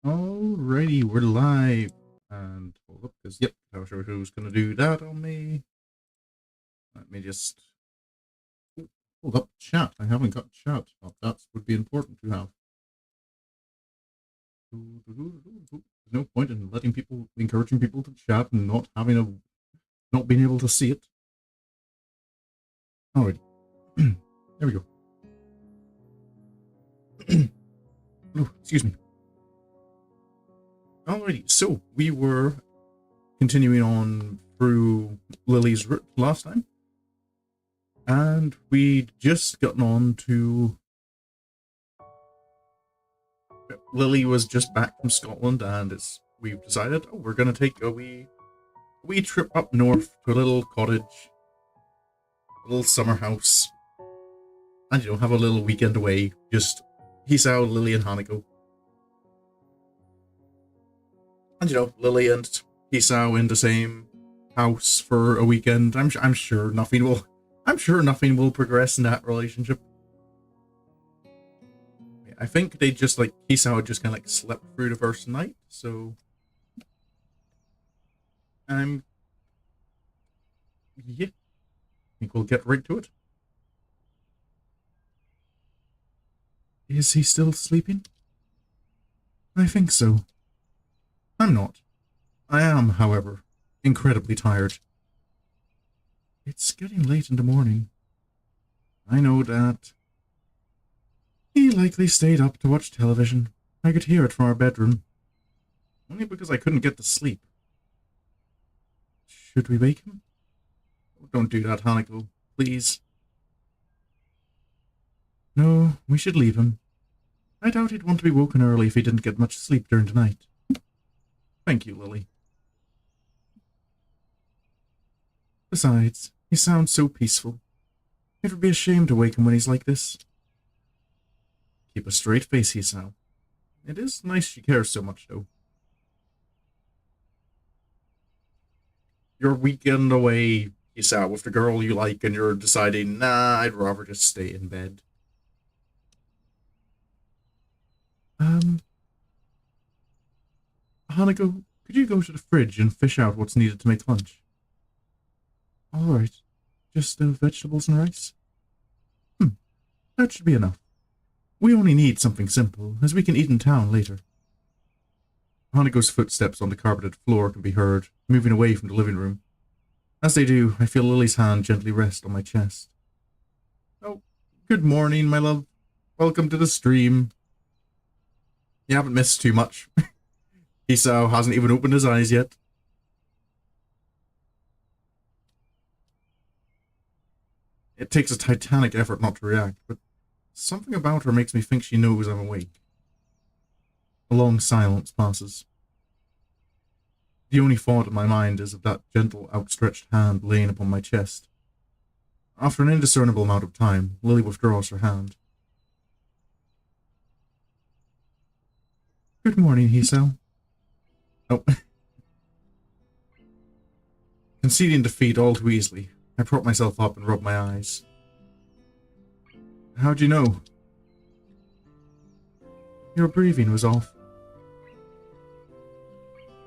Alrighty, we're live. And hold up, because yep, I'm sure who's gonna do that on me. Let me just hold up chat. I haven't got chat. Well, that would be important to have. There's no point in encouraging people to chat and not being able to see it. Alrighty, there we go. Oh, excuse me. Alrighty, so we were continuing on through Lily's route last time, and we'd just gotten on to Lily was just back from Scotland, and we've decided, oh, we're gonna take a wee trip up north to a little cottage, a little summer house, and have a little weekend away. Just Hisao, Lily, and Hanako. And Lily and Hisao in the same house for a weekend. I'm sure nothing will progress in that relationship. I think they just Hisao just kind of slept through the first night, so yeah, I think we'll get right to it. Is he still sleeping? I think so. I'm not. I am, however, incredibly tired. It's getting late in the morning. I know that. He likely stayed up to watch television. I could hear it from our bedroom. Only because I couldn't get to sleep. Should we wake him? Oh, don't do that, Hanako. Please. No, we should leave him. I doubt he'd want to be woken early if he didn't get much sleep during the night. Thank you, Lily. Besides, he sounds so peaceful. It would be a shame to wake him when he's like this. Keep a straight face, Hisao. It is nice she cares so much, though. Your weekend away, you sat with the girl you like, and you're deciding, nah, I'd rather just stay in bed. Um, Hanako, could you go to the fridge and fish out what's needed to make lunch? All right. Just vegetables and rice? Hmm, that should be enough. We only need something simple, as we can eat in town later. Hanako's footsteps on the carpeted floor can be heard, moving away from the living room. As they do, I feel Lily's hand gently rest on my chest. Oh, good morning, my love. Welcome to the stream. You haven't missed too much. Hisao hasn't even opened his eyes yet. It takes a titanic effort not to react, but something about her makes me think she knows I'm awake. A long silence passes. The only thought in my mind is of that gentle, outstretched hand laying upon my chest. After an indiscernible amount of time, Lily withdraws her hand. Good morning, Hisao. Oh. Conceding defeat all too easily, I prop myself up and rub my eyes. How'd you know? Your breathing was off.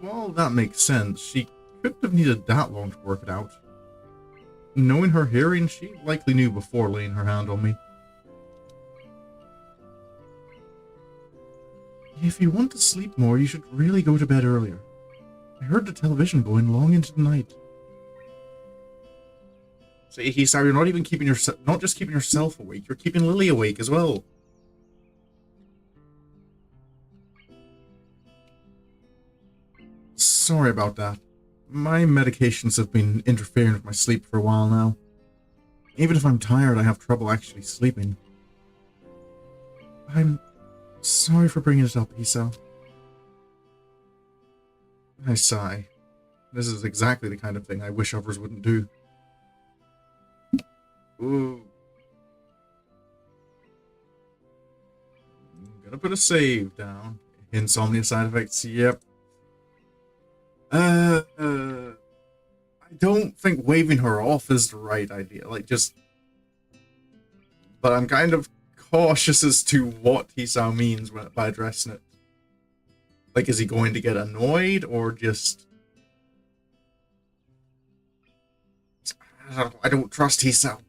Well, that makes sense. She couldn't have needed that long to work it out. Knowing her hearing, she likely knew before laying her hand on me. If you want to sleep more, you should really go to bed earlier. I heard the television going long into the night. So, Hisao, you're not even keeping not just keeping yourself awake, you're keeping Lily awake as well. Sorry about that. My medications have been interfering with my sleep for a while now. Even if I'm tired, I have trouble actually sleeping. I'm sorry for bringing it up, Hisao. I sigh. This is exactly the kind of thing I wish others wouldn't do. Ooh. I'm gonna put a save down. Insomnia side effects, yep. I don't think waving her off is the right idea. But I'm kind of cautious as to what Hisao means by addressing it. Like, is he going to get annoyed or just... I don't trust Hisao.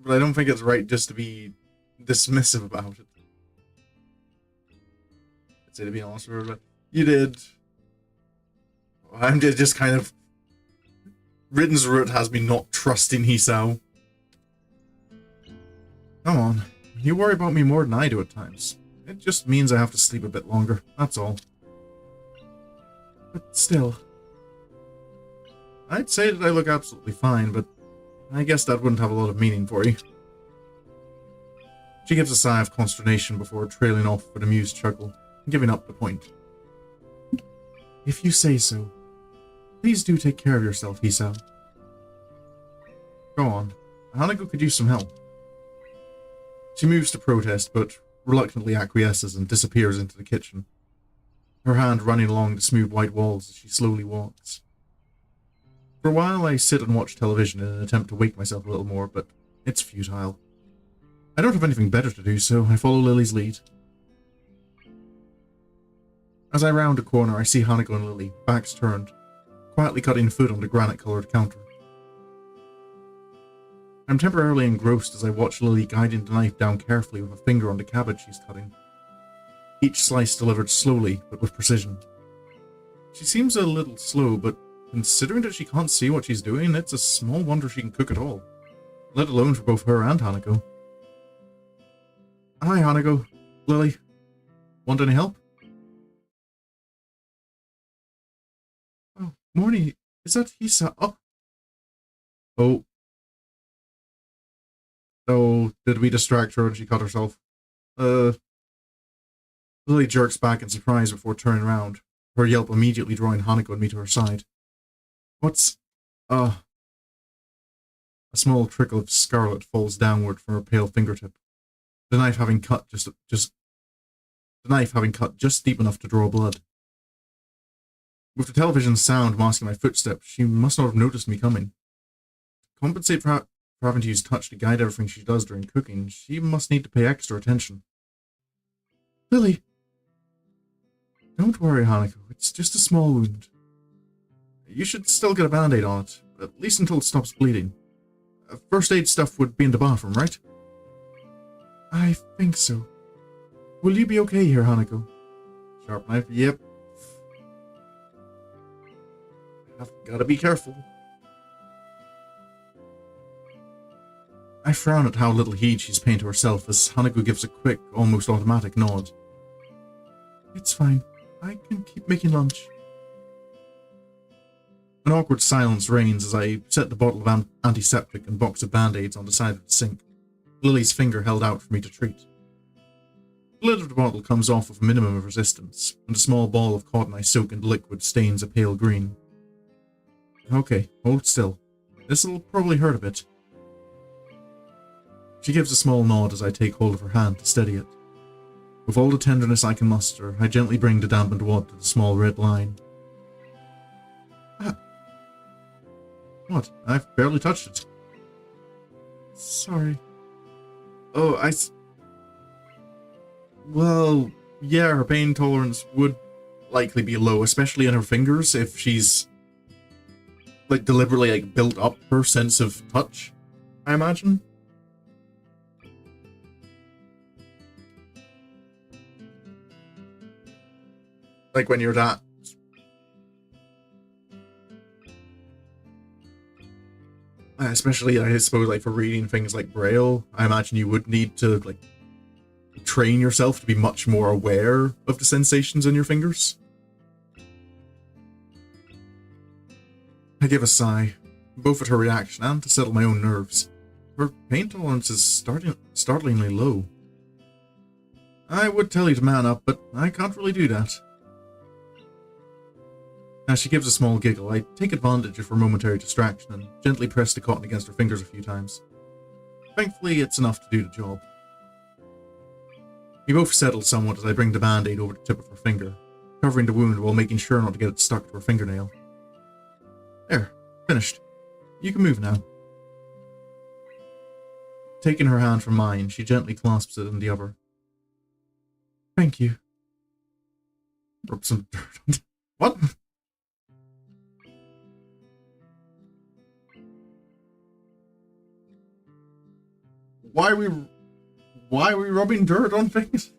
But I don't think it's right just to be dismissive about it. I'd say, to be honest with her, but you did. I'm just kind of... Ritten's root has me not trusting Hisao. Come on. You worry about me more than I do at times. It just means I have to sleep a bit longer, that's all. But still... I'd say that I look absolutely fine, but I guess that wouldn't have a lot of meaning for you. She gives a sigh of consternation before trailing off with an amused chuckle, giving up the point. If you say so. Please do take care of yourself, Hisao. Go on. Hanako could use some help. She moves to protest, but reluctantly acquiesces and disappears into the kitchen, her hand running along the smooth white walls as she slowly walks. For a while, I sit and watch television in an attempt to wake myself a little more, but it's futile. I don't have anything better to do, so I follow Lily's lead. As I round a corner, I see Hanako and Lily, backs turned, quietly cutting food on the granite-coloured counter. I'm temporarily engrossed as I watch Lily guiding the knife down carefully with a finger on the cabbage she's cutting. Each slice delivered slowly, but with precision. She seems a little slow, but considering that she can't see what she's doing, it's a small wonder she can cook at all, let alone for both her and Hanako. Hi, Hanako. Lily. Want any help? Oh, morning. Is that Hisao? Oh. Oh, did we distract her and she cut herself? Lily jerks back in surprise before turning around, her yelp immediately drawing Hanako and me to her side. What's... A small trickle of scarlet falls downward from her pale fingertip. the knife having cut just deep enough to draw blood. With the television's sound masking my footsteps, she must not have noticed me coming. To compensate for having to use touch to guide everything she does during cooking, she must need to pay extra attention. Lily! Don't worry, Hanako. It's just a small wound. You should still get a band-aid on it, at least until it stops bleeding. First aid stuff would be in the bathroom, right? I think so. Will you be okay here, Hanako? Sharp knife, yep. I've gotta be careful. I frown at how little heed she's paying to herself as Hanako gives a quick, almost automatic nod. It's fine. I can keep making lunch. An awkward silence reigns as I set the bottle of antiseptic and box of band-aids on the side of the sink, Lily's finger held out for me to treat. The lid of the bottle comes off with a minimum of resistance, and a small ball of cotton I soak in the liquid stains a pale green. Okay, hold still. This'll probably hurt a bit. She gives a small nod as I take hold of her hand to steady it. With all the tenderness I can muster, I gently bring the dampened wad to the small red line. What? I've barely touched it. Sorry. Oh, well, yeah, her pain tolerance would likely be low, especially in her fingers, if she's, deliberately, built up her sense of touch, I imagine. When you're that. Especially, I suppose, for reading things like Braille, I imagine you would need to, train yourself to be much more aware of the sensations in your fingers. I give a sigh, both at her reaction and to settle my own nerves. Her pain tolerance is startlingly low. I would tell you to man up, but I can't really do that. As she gives a small giggle, I take advantage of her momentary distraction and gently press the cotton against her fingers a few times. Thankfully, it's enough to do the job. We both settle somewhat as I bring the band-aid over the tip of her finger, covering the wound while making sure not to get it stuck to her fingernail. There, finished. You can move now. Taking her hand from mine, she gently clasps it in the other. Thank you. Rub some dirt on it. What? Why are we rubbing dirt on things?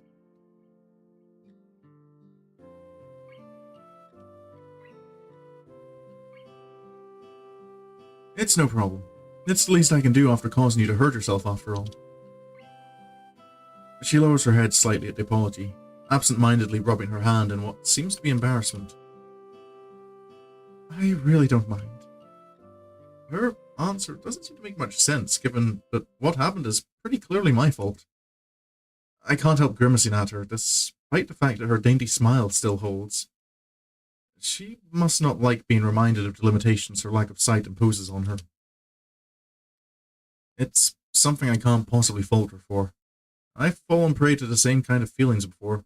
It's no problem. It's the least I can do after causing you to hurt yourself after all. She lowers her head slightly at the apology, absent-mindedly rubbing her hand in what seems to be embarrassment. I really don't mind. Her answer doesn't seem to make much sense, given that what happened is pretty clearly my fault. I can't help grimacing at her, despite the fact that her dainty smile still holds. She must not like being reminded of the limitations her lack of sight imposes on her. It's something I can't possibly fault her for. I've fallen prey to the same kind of feelings before,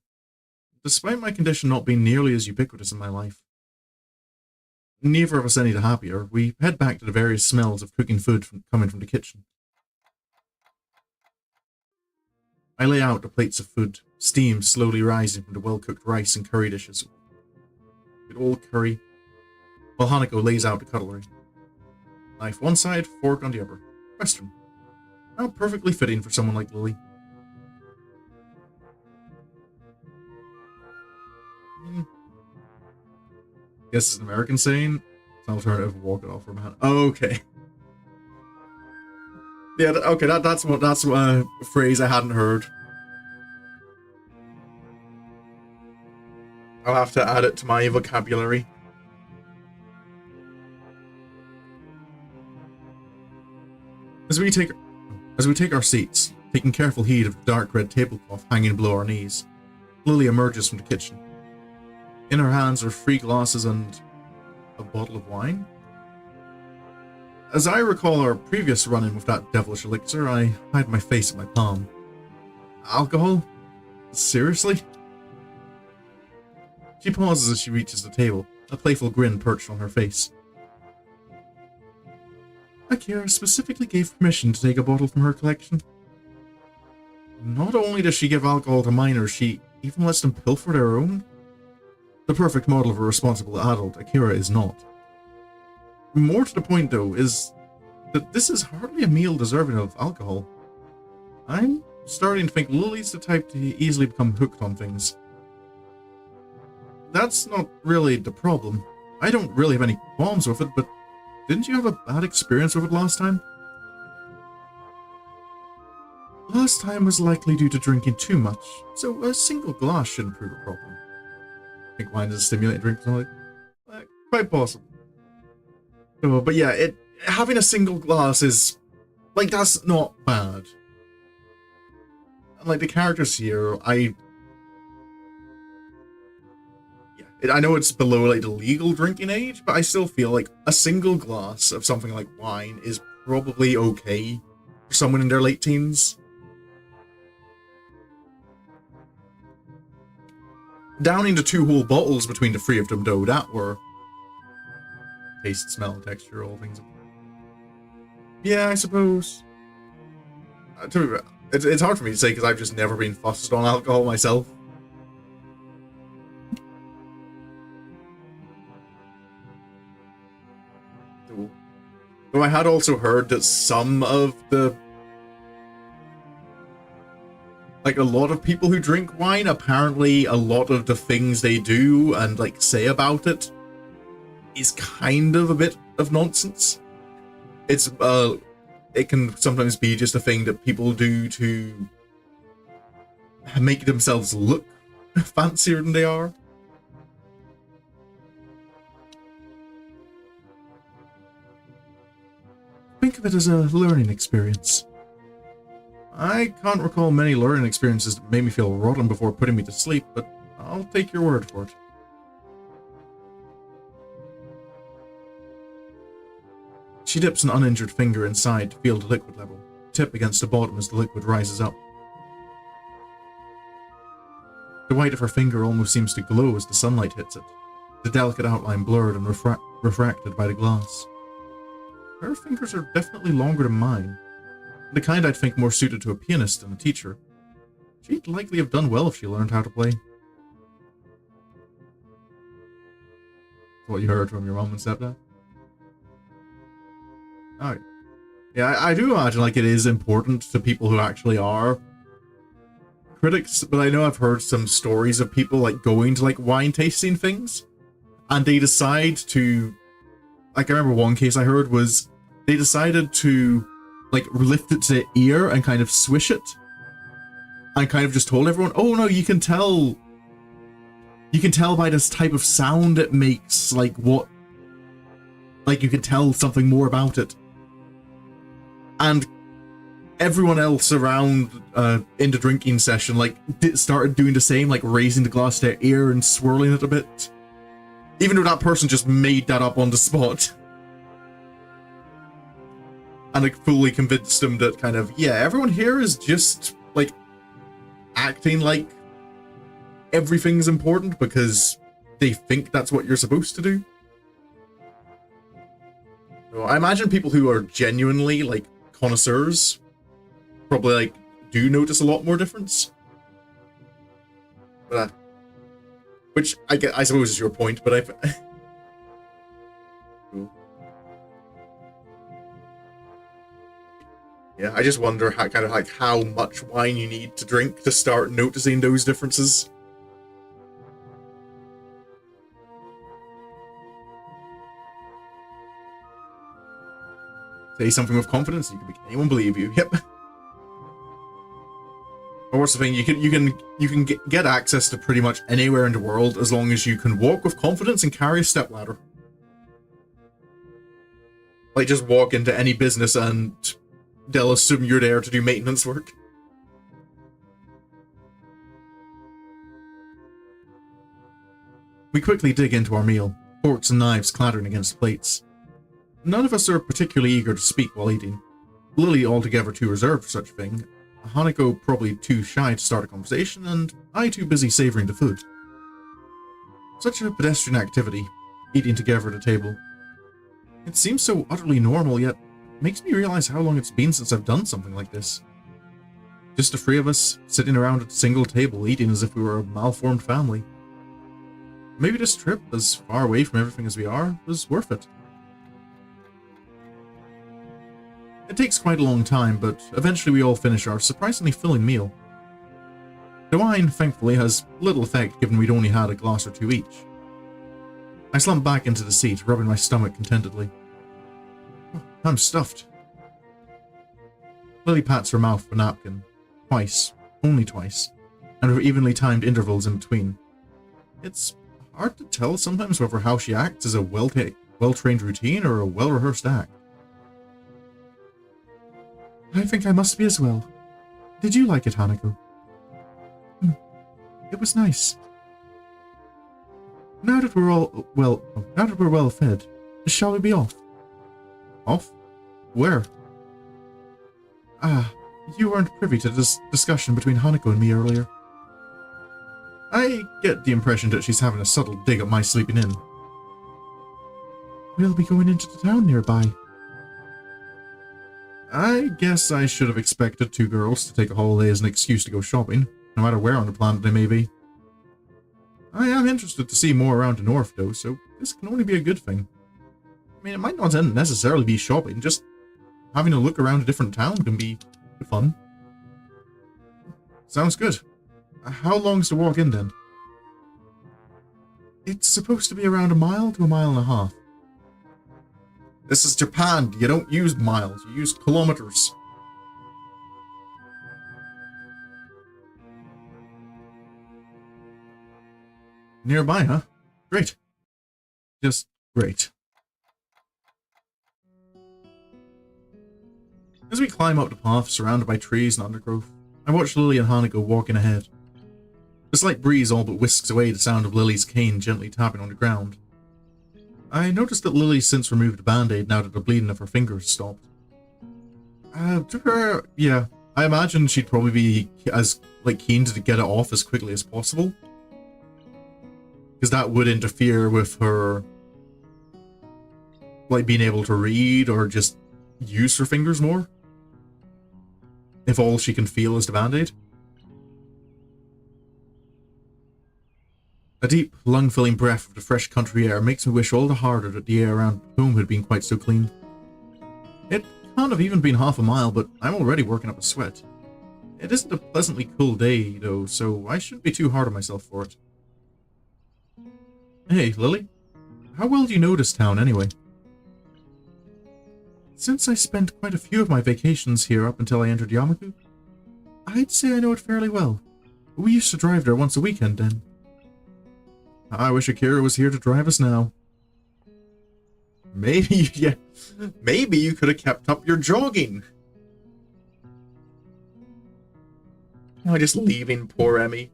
despite my condition not being nearly as ubiquitous in my life. Neither of us any the happier, we head back to the various smells of cooking food coming from the kitchen. I lay out the plates of food, steam slowly rising from the well-cooked rice and curry dishes. Good old curry. While Hanako lays out the cutlery. Knife one side, fork on the other. Western. How perfectly fitting for someone like Lily. Guess it's an American saying. It's an alternative walk it off from hand. Oh, okay. Yeah, okay, that's a phrase I hadn't heard. I'll have to add it to my vocabulary. As we take our seats, taking careful heed of the dark red tablecloth hanging below our knees, Lily emerges from the kitchen. In her hands are 3 glasses and a bottle of wine. As I recall our previous run-in with that devilish elixir, I hide my face in my palm. Alcohol? Seriously? She pauses as she reaches the table, a playful grin perched on her face. Akira specifically gave permission to take a bottle from her collection. Not only does she give alcohol to minors, she even lets them pilfer their own. The perfect model of a responsible adult, Akira is not. More to the point, though, is that this is hardly a meal deserving of alcohol. I'm starting to think Lily's the type to easily become hooked on things. That's not really the problem. I don't really have any qualms with it, but didn't you have a bad experience with it last time? Last time was likely due to drinking too much, so a single glass shouldn't prove a problem. Think wine is a stimulating drink or something? Quite possible. So, but yeah, having a single glass is, like, that's not bad. And, like, the characters here, I know it's below, like, the legal drinking age, but I still feel like a single glass of something like wine is probably okay for someone in their late teens. Downing the 2 whole bottles between the 3 of them, though, that were taste, smell, texture, all things. Yeah, I suppose. It's hard for me to say because I've just never been fussed on alcohol myself. Though I had also heard that some of the... like, a lot of people who drink wine, apparently a lot of the things they do and, like, say about it is kind of a bit of nonsense. It's, it can sometimes be just a thing that people do to make themselves look fancier than they are. Think of it as a learning experience. I can't recall many learning experiences that made me feel rotten before putting me to sleep, but I'll take your word for it. She dips an uninjured finger inside to feel the liquid level, tip against the bottom as the liquid rises up. The white of her finger almost seems to glow as the sunlight hits it, the delicate outline blurred and refracted by the glass. Her fingers are definitely longer than mine. The kind I'd think more suited to a pianist than a teacher. She'd likely have done well if she learned how to play. What you heard from your mom and stepdad? Oh, yeah, I do imagine, like, it is important to people who actually are critics, but I know I've heard some stories of people, like, going to, like, wine tasting things, and they decide to... like, I remember one case I heard was they decided to, like, lift it to the ear and kind of swish it. And kind of just told everyone, oh no, you can tell by this type of sound it makes, like, what... like, you can tell something more about it. And everyone else around in the drinking session, like, started doing the same, like, raising the glass to their ear and swirling it a bit. Even though that person just made that up on the spot. And, like, fully convinced them that kind of, yeah, everyone here is just, like, acting like everything's important because they think that's what you're supposed to do. So I imagine people who are genuinely, like, connoisseurs probably, like, do notice a lot more difference. But, which, I suppose is your point, but Cool. Yeah, I just wonder how, kind of, like, how much wine you need to drink to start noticing those differences. Say something with confidence, you can make anyone believe you. Yep. Or what's the thing? You can get access to pretty much anywhere in the world as long as you can walk with confidence and carry a stepladder. Like, just walk into any business and they'll assume you're there to do maintenance work. We quickly dig into our meal, forks and knives clattering against plates. None of us are particularly eager to speak while eating. Lily altogether too reserved for such a thing, Hanako probably too shy to start a conversation, and I too busy savouring the food. Such a pedestrian activity, eating together at a table. It seems so utterly normal, yet makes me realise how long it's been since I've done something like this. Just the three of us, sitting around at a single table, eating as if we were a malformed family. Maybe this trip, as far away from everything as we are, was worth it. It takes quite a long time, but eventually we all finish our surprisingly filling meal. The wine, thankfully, has little effect given we'd only had a glass or two each. I slump back into the seat, rubbing my stomach contentedly. Oh, I'm stuffed. Lily pats her mouth with a napkin. Twice. Only twice. And with evenly timed intervals in between. It's hard to tell sometimes whether how she acts is a well-trained routine or a well-rehearsed act. I think I must be as well. Did you like it, Hanako? It was nice. Now that we're well fed, shall we be off? Off? Where? You weren't privy to this discussion between Hanako and me earlier. I get the impression that she's having a subtle dig at my sleeping in. We'll be going into the town nearby. I guess I should have expected two girls to take a holiday as an excuse to go shopping, no matter where on the planet they may be. I am interested to see more around the north, though, so this can only be a good thing. I mean, it might not necessarily be shopping, just having a look around a different town can be fun. Sounds good. How long's the walk in, then? It's supposed to be around a mile to a mile and a half. This is Japan. You don't use miles, you use kilometers. Nearby, huh? Great. Just great. As we climb up the path surrounded by trees and undergrowth, I watch Lily and Hanako walking ahead. The slight breeze all but whisks away the sound of Lily's cane gently tapping on the ground. I noticed that Lily's since removed the band-aid now that the bleeding of her fingers stopped. To her, yeah, I imagine she'd probably be as keen to get it off as quickly as possible. Because that would interfere with her being able to read or just use her fingers more. If all she can feel is the band-aid. A deep, lung-filling breath of the fresh country air makes me wish all the harder that the air around home had been quite so clean. It can't have even been half a mile, but I'm already working up a sweat. It isn't a pleasantly cool day, though, so I shouldn't be too hard on myself for it. Hey, Lily. How well do you know this town, anyway? Since I spent quite a few of my vacations here up until I entered Yamaku, I'd say I know it fairly well. We used to drive there once a weekend then. I wish Akira was here to drive us now. Maybe you could have kept up your jogging. Am I just leaving poor Emmy?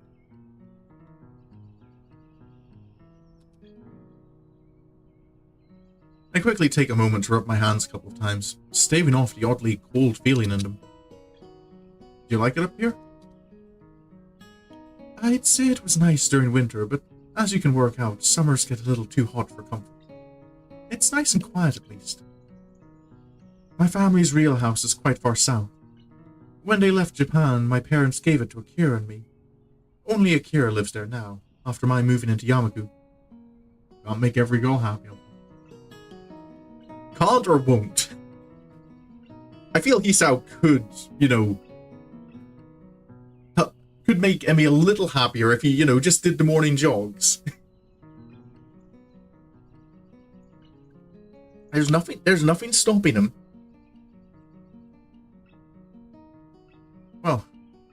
I quickly take a moment to rub my hands a couple of times, staving off the oddly cold feeling in them. Do you like it up here? I'd say it was nice during winter, but as you can work out, summers get a little too hot for comfort. It's nice and quiet at least. My family's real house is quite far south. When they left Japan, my parents gave it to Akira and me. Only Akira lives there now, after my moving into Yamaku. Can't make every girl happy. Can't or won't. I feel Hisao could, could make Emmy a little happier if he, just did the morning jogs. There's nothing stopping him. Well,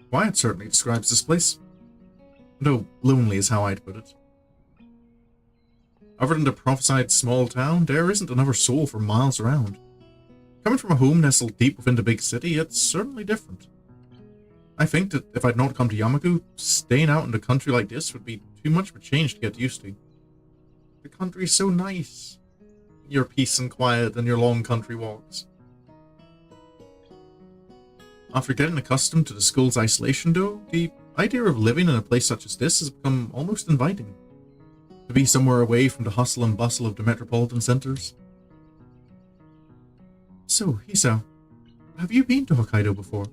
quiet certainly describes this place. Though lonely is how I'd put it. Other than the prophesied small town, there isn't another soul for miles around. Coming from a home nestled deep within the big city, it's certainly different. I think that if I'd not come to Yamaku, staying out in the country like this would be too much of a change to get used to. The country's so nice. Your peace and quiet and your long country walks. After getting accustomed to the school's isolation, though, the idea of living in a place such as this has become almost inviting. To be somewhere away from the hustle and bustle of the metropolitan centers. So, Hisao, have you been to Hokkaido before?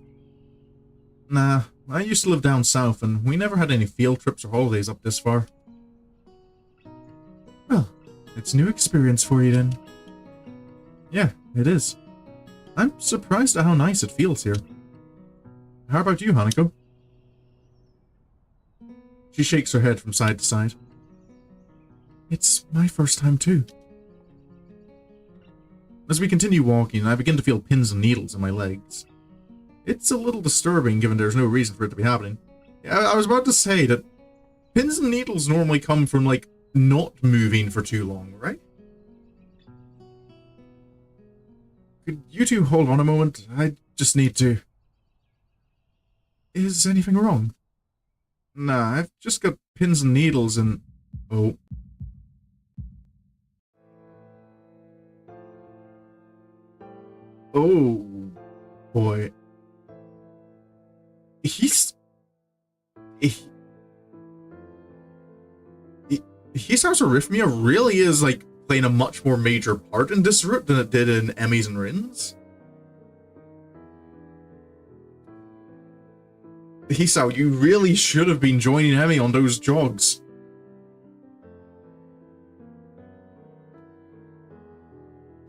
Nah, I used to live down south, and we never had any field trips or holidays up this far. Well, it's a new experience for you then. Yeah, it is. I'm surprised at how nice it feels here. How about you, Hanako? She shakes her head from side to side. It's my first time too. As we continue walking, I begin to feel pins and needles in my legs. It's a little disturbing given there's no reason for it to be happening. I was about to say that pins and needles normally come from, like, not moving for too long, right? Could you two hold on a moment? I just need to... Is anything wrong? Nah, I've just got pins and needles and... Oh. Oh, boy. Hisao's arrhythmia really is, like, playing a much more major part in this route than it did in Emmys and Rins. Hisao, you really should have been joining Emmy on those jogs.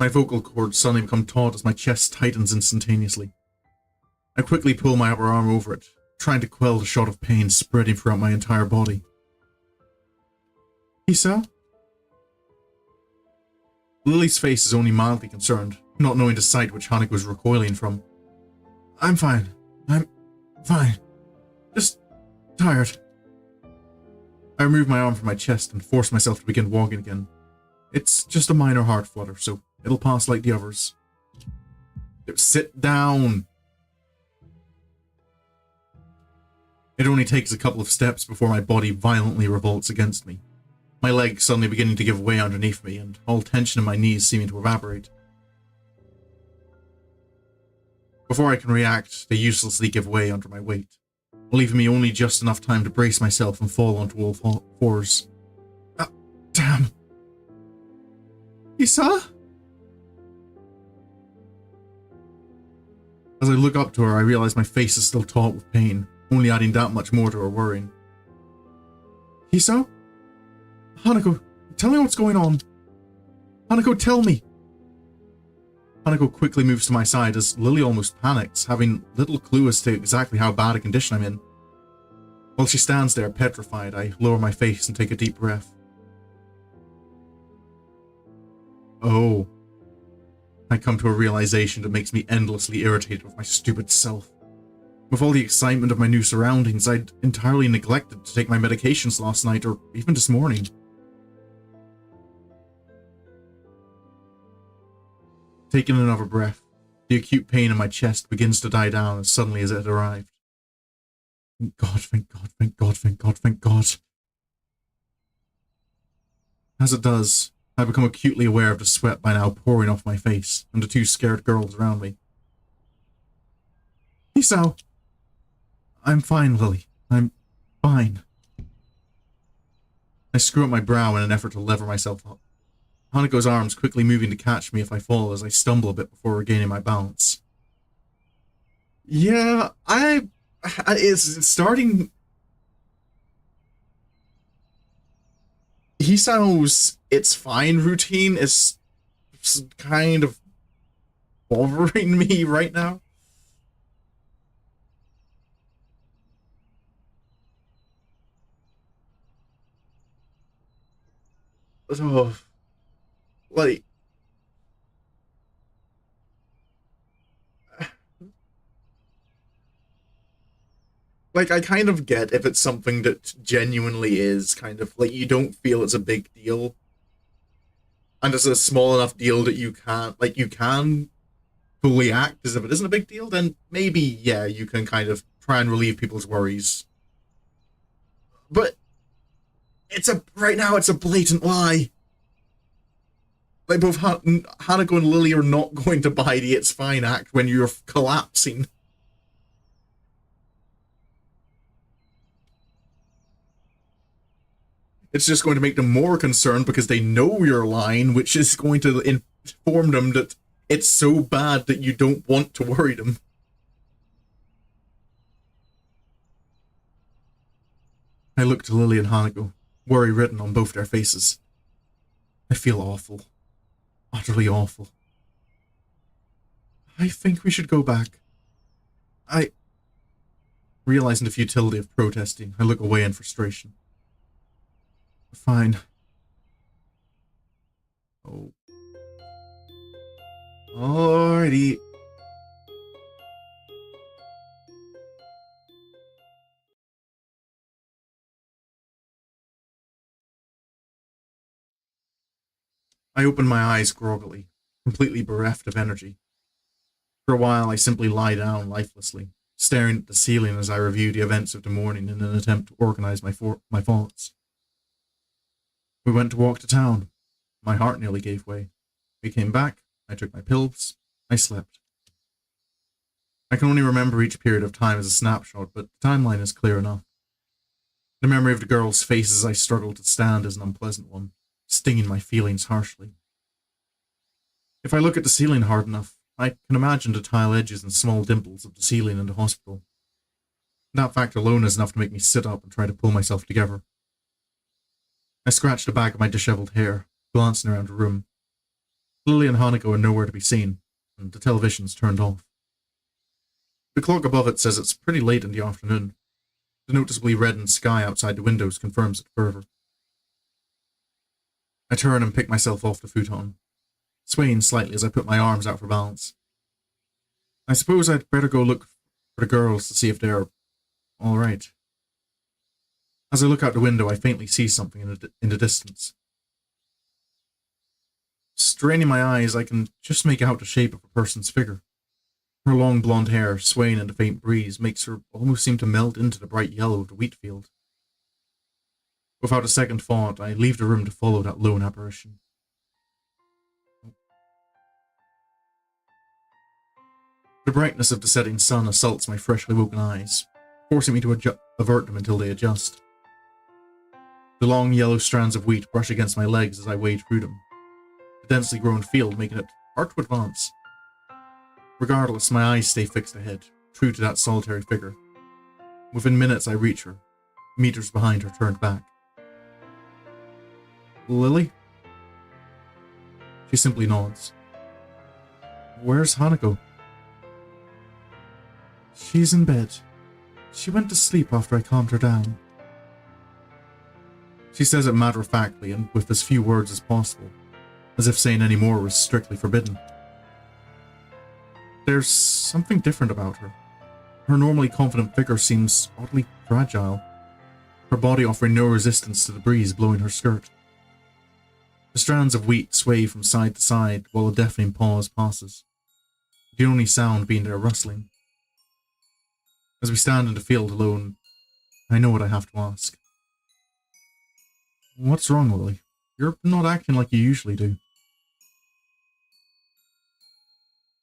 My vocal cords suddenly become taut as my chest tightens instantaneously. I quickly pull my upper arm over it, trying to quell the shot of pain spreading throughout my entire body. Hisao? Lily's face is only mildly concerned, not knowing the sight which Hanako was recoiling from. I'm fine. I'm fine. Just tired. I remove my arm from my chest and force myself to begin walking again. It's just a minor heart flutter, so it'll pass like the others. Sit down! It only takes a couple of steps before my body violently revolts against me. My legs suddenly beginning to give way underneath me, and all tension in my knees seeming to evaporate. Before I can react, they uselessly give way under my weight, leaving me only just enough time to brace myself and fall onto all fours. Ah, damn! Hisao? As I look up to her, I realize my face is still taut with pain, only adding that much more to her worrying. Hisao? Hanako, tell me what's going on. Hanako, tell me. Hanako quickly moves to my side as Lily almost panics, having little clue as to exactly how bad a condition I'm in. While she stands there petrified, I lower my face and take a deep breath. Oh. I come to a realization that makes me endlessly irritated with my stupid self. With all the excitement of my new surroundings, I'd entirely neglected to take my medications last night or even this morning. Taking another breath, the acute pain in my chest begins to die down as suddenly as it had arrived. Thank God, thank God, thank God, thank God, thank God. As it does, I become acutely aware of the sweat by now pouring off my face and the two scared girls around me. Hisao! I'm fine, Lily. I'm fine. I screw up my brow in an effort to lever myself up. Hanako's arms quickly moving to catch me if I fall as I stumble a bit before regaining my balance. Yeah, it's starting... Hisao's "it's fine" routine is kind of bothering me right now. Oh, like... Like, I kind of get if it's something that genuinely is kind of, like, you don't feel it's a big deal. And it's a small enough deal that you can't, like, you can fully act as if it isn't a big deal, then maybe, yeah, you can kind of try and relieve people's worries. But, right now, it's a blatant lie. Like, both Hanako and Lily are not going to buy the "it's fine" act when you're collapsing. It's just going to make them more concerned because they know you're lying, which is going to inform them that it's so bad that you don't want to worry them. I look to Lilly and Hanako, worry written on both their faces. I feel awful. Utterly awful. I think we should go back. Realizing the futility of protesting, I look away in frustration. Fine. Oh. Alrighty. I open my eyes groggily, completely bereft of energy. For a while, I simply lie down lifelessly, staring at the ceiling as I review the events of the morning in an attempt to organize my thoughts. We went to walk to town. My heart nearly gave way. We came back. I took my pills. I slept. I can only remember each period of time as a snapshot, but the timeline is clear enough. The memory of the girl's face as I struggled to stand is an unpleasant one, stinging my feelings harshly. If I look at the ceiling hard enough, I can imagine the tile edges and small dimples of the ceiling in the hospital. That fact alone is enough to make me sit up and try to pull myself together. I scratched the back of my disheveled hair, glancing around the room. Lilly and Hanako are nowhere to be seen, and the television's turned off. The clock above it says it's pretty late in the afternoon. The noticeably reddened sky outside the windows confirms it further. I turn and pick myself off the futon, swaying slightly as I put my arms out for balance. I suppose I'd better go look for the girls to see if they're all right. As I look out the window, I faintly see something in the distance. Straining my eyes, I can just make out the shape of a person's figure. Her long blonde hair, swaying in the faint breeze, makes her almost seem to melt into the bright yellow of the wheat field. Without a second thought, I leave the room to follow that lone apparition. The brightness of the setting sun assaults my freshly woken eyes, forcing me to avert them until they adjust. The long yellow strands of wheat brush against my legs as I wade through them, the densely grown field making it hard to advance. Regardless, my eyes stay fixed ahead, true to that solitary figure. Within minutes I reach her, meters behind her turned back. Lily? She simply nods. Where's Hanako? She's in bed. She went to sleep after I calmed her down. She says it matter-of-factly and with as few words as possible, as if saying any more was strictly forbidden. There's something different about her. Her normally confident figure seems oddly fragile, her body offering no resistance to the breeze blowing her skirt. The strands of wheat sway from side to side while a deafening pause passes, the only sound being their rustling. As we stand in the field alone, I know what I have to ask. What's wrong, Lily? You're not acting like you usually do.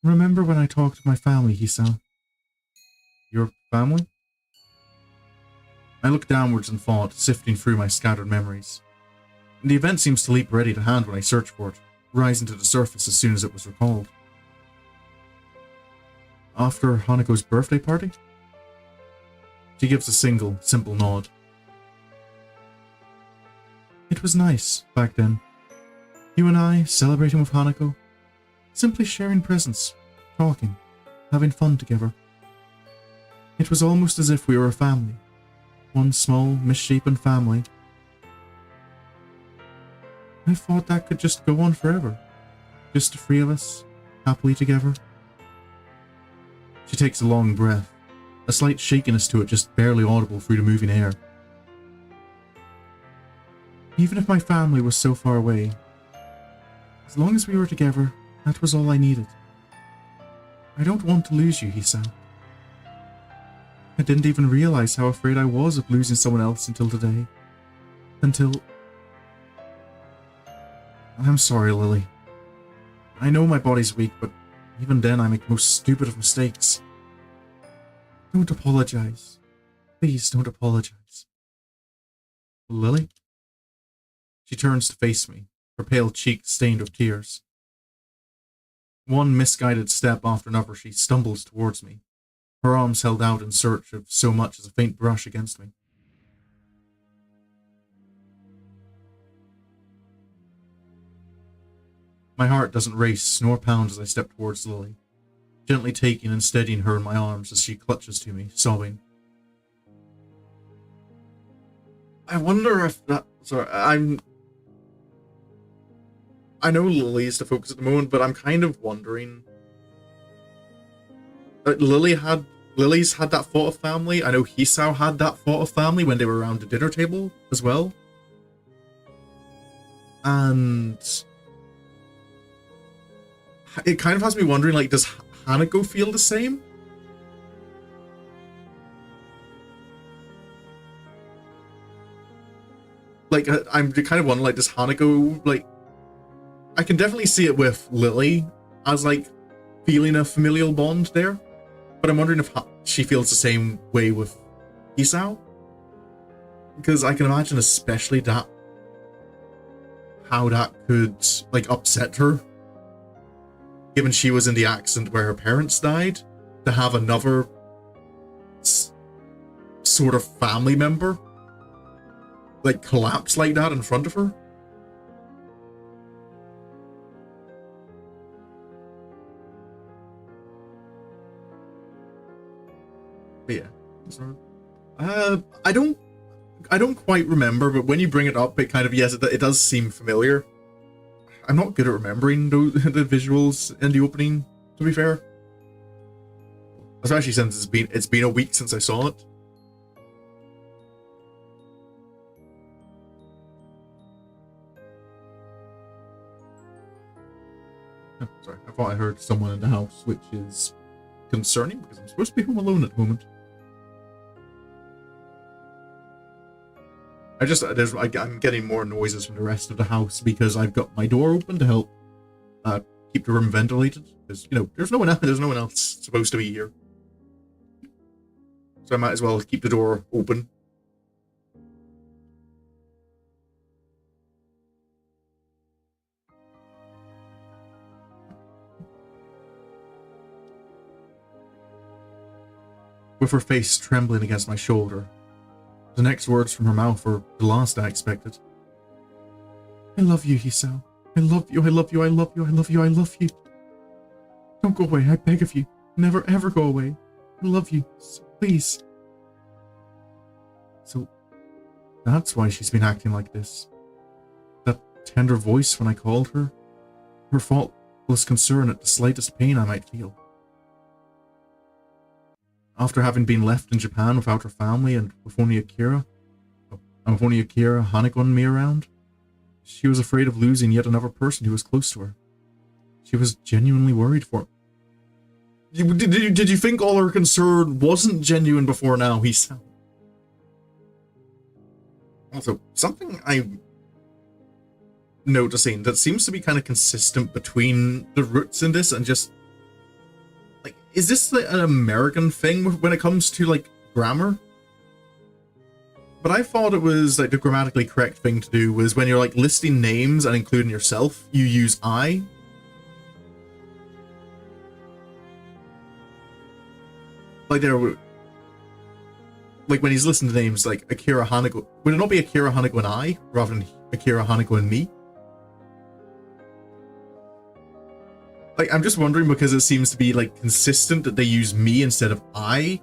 Remember when I talked to my family, Hisao? Your family? I look downwards in thought, sifting through my scattered memories. The event seems to leap ready to hand when I search for it, rising to the surface as soon as it was recalled. After Hanako's birthday party? She gives a single, simple nod. It was nice, back then. You and I, celebrating with Hanako, simply sharing presents, talking, having fun together. It was almost as if we were a family. One small, misshapen family. I thought that could just go on forever. Just the three of us, happily together. She takes a long breath, a slight shakiness to it just barely audible through the moving air. Even if my family was so far away, as long as we were together, that was all I needed. I don't want to lose you, Hisao. I didn't even realize how afraid I was of losing someone else until today. I'm sorry, Lily. I know my body's weak, but even then I make the most stupid of mistakes. Don't apologize. Please don't apologize. Lily? She turns to face me, her pale cheek stained with tears. One misguided step after another, she stumbles towards me, her arms held out in search of so much as a faint brush against me. My heart doesn't race nor pound as I step towards Lily, gently taking and steadying her in my arms as she clutches to me, sobbing. I wonder if that... Sorry, I know Lily is the focus at the moment, but I'm kind of wondering... Lily's had that thought of family. I know Hisao had that thought of family when they were around the dinner table as well. And... it kind of has me wondering, like, does Hanako feel the same? Like, I'm kind of wondering, like, does Hanako, like... I can definitely see it with Lily as, like, feeling a familial bond there. But I'm wondering if she feels the same way with Hisao. Because I can imagine especially that... how that could, like, upset her. Given she was in the accident where her parents died. To have another... sort of family member... like, collapse like that in front of her. But yeah. I don't quite remember, but when you bring it up, it kind of, yes, it does seem familiar. I'm not good at remembering the visuals in the opening, to be fair. Especially since it's been a week since I saw it. Oh, sorry, I thought I heard someone in the house, which is concerning because I'm supposed to be home alone at the moment. I'm getting more noises from the rest of the house because I've got my door open to help keep the room ventilated. Because, you know, there's no one else supposed to be here. So I might as well keep the door open. With her face trembling against my shoulder, the next words from her mouth were the last I expected. I love you, Hisao. I love you, I love you, I love you, I love you, I love you. Don't go away, I beg of you. Never ever go away. I love you, so please. So, that's why she's been acting like this. That tender voice when I called her. Her faultless concern at the slightest pain I might feel. After having been left in Japan without her family and with only Akira, Hanako and me around, she was afraid of losing yet another person who was close to her. She was genuinely worried for her. Did you think all her concern wasn't genuine before now, Hisao? Also, something I'm noticing that seems to be kind of consistent between the roots in this and just... like, is this like an American thing when it comes to, like, grammar? But I thought it was, like, the grammatically correct thing to do was when you're, like, listing names and including yourself, you use I. Like, like, when he's listing the names, like, Akira Hanako... would it not be Akira Hanako and I, rather than Akira Hanako and me? Like, I'm just wondering because it seems to be, like, consistent that they use me instead of I.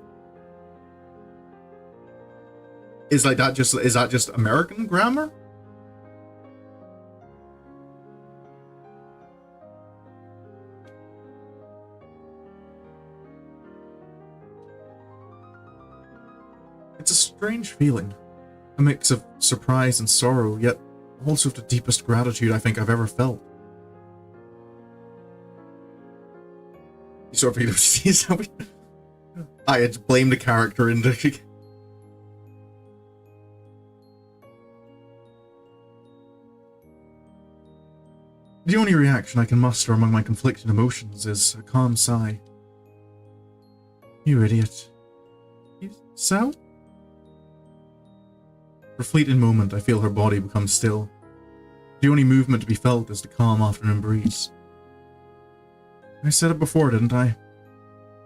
Is that just American grammar? It's a strange feeling. A mix of surprise and sorrow, yet also the deepest gratitude I think I've ever felt. You sort of see something. I had to blame the character in the... The only reaction I can muster among my conflicted emotions is a calm sigh. You idiot. So? For a fleeting moment, I feel her body become still, The only movement to be felt is the calm afternoon breeze. I said it before, didn't I?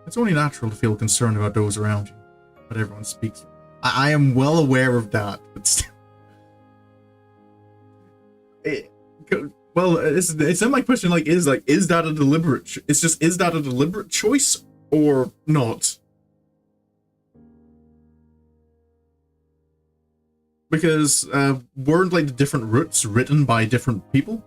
It's only natural to feel concerned about those around you, but everyone speaks. I am well aware of that, but still. It's not my question. Is that a deliberate? It's just, is that a deliberate choice or not? Because weren't the different routes written by different people?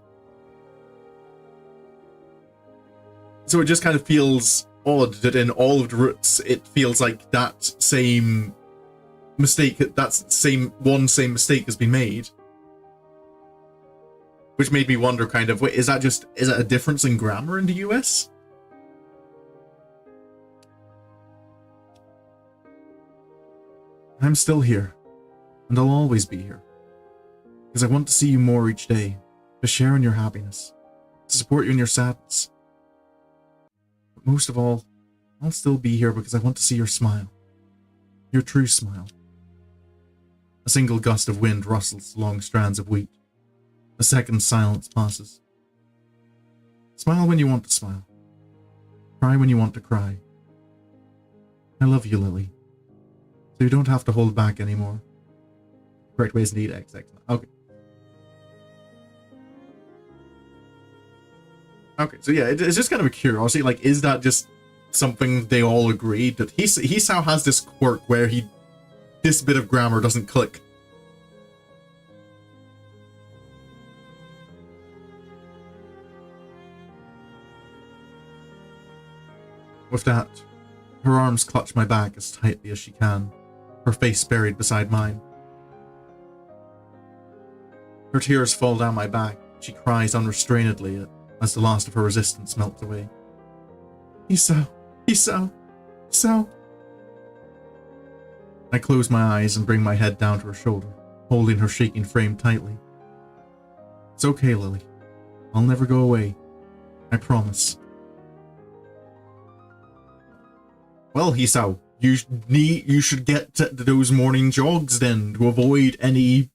So it just kind of feels odd that in all of the routes it feels like that same mistake, same mistake has been made. Which made me wonder kind of, wait, is that a difference in grammar in the US? I'm still here. And I'll always be here. Because I want to see you more each day, to share in your happiness, to support you in your sadness. But most of all, I'll still be here because I want to see your smile. Your true smile. A single gust of wind rustles long strands of wheat. A second silence passes. Smile when you want to smile. Cry when you want to cry. I love you, Lily. So you don't have to hold back anymore. Correct way is indeed XX. Okay. Okay, so yeah, it's just kind of a curiosity. Is that just something they all agree that Hisao has this quirk where this bit of grammar doesn't click? With that, her arms clutch my back as tightly as she can, her face buried beside mine. Her tears fall down my back. She cries unrestrainedly as the last of her resistance melts away. Hisao, Hisao, Hisao. I close my eyes and bring my head down to her shoulder, holding her shaking frame tightly. It's okay, Lily. I'll never go away. I promise. Well, Hisao, you should get to those morning jogs then to avoid any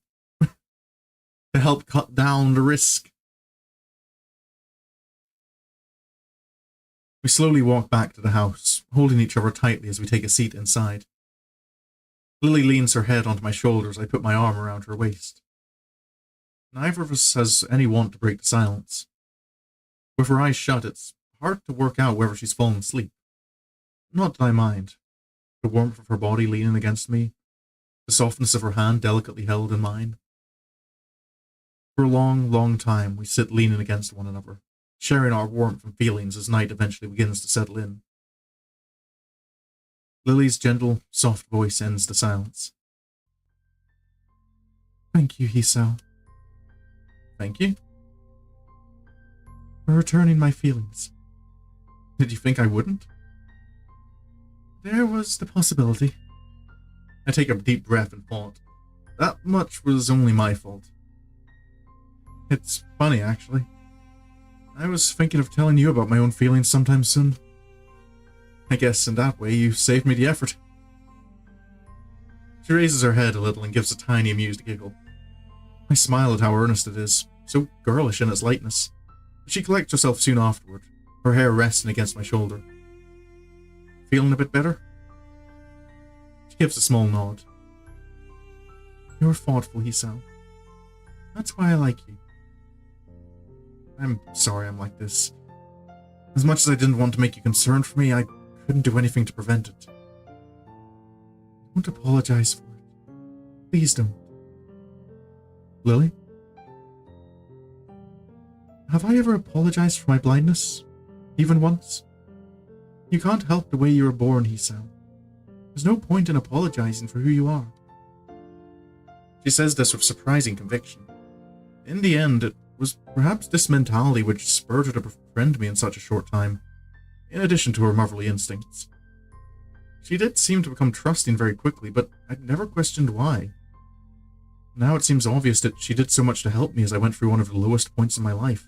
to help cut down the risk. We slowly walk back to the house, holding each other tightly as we take a seat inside. Lily leans her head onto my shoulders. I put my arm around her waist. Neither of us has any want to break the silence. With her eyes shut, it's hard to work out whether she's fallen asleep. Not that I mind. The warmth of her body leaning against me, the softness of her hand delicately held in mine. For a long, long time, we sit leaning against one another, sharing our warmth and feelings as night eventually begins to settle in. Lily's gentle, soft voice ends the silence. Thank you, Hisao. Thank you? For returning my feelings. Did you think I wouldn't? There was the possibility. I take a deep breath and thought, that much was only my fault. It's funny, actually. I was thinking of telling you about my own feelings sometime soon. I guess in that way you saved me the effort. She raises her head a little and gives a tiny amused giggle. I smile at how earnest it is, so girlish in its lightness. She collects herself soon afterward, her hair resting against my shoulder. Feeling a bit better? She gives a small nod. You're thoughtful, Hisao. That's why I like you. I'm sorry I'm like this. As much as I didn't want to make you concerned for me, I couldn't do anything to prevent it. Don't apologize for it. Please don't. Lily? Have I ever apologized for my blindness? Even once? You can't help the way you were born, Hisao. There's no point in apologizing for who you are. She says this with surprising conviction. In the end, it was perhaps this mentality which spurred her to befriend me in such a short time, in addition to her motherly instincts. She did seem to become trusting very quickly, but I'd never questioned why. Now it seems obvious that she did so much to help me as I went through one of the lowest points in my life.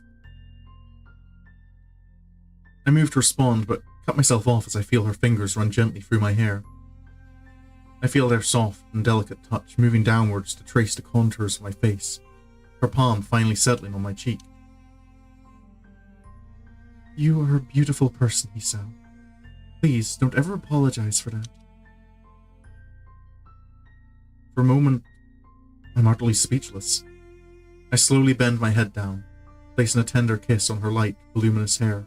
I moved to respond, but cut myself off as I feel her fingers run gently through my hair. I feel their soft and delicate touch moving downwards to trace the contours of my face, her palm finally settling on my cheek. You are a beautiful person, Hisao. Please, don't ever apologize for that. For a moment, I'm utterly speechless. I slowly bend my head down, placing a tender kiss on her light, voluminous hair.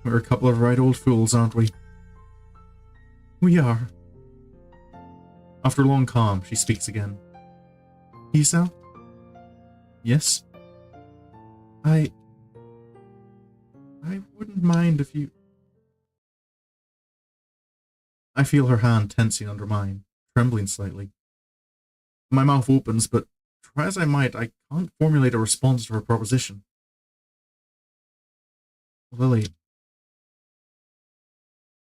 We're a couple of right old fools, aren't we? We are. After a long calm, she speaks again. Hisao? Yes? I wouldn't mind if you... I feel her hand tensing under mine, trembling slightly. My mouth opens, but try as I might, I can't formulate a response to her proposition. Lily.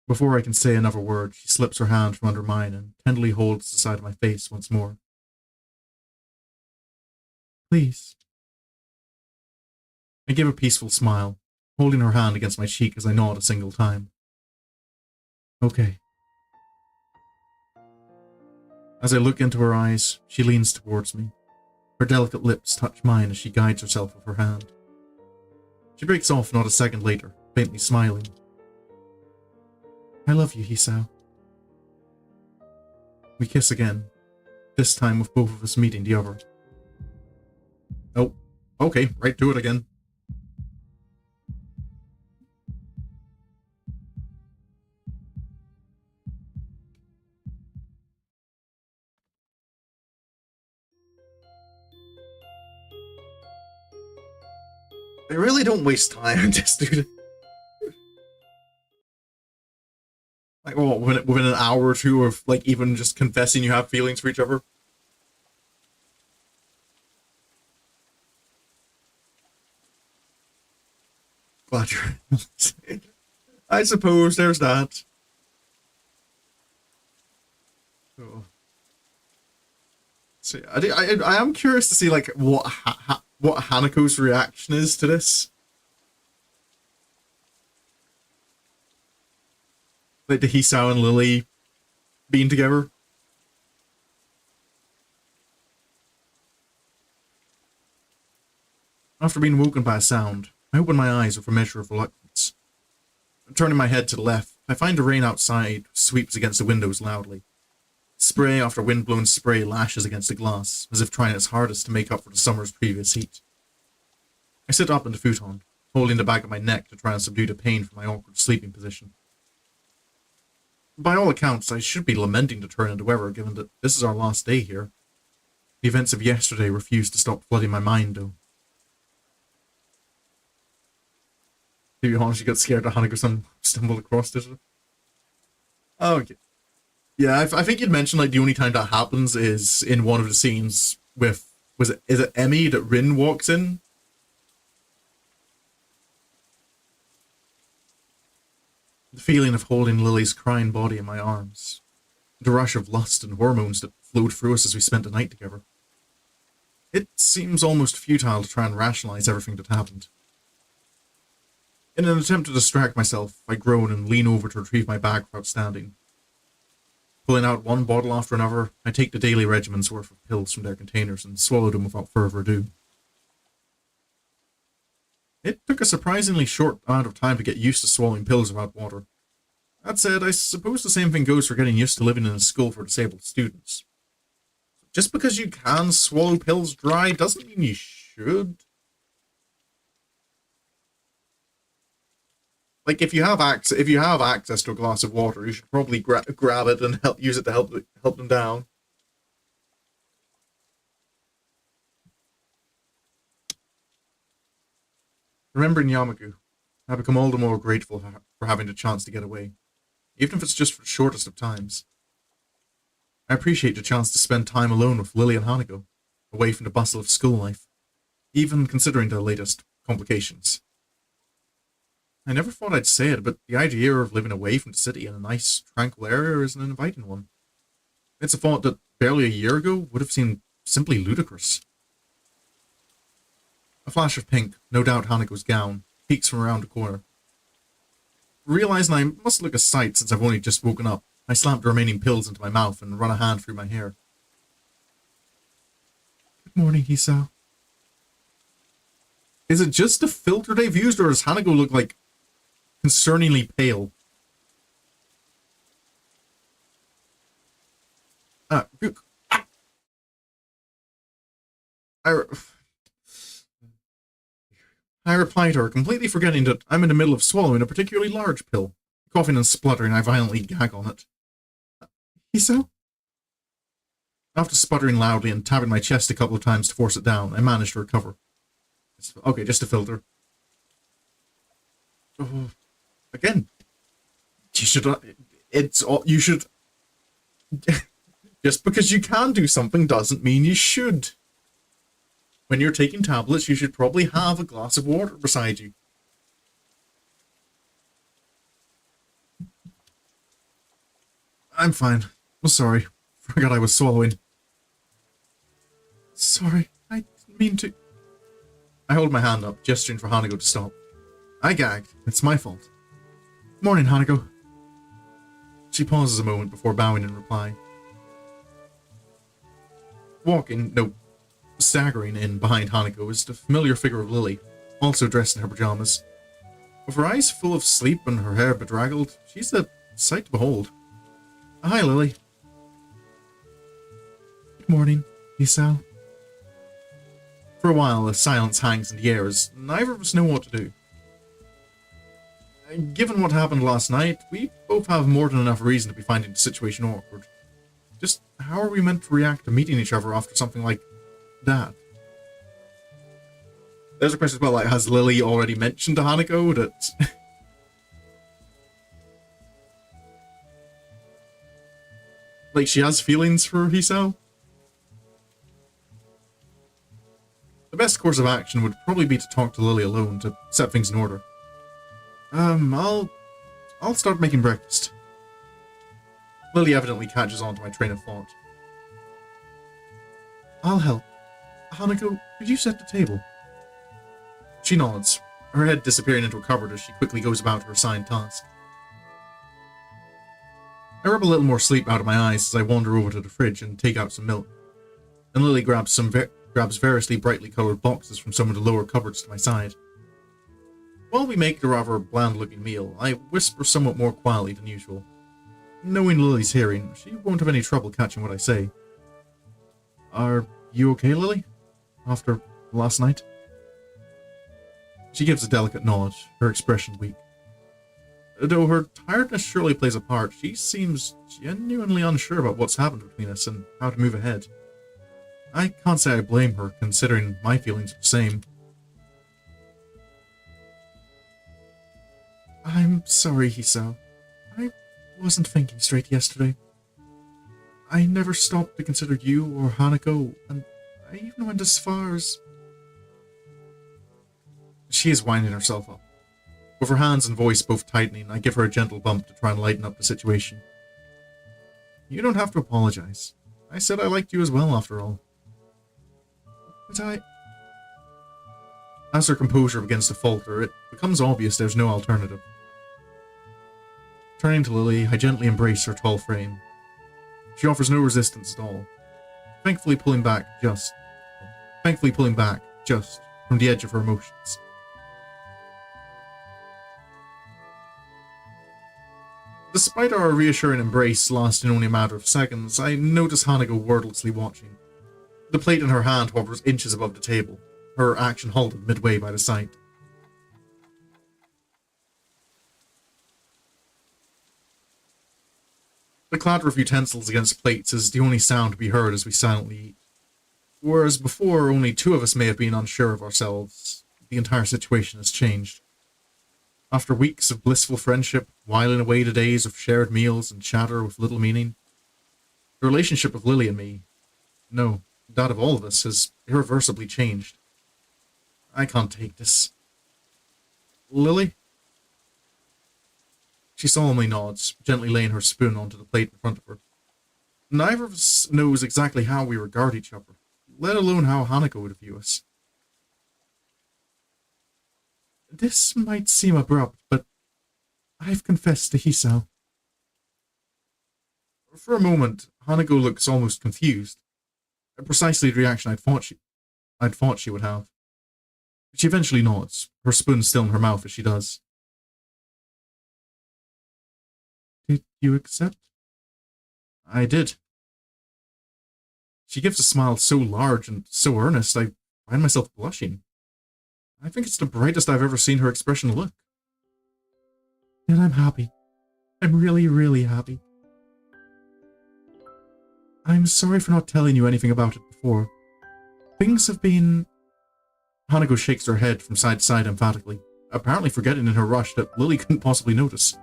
Before I can say another word, she slips her hand from under mine and tenderly holds the side of my face once more. Please. I give a peaceful smile, holding her hand against my cheek as I nod a single time. Okay. As I look into her eyes, she leans towards me. Her delicate lips touch mine as she guides herself with her hand. She breaks off not a second later, faintly smiling. I love you, Hisao. We kiss again, this time with both of us meeting the other. Oh, okay, right to it again. They really don't waste time on this, dude. Like, well, within an hour or two of, like, even just confessing you have feelings for each other. Glad you're... I suppose there's that. Oh. So, I am curious to see, like, what Hanako's reaction is to this. Like, the Hisao and Lily being together. After being woken by a sound, I open my eyes with a measure of reluctance. Turning my head to the left, I find the rain outside sweeps against the windows loudly. Spray after wind-blown spray lashes against the glass, as if trying its hardest to make up for the summer's previous heat. I sit up in the futon, holding the back of my neck to try and subdue the pain from my awkward sleeping position. By all accounts, I should be lamenting the turn in the weather, given that this is our last day here. The events of yesterday refuse to stop flooding my mind, though. To be honest, you got scared that Hanako stumbled across it. Oh, okay. Yeah, I think you'd mentioned, like, the only time that happens is in one of the scenes with... Is it Emmy that Rin walks in? The feeling of holding Lily's crying body in my arms. The rush of lust and hormones that flowed through us as we spent the night together. It seems almost futile to try and rationalize everything that happened. In an attempt to distract myself, I groan and lean over to retrieve my bag without standing. Pulling out one bottle after another, I take the daily regimen's worth of pills from their containers and swallow them without further ado. It took a surprisingly short amount of time to get used to swallowing pills without water. That said, I suppose the same thing goes for getting used to living in a school for disabled students. Just because you can swallow pills dry doesn't mean you should. Like, if you have access to a glass of water, you should probably grab it and use it to help them down. Remembering Yamagu, I become all the more grateful for having the chance to get away, even if it's just for the shortest of times. I appreciate the chance to spend time alone with Lilly and Hanako, away from the bustle of school life, even considering the latest complications. I never thought I'd say it, but the idea of living away from the city in a nice, tranquil area is an inviting one. It's a thought that barely a year ago would have seemed simply ludicrous. A flash of pink, no doubt Hanako's gown, peeks from around the corner. Realizing I must look a sight since I've only just woken up, I slamp the remaining pills into my mouth and run a hand through my hair. Morning, Hisao. Is it just the filter they've used, or does Hanako look like concerningly pale? I, I reply to her, completely forgetting that I'm in the middle of swallowing a particularly large pill. Coughing and spluttering, I violently gag on it. Hisao? After sputtering loudly and tapping my chest a couple of times to force it down, I managed to recover. Okay, just a filter. Oh, again, you should. You should. Just because you can do something doesn't mean you should. When you're taking tablets, you should probably have a glass of water beside you. I'm fine. I'm sorry. Forgot I was swallowing. Sorry, I didn't mean to. I hold my hand up, gesturing for Hanako to stop. I gagged. It's my fault. Morning, Hanako. She pauses a moment before bowing in reply. Staggering in behind Hanako is the familiar figure of Lily, also dressed in her pajamas. With her eyes full of sleep and her hair bedraggled, she's a sight to behold. Hi, Lily. Good morning, Hisao. For a while, a silence hangs in the air as neither of us know what to do. Given what happened last night, we both have more than enough reason to be finding the situation awkward. Just how are we meant to react to meeting each other after something like that? There's a question as well, like, has Lily already mentioned to Hanako that... like, she has feelings for Hisao? The best course of action would probably be to talk to Lily alone to set things in order. I'll start making breakfast. Lily evidently catches on to my train of thought. I'll help. Hanako, could you set the table? She nods, her head disappearing into a cupboard as she quickly goes about her assigned task. I rub a little more sleep out of my eyes as I wander over to the fridge and take out some milk. And Lily grabs variously brightly coloured boxes from some of the lower cupboards to my side. While we make the rather bland-looking meal, I whisper somewhat more quietly than usual. Knowing Lily's hearing, she won't have any trouble catching what I say. Are you okay, Lily? After last night? She gives a delicate nod, her expression weak. Though her tiredness surely plays a part, she seems genuinely unsure about what's happened between us and how to move ahead. I can't say I blame her, considering my feelings are the same. I'm sorry, Hisao. I wasn't thinking straight yesterday. I never stopped to consider you or Hanako, and I even went as far as... She is winding herself up. With her hands and voice both tightening, I give her a gentle bump to try and lighten up the situation. You don't have to apologize. I said I liked you as well, after all. But As her composure begins to falter, it becomes obvious there's no alternative. Turning to Lily, I gently embrace her tall frame. She offers no resistance at all, thankfully pulling back just from the edge of her emotions. Despite our reassuring embrace lasting only a matter of seconds, I notice Hanako wordlessly watching. The plate in her hand hovers inches above the table, her action halted midway by the sight. The clatter of utensils against plates is the only sound to be heard as we silently eat. Whereas before only two of us may have been unsure of ourselves, the entire situation has changed. After weeks of blissful friendship, whiling away the days of shared meals and chatter with little meaning, the relationship of Lily and me, no, that of all of us, has irreversibly changed. I can't take this. Lily? She solemnly nods, gently laying her spoon onto the plate in front of her. Neither of us knows exactly how we regard each other, let alone how Hanako would view us. This might seem abrupt, but I've confessed to Hisao. For a moment, Hanako looks almost confused. Precisely the reaction I thought I'd thought she would have. She eventually nods, her spoon still in her mouth as she does. Did you accept? I did. She gives a smile so large and so earnest, I find myself blushing. I think it's the brightest I've ever seen her expression look. And I'm happy. I'm really, really happy. I'm sorry for not telling you anything about it before. Things have been... Hanako shakes her head from side to side emphatically, apparently forgetting in her rush that Lily couldn't possibly notice.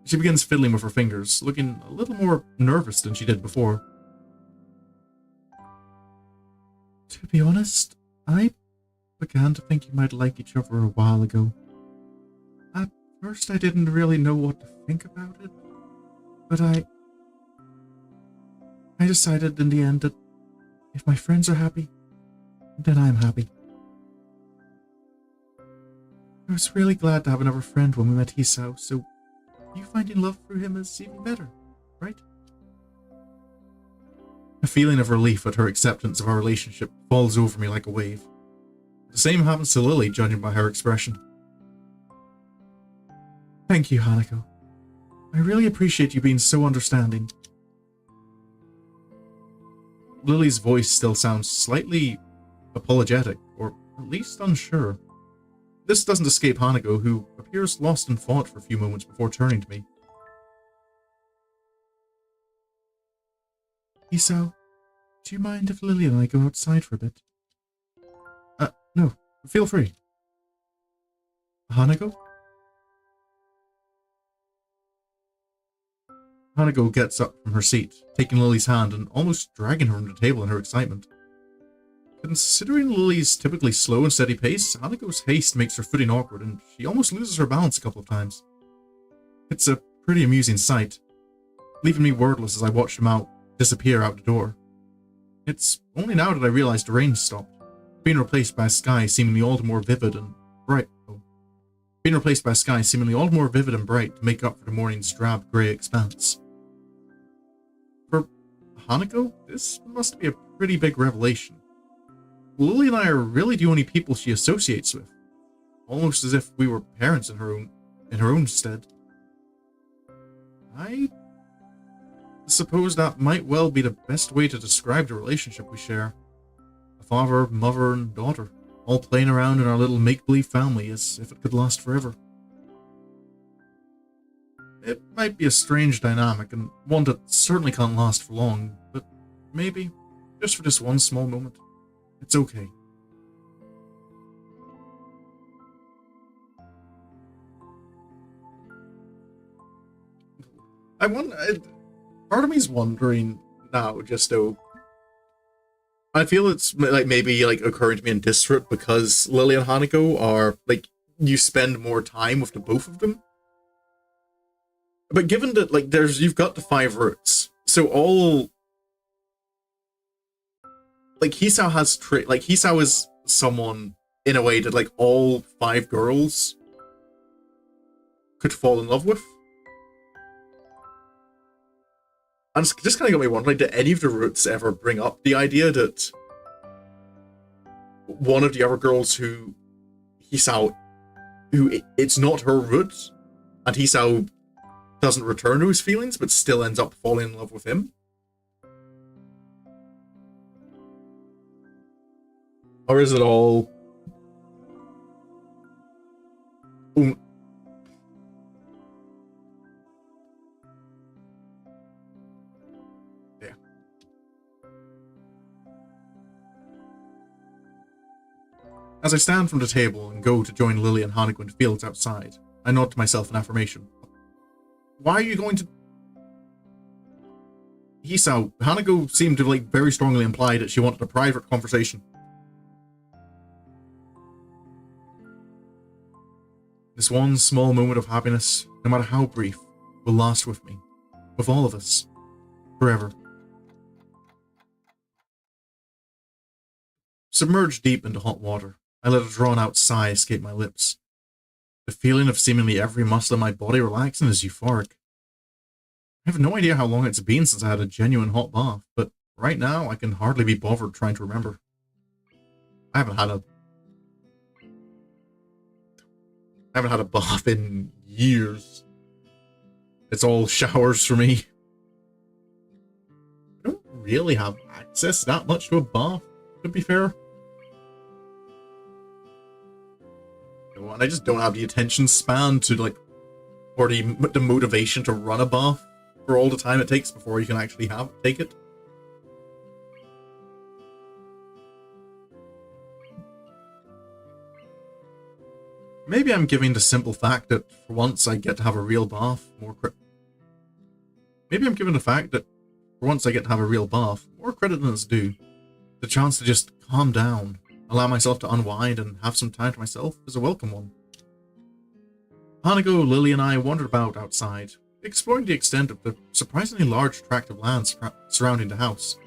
She begins fiddling with her fingers, looking a little more nervous than she did before. To be honest, I began to think you might like each other a while ago. At first I didn't really know what to think about it, but I decided in the end that if my friends are happy, then I'm happy. I was really glad to have another friend when we met Hisao, so you finding love for him is even better, right? A feeling of relief at her acceptance of our relationship falls over me like a wave. The same happens to Lily, judging by her expression. Thank you, Hanako. I really appreciate you being so understanding. Lily's voice still sounds slightly apologetic, or at least unsure. This doesn't escape Hanako, who appears lost in thought for a few moments before turning to me. Hisao, do you mind if Lily and I go outside for a bit? No, feel free. Hanako? Hanako gets up from her seat, taking Lily's hand and almost dragging her from the table in her excitement. Considering Lily's typically slow and steady pace, Hanako's haste makes her footing awkward and she almost loses her balance a couple of times. It's a pretty amusing sight, leaving me wordless as I watch them disappear out the door. It's only now that I realize the rain stopped, being replaced by a sky seemingly all the more vivid and bright. Being replaced by a sky seemingly all the more vivid and bright to make up for the morning's drab grey expanse. For Hanako, this must be a pretty big revelation. Lily and I are really the only people she associates with, almost as if we were parents in her own stead. I suppose that might well be the best way to describe the relationship we share. A father, mother, and daughter, all playing around in our little make-believe family as if it could last forever. It might be a strange dynamic, and one that certainly can't last for long, but maybe, just for this one small moment, it's okay. Part of me's wondering now, just though, I feel it's like maybe like occurring to me in District because Lily and Hanako are like, you spend more time with the both of them. But given that like you've got the 5 roots, so all like Hisao has Hisao is someone in a way that like all 5 girls could fall in love with. And it's just kind of got me wondering, like, did any of the roots ever bring up the idea that one of the other girls who it's not her root, and Hisao doesn't return to his feelings, but still ends up falling in love with him? Or is it all... As I stand from the table and go to join Lily and Hanako in the fields outside, I nod to myself in affirmation. Why are you going to... Hisao, Hanako seemed to like very strongly imply that she wanted a private conversation. This one small moment of happiness, no matter how brief, will last with me, with all of us, forever. Submerged deep into hot water, I let a drawn-out sigh escape my lips. The feeling of seemingly every muscle in my body relaxing is euphoric. I have no idea how long it's been since I had a genuine hot bath, but right now I can hardly be bothered trying to remember. I haven't had a bath in years. It's all showers for me. I don't really have access that much to a bath, to be fair. And I just don't have the attention span to, like, or the motivation to run a bath for all the time it takes before you can actually take it. Maybe I'm giving the simple fact that for once I get to have a real bath more credit. Maybe I'm giving the fact that for once I get to have a real bath more credit than it's due. The chance to just calm down, allow myself to unwind and have some time to myself is a welcome one. Hanako, Lily, and I wandered about outside, exploring the extent of the surprisingly large tract of land surrounding the house.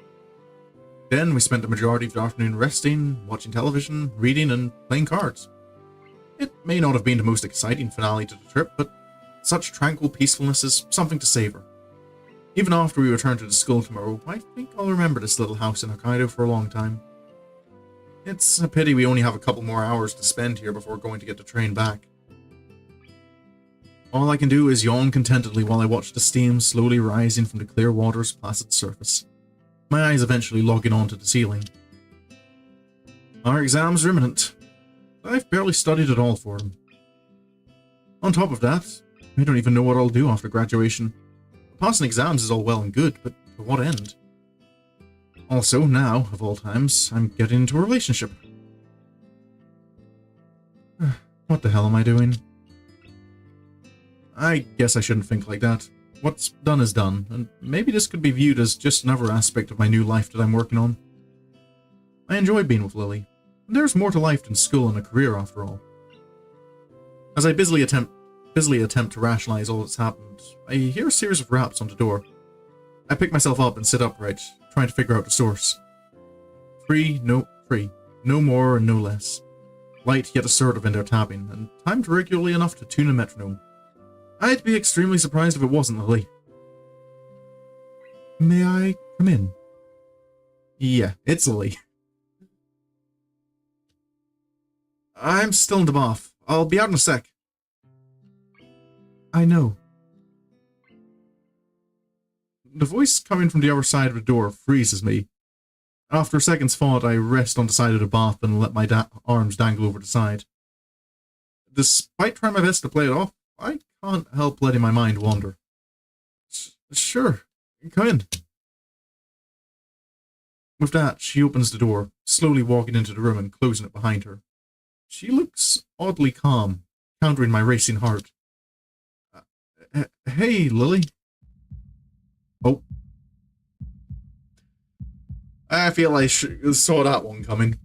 Then we spent the majority of the afternoon resting, watching television, reading, and playing cards. It may not have been the most exciting finale to the trip, but such tranquil peacefulness is something to savor. Even after we return to the school tomorrow, I think I'll remember this little house in Hokkaido for a long time. It's a pity we only have a couple more hours to spend here before going to get the train back. All I can do is yawn contentedly while I watch the steam slowly rising from the clear water's placid surface, my eyes eventually logging onto the ceiling. Our exams are imminent. I've barely studied at all for them. On top of that, I don't even know what I'll do after graduation. Passing exams is all well and good, but to what end? Also, now, of all times, I'm getting into a relationship. What the hell am I doing? I guess I shouldn't think like that. What's done is done, and maybe this could be viewed as just another aspect of my new life that I'm working on. I enjoy being with Lily. There's more to life than school and a career, after all. As I busily attempt to rationalize all that's happened, I hear a series of raps on the door. I pick myself up and sit upright, trying to figure out the source. Free, no more and no less. Light yet assertive in their tapping, and timed regularly enough to tune a metronome. I'd be extremely surprised if it wasn't Lily. May I come in? Yeah, it's Lily. I'm still in the bath. I'll be out in a sec. I know. The voice coming from the other side of the door freezes me. After a second's thought, I rest on the side of the bath and let my arms dangle over the side. Despite trying my best to play it off, I can't help letting my mind wander. Sure, come in. With that, she opens the door, slowly walking into the room and closing it behind her. She looks oddly calm, countering my racing heart. Hey, Lily. Oh. I feel I saw that one coming.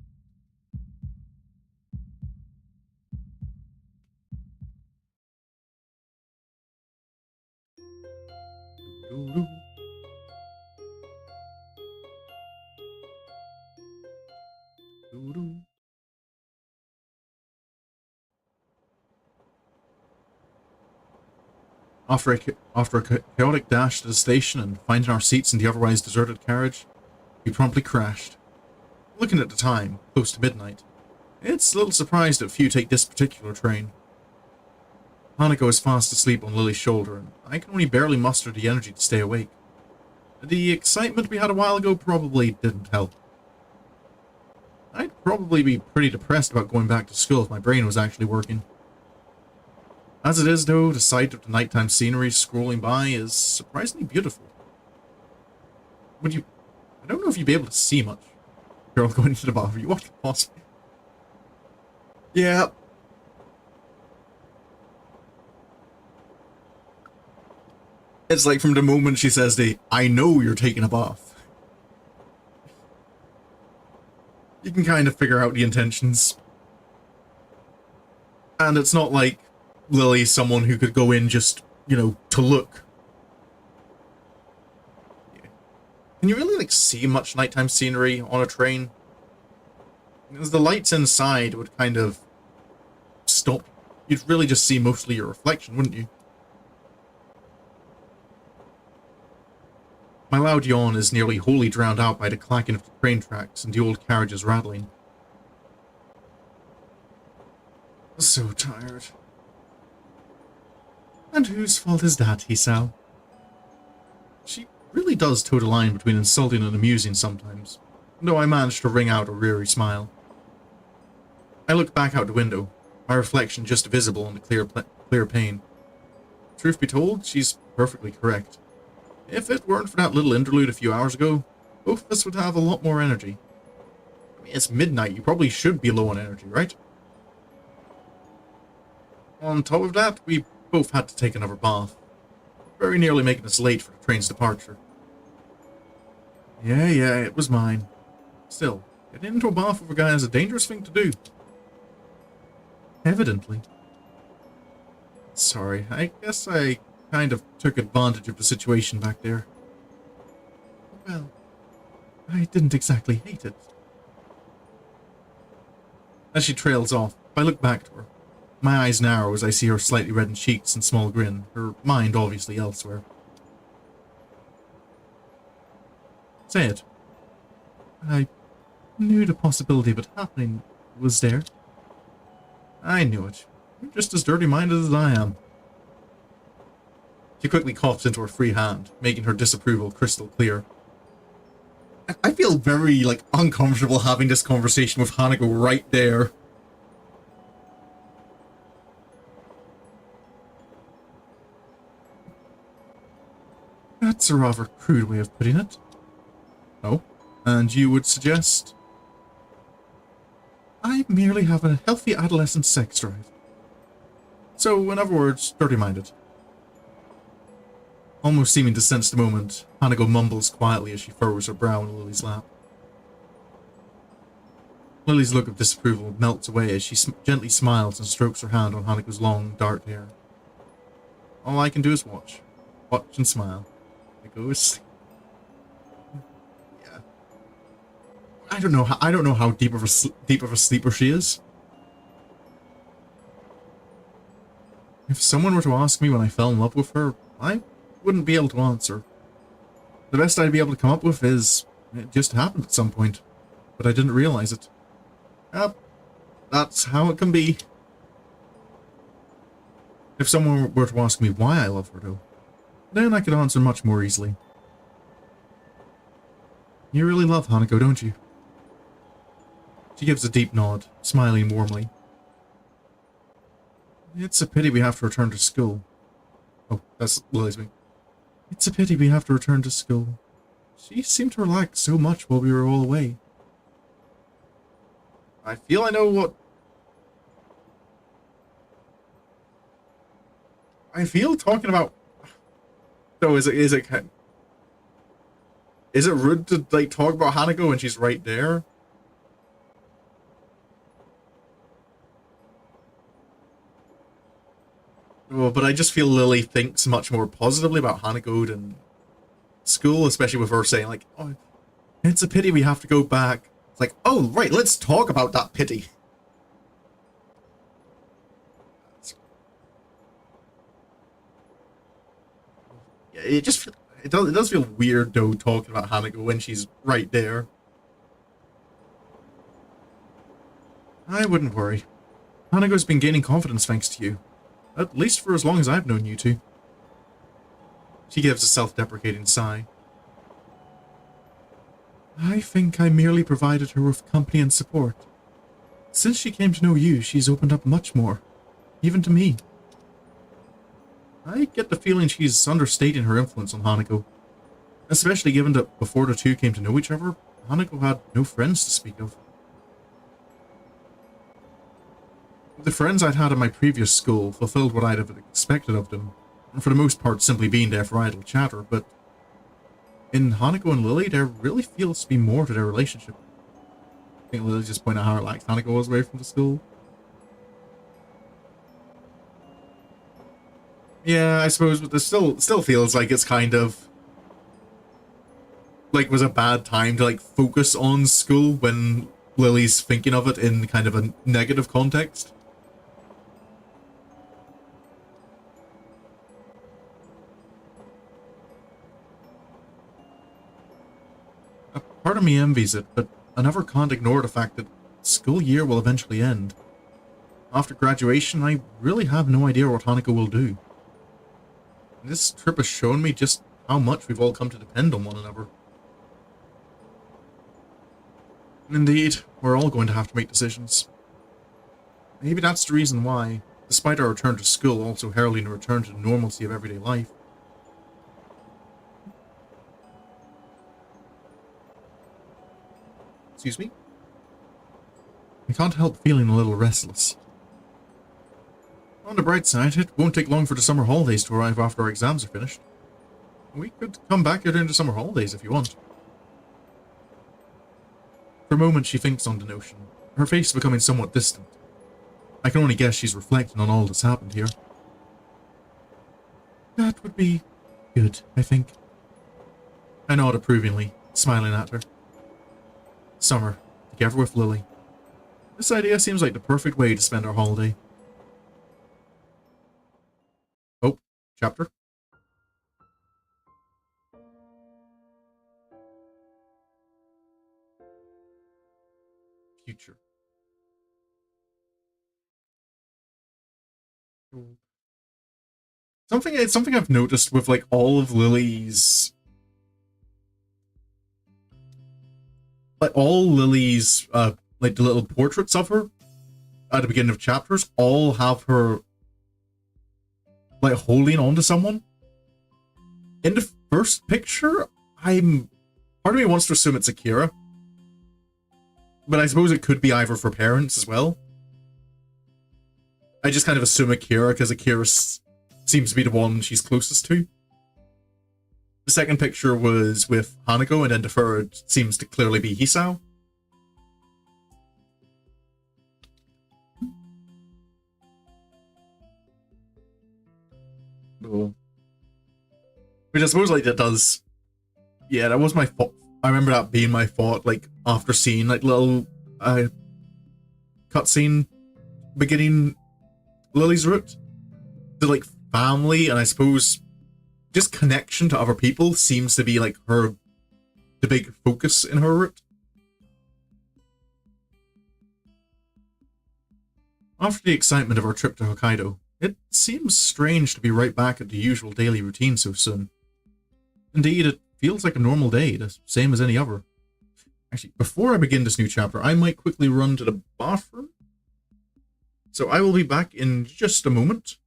After a chaotic dash to the station and finding our seats in the otherwise deserted carriage, we promptly crashed. Looking at the time, close to midnight, it's a little surprised that few take this particular train. Hanako is fast asleep on Lily's shoulder, and I can only barely muster the energy to stay awake. The excitement we had a while ago probably didn't help. I'd probably be pretty depressed about going back to school if my brain was actually working. As it is, though, the sight of the nighttime scenery scrolling by is surprisingly beautiful. I don't know if you'd be able to see much. Girl going into the bathroom. You watch the boss. Yeah. It's like from the moment she says I know you're taking a bath. You can kind of figure out the intentions. And it's not like Lily's someone who could go in just, to look. Can you really, see much nighttime scenery on a train? Because the lights inside would kind of stop. You'd really just see mostly your reflection, wouldn't you? My loud yawn is nearly wholly drowned out by the clacking of the train tracks and the old carriages rattling. So tired. And whose fault is that, Hisao? She really does toe the line between insulting and amusing sometimes, though I managed to wring out a weary smile. I looked back out the window, my reflection just visible in the clear pane. Truth be told, she's perfectly correct. If it weren't for that little interlude a few hours ago, both of us would have a lot more energy. I mean, it's midnight, you probably should be low on energy, right? On top of that, we both had to take another bath, very nearly making us late for the train's departure. Yeah, it was mine. Still, getting into a bath with a guy is a dangerous thing to do. Evidently. Sorry, I guess I kind of took advantage of the situation back there. Well, I didn't exactly hate it. As she trails off, I look back to her. My eyes narrow as I see her slightly reddened cheeks and small grin, her mind obviously elsewhere. Say it. I knew the possibility of it happening was there. I knew it. You're just as dirty-minded as I am. She quickly coughs into her free hand, making her disapproval crystal clear. I feel very, uncomfortable having this conversation with Hanako right there. That's a rather crude way of putting it. Oh, and you would suggest? I merely have a healthy adolescent sex drive. So, in other words, dirty-minded. Almost seeming to sense the moment, Hanako mumbles quietly as she furrows her brow in Lily's lap. Lily's look of disapproval melts away as she gently smiles and strokes her hand on Hanako's long, dark hair. All I can do is watch. Watch and smile. I go to sleep. Yeah. I don't know how deep of a sleeper she is. If someone were to ask me when I fell in love with her, I wouldn't be able to answer. The best I'd be able to come up with is, it just happened at some point, but I didn't realize it. Yep, that's how it can be. If someone were to ask me why I love her, though, then I could answer much more easily. You really love Hanako, don't you? She gives a deep nod, smiling warmly. It's a pity we have to return to school. Oh, that's Lily's me. It's a pity we have to return to school. She seemed to relax so much while we were all away. I feel I know what... I feel talking about... So is it rude to, talk about Hanako when she's right there? Oh, but I just feel Lily thinks much more positively about Hanako than school, especially with her saying, oh, it's a pity we have to go back. It's like, oh, right, let's talk about that pity. Yeah, it does feel weird, though, talking about Hanako when she's right there. I wouldn't worry. Hanako's been gaining confidence thanks to you. At least for as long as I've known you two. She gives a self-deprecating sigh. I think I merely provided her with company and support. Since she came to know you, she's opened up much more. Even to me. I get the feeling she's understating her influence on Hanako. Especially given that before the two came to know each other, Hanako had no friends to speak of. The friends I'd had in my previous school fulfilled what I'd have expected of them, and for the most part simply being there for idle chatter, but in Hanako and Lily, there really feels to be more to their relationship. I think Lily just pointed out how relaxed Hanako was away from the school. Yeah, I suppose, but this still feels like it's kind of was a bad time to focus on school when Lily's thinking of it in kind of a negative context. A part of me envies it, but another can't ignore the fact that school year will eventually end. After graduation, I really have no idea what Hanako will do. This trip has shown me just how much we've all come to depend on one another. Indeed, we're all going to have to make decisions. Maybe that's the reason why, despite our return to school also heralding a return to the normalcy of everyday life, excuse me? I can't help feeling a little restless. On the bright side, it won't take long for the summer holidays to arrive after our exams are finished. We could come back here during the summer holidays if you want. For a moment she thinks on the notion, her face becoming somewhat distant. I can only guess she's reflecting on all that's happened here. That would be good, I think. I nod approvingly, smiling at her. Summer, together with Lily. This idea seems like the perfect way to spend our holiday. Oh, chapter. Future. Something I've noticed with like all of Lily's like the little portraits of her at the beginning of chapters all have her like holding on to someone. In the first picture, part of me wants to assume it's Akira. But I suppose it could be either of her parents as well. I just kind of assume Akira because Akira seems to be the one she's closest to. The second picture was with Hanako, and then the third seems to clearly be Hisao. Oh. Which I suppose like that does. Yeah, that was my thought. I remember that being my thought, like after seeing like little cutscene beginning Lily's route. The like family and I suppose just connection to other people seems to be like the big focus in her route. After the excitement of our trip to Hokkaido, it seems strange to be right back at the usual daily routine so soon. Indeed, it feels like a normal day, the same as any other. Actually, before I begin this new chapter, I might quickly run to the bathroom. So I will be back in just a moment.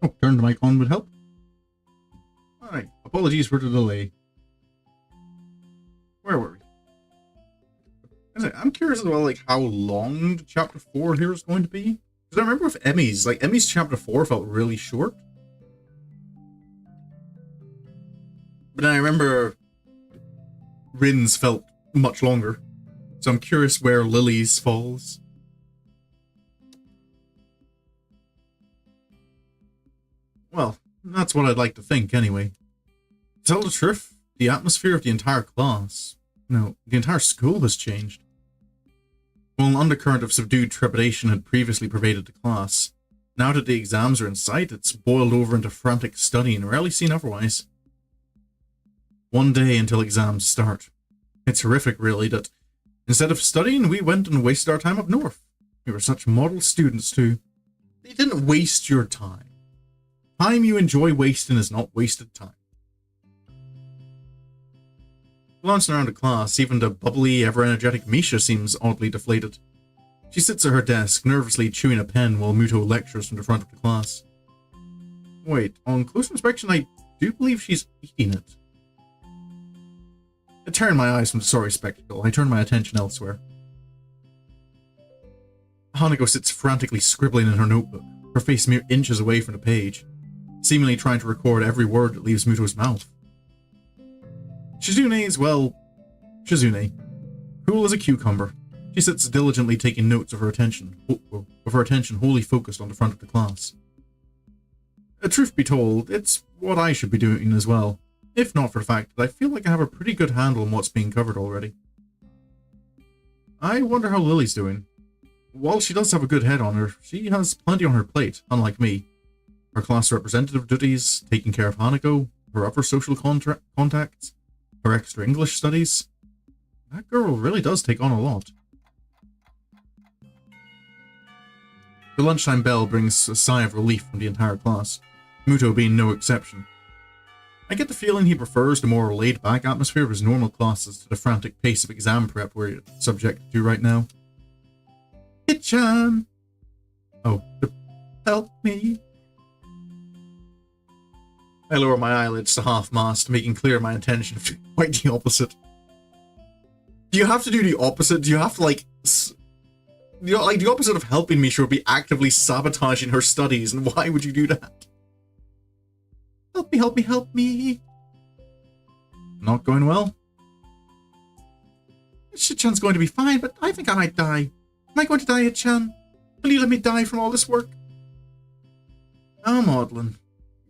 Oh, turn the mic on would help. Alright, apologies for the delay. Where were we? I'm curious as well, like, how long chapter 4 here is going to be. Because I remember with Emmy's, like, Emmy's chapter 4 felt really short. But I remember Rin's felt much longer. So I'm curious where Lily's falls. Well, that's what I'd like to think, anyway. To tell the truth, the atmosphere of the entire class, no, the entire school has changed. While an undercurrent of subdued trepidation had previously pervaded the class, now that the exams are in sight, it's boiled over into frantic studying, rarely seen otherwise. One day until exams start. It's horrific, really, that instead of studying, we went and wasted our time up north. We were such model students, too. You didn't waste your time. Time you enjoy wasting is not wasted time. Glancing around the class, even the bubbly, ever-energetic Misha seems oddly deflated. She sits at her desk, nervously chewing a pen while Muto lectures from the front of the class. Wait, on close inspection, I do believe she's eating it. I turn my eyes from the sorry spectacle. I turn my attention elsewhere. Hanako sits frantically scribbling in her notebook, her face mere inches away from the page, seemingly trying to record every word that leaves Muto's mouth. Shizune is, well, Shizune. Cool as a cucumber. She sits diligently taking notes of her attention wholly focused on the front of the class. Truth be told, it's what I should be doing as well, if not for the fact that I feel like I have a pretty good handle on what's being covered already. I wonder how Lily's doing. While she does have a good head on her, she has plenty on her plate, unlike me. Her class representative duties, taking care of Hanako, her other social contacts, her extra English studies. That girl really does take on a lot. The lunchtime bell brings a sigh of relief from the entire class, Muto being no exception. I get the feeling he prefers the more laid-back atmosphere of his normal classes to the frantic pace of exam prep we're subject to right now. Hit-chan! Oh, help me. I lower my eyelids to half-mast, making clear my intention of doing quite the opposite. Do you have to do the opposite? Do you have to, like the opposite of helping Misha would be actively sabotaging her studies, and why would you do that? Help me, help me, help me! Not going well? Shit-chan's going to be fine, but I think I might die. Am I going to die, Hit-chan? Will you let me die from all this work? Oh, Maudlin.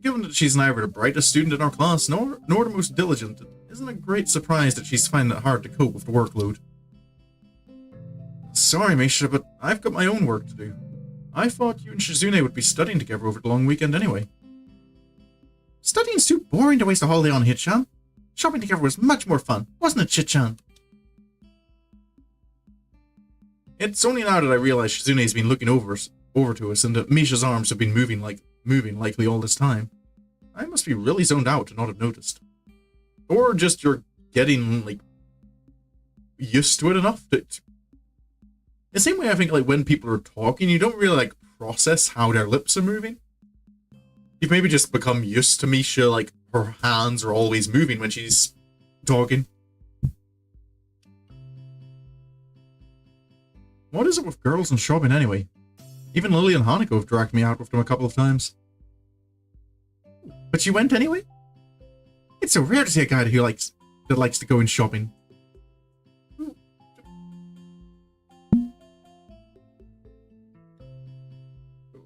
Given that she's neither the brightest student in our class, nor the most diligent, it isn't a great surprise that she's finding it hard to cope with the workload. Sorry, Misha, but I've got my own work to do. I thought you and Shizune would be studying together over the long weekend anyway. Studying's too boring to waste a holiday on, Hit-chan. Shopping together was much more fun, wasn't it, Chit-chan? It's only now that I realize Shizune's been looking over to us and that Misha's arms have been moving likely all this time. I must be really zoned out to not have noticed. Or just you're getting, like, used to it enough that... The same way I think, like, when people are talking, you don't really, like, process how their lips are moving. You've maybe just become used to Misha, like, her hands are always moving when she's talking. What is it with girls and shopping anyway? Even Lilly and Hanako have dragged me out with them a couple of times. But you went anyway? It's so rare to see a guy who likes to go in shopping.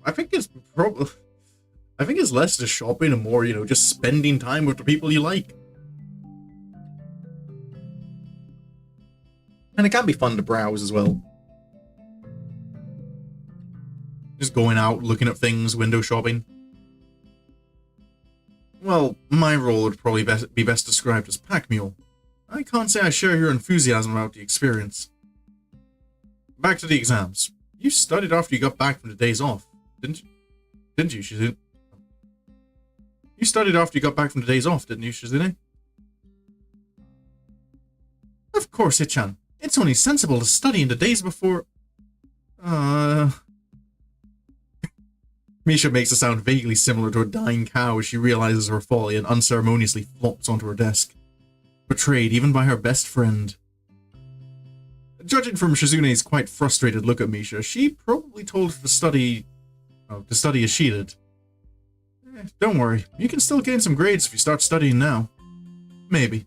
I think it's less the shopping and more, just spending time with the people you like. And it can be fun to browse as well. Just going out, looking at things, window shopping. Well, my role would probably be best described as pack mule. I can't say I share your enthusiasm about the experience. Back to the exams. You studied after you got back from the days off, didn't you? Didn't you, Shizune? You studied after you got back from the days off, didn't you, Shizune? Of course, Hit-chan. It's only sensible to study in the days before... Misha makes a sound vaguely similar to a dying cow as she realizes her folly and unceremoniously flops onto her desk. Betrayed even by her best friend. Judging from Shizune's quite frustrated look at Misha, she probably told her to study as she did. Don't worry, you can still gain some grades if you start studying now. Maybe.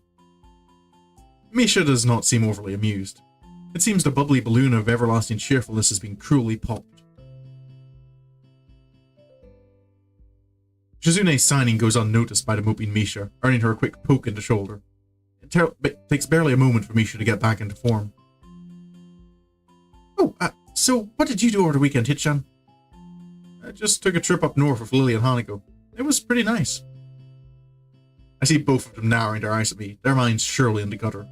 Misha does not seem overly amused. It seems the bubbly balloon of everlasting cheerfulness has been cruelly popped. Shizune's signing goes unnoticed by the moping Misha, earning her a quick poke in the shoulder. It takes barely a moment for Misha to get back into form. Oh, so what did you do over the weekend, Hitchan? I just took a trip up north with Lilly and Hanako. It was pretty nice. I see both of them narrowing their eyes at me, their minds surely in the gutter.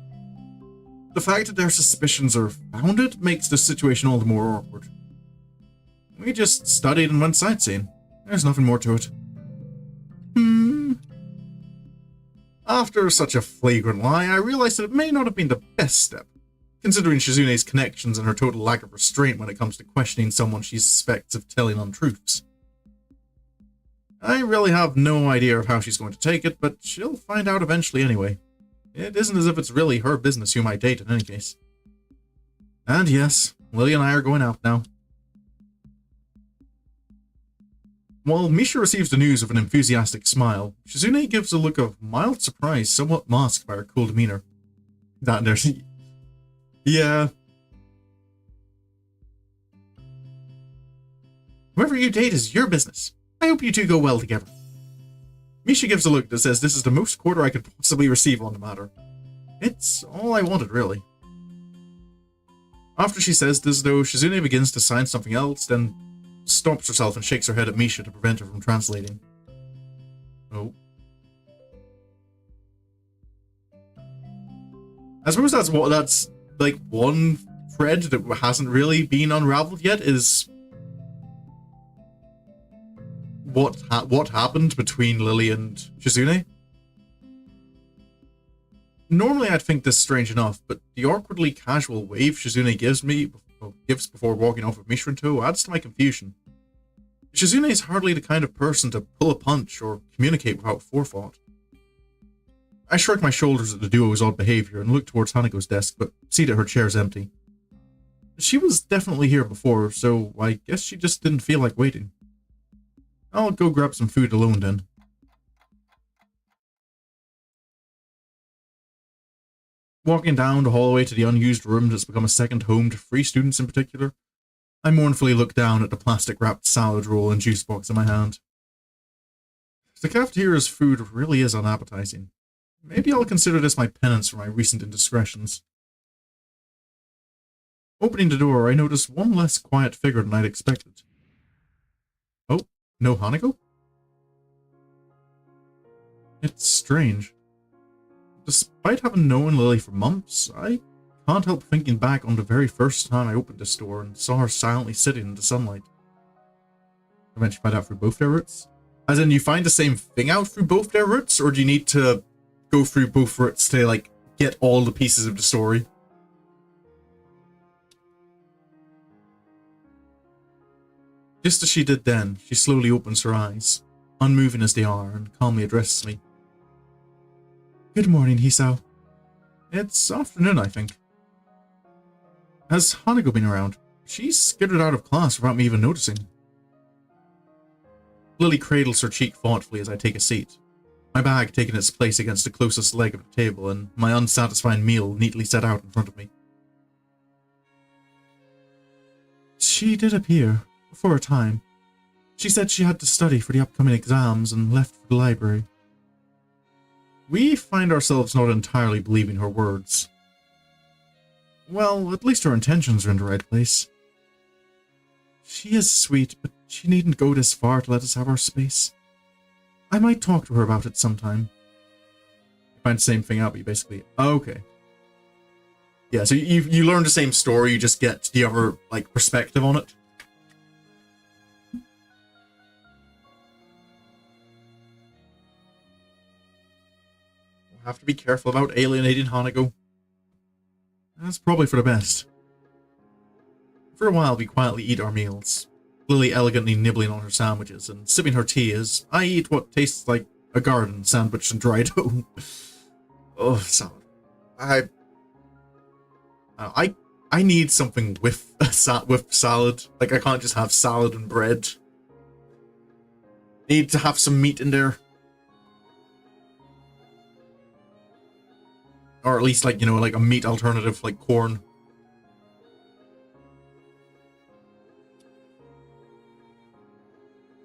The fact that their suspicions are founded makes the situation all the more awkward. We just studied and went sightseeing. There's nothing more to it. After such a flagrant lie, I realized that it may not have been the best step, considering Shizune's connections and her total lack of restraint when it comes to questioning someone she suspects of telling untruths. I really have no idea of how she's going to take it, but she'll find out eventually anyway. It isn't as if it's really her business who might date in any case. And yes, Lily and I are going out now. While Misha receives the news with an enthusiastic smile, Shizune gives a look of mild surprise, somewhat masked by her cool demeanor. That there's... Yeah. Whoever you date is your business. I hope you two go well together. Misha gives a look that says this is the most quarter I could possibly receive on the matter. It's all I wanted, really. After she says this, though, Shizune begins to sign something else, then stops herself and shakes her head at Misha to prevent her from translating. Oh. I suppose that's like one thread that hasn't really been unraveled yet, is what happened between Lily and Shizune. Normally I'd think this strange enough, but the awkwardly casual wave Shizune gives before walking off with Misha in tow adds to my confusion. Shizune is hardly the kind of person to pull a punch or communicate without forethought. I shrug my shoulders at the duo's odd behavior and look towards Hanako's desk, but see that her chair's empty. She was definitely here before, so I guess she just didn't feel like waiting. I'll go grab some food alone then. Walking down the hallway to the unused room that's become a second home to free students in particular, I mournfully look down at the plastic-wrapped salad roll and juice box in my hand. The cafeteria's food really is unappetizing. Maybe I'll consider this my penance for my recent indiscretions. Opening the door, I notice one less quiet figure than I'd expected. Oh, no Hanako? It's strange. Despite having known Lily for months, I can't help thinking back on the very first time I opened this door and saw her silently sitting in the sunlight. I meant you find out through both their routes? As in, you find the same thing out through both their routes, or do you need to go through both routes to, like, get all the pieces of the story? Just as she did then, she slowly opens her eyes, unmoving as they are, and calmly addresses me. Good morning, Hisao. It's afternoon, I think. Has Hanako been around? She's skittered out of class without me even noticing. Lily cradles her cheek thoughtfully as I take a seat, my bag taking its place against the closest leg of the table and my unsatisfying meal neatly set out in front of me. She did appear, for a time. She said she had to study for the upcoming exams and left for the library. We find ourselves not entirely believing her words. Well, at least her intentions are in the right place. She is sweet, but she needn't go this far to let us have our space. I might talk to her about it sometime. You find the same thing out, but you basically... Oh, okay. Yeah, so you learn the same story, you just get the other, like, perspective on it. We'll have to be careful about alienating Hanako. That's probably for the best. For a while, we quietly eat our meals, Lily elegantly nibbling on her sandwiches and sipping her tea as I eat what tastes like a garden sandwiched in dry dough. Oh, salad. I need something with salad. Like, I can't just have salad and bread. Need to have some meat in there. Or at least, like, you know, like a meat alternative, like corn.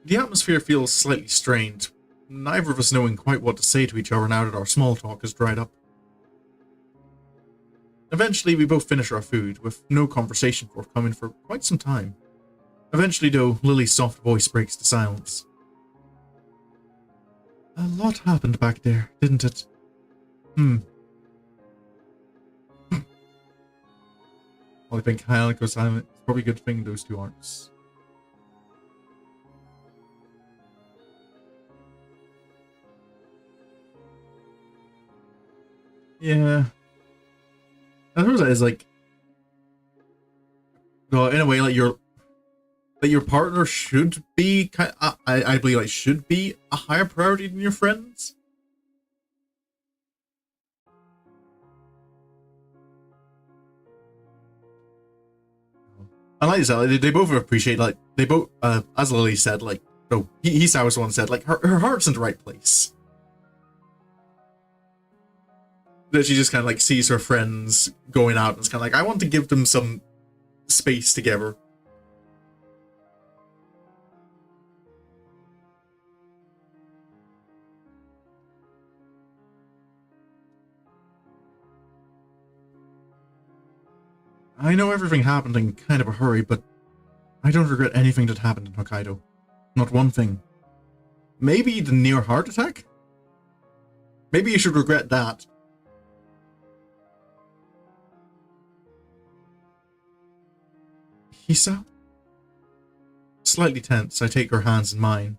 The atmosphere feels slightly strained, neither of us knowing quite what to say to each other now that our small talk has dried up. Eventually, we both finish our food, with no conversation forthcoming for quite some time. Eventually, though, Lily's soft voice breaks the silence. A lot happened back there, didn't it? Well, I think Hanako silent. It's probably a good thing those two aren't. Yeah. I suppose that is like, well, in a way, like your partner should be I believe like should be a higher priority than your friends. And like I said, like, they both appreciate, like, they both, as Lily said, like, no, Hisao was the one said, like, her heart's in the right place. That she just kind of, like, sees her friends going out and it's kind of like, I want to give them some space together. I know everything happened in kind of a hurry, but I don't regret anything that happened in Hokkaido. Not one thing. Maybe the near heart attack? Maybe you should regret that. Hisao? Slightly tense, I take her hands in mine,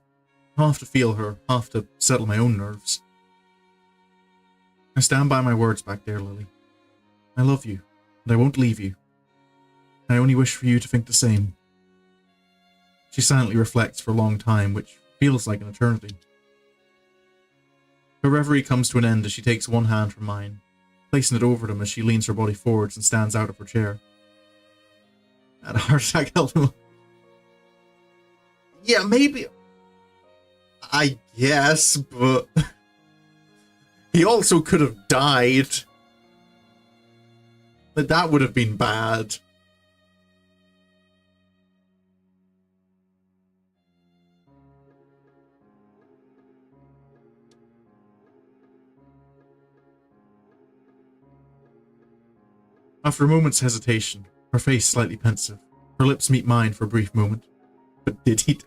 half to feel her, half to settle my own nerves. I stand by my words back there, Lily. I love you, and I won't leave you. I only wish for you to think the same. She silently reflects for a long time, which feels like an eternity. Her reverie comes to an end as she takes one hand from mine, placing it over them as she leans her body forwards and stands out of her chair. And a heart attack held him. Yeah, maybe. I guess, but he also could have died. But that would have been bad. After a moment's hesitation, her face slightly pensive, her lips meet mine for a brief moment. But did he?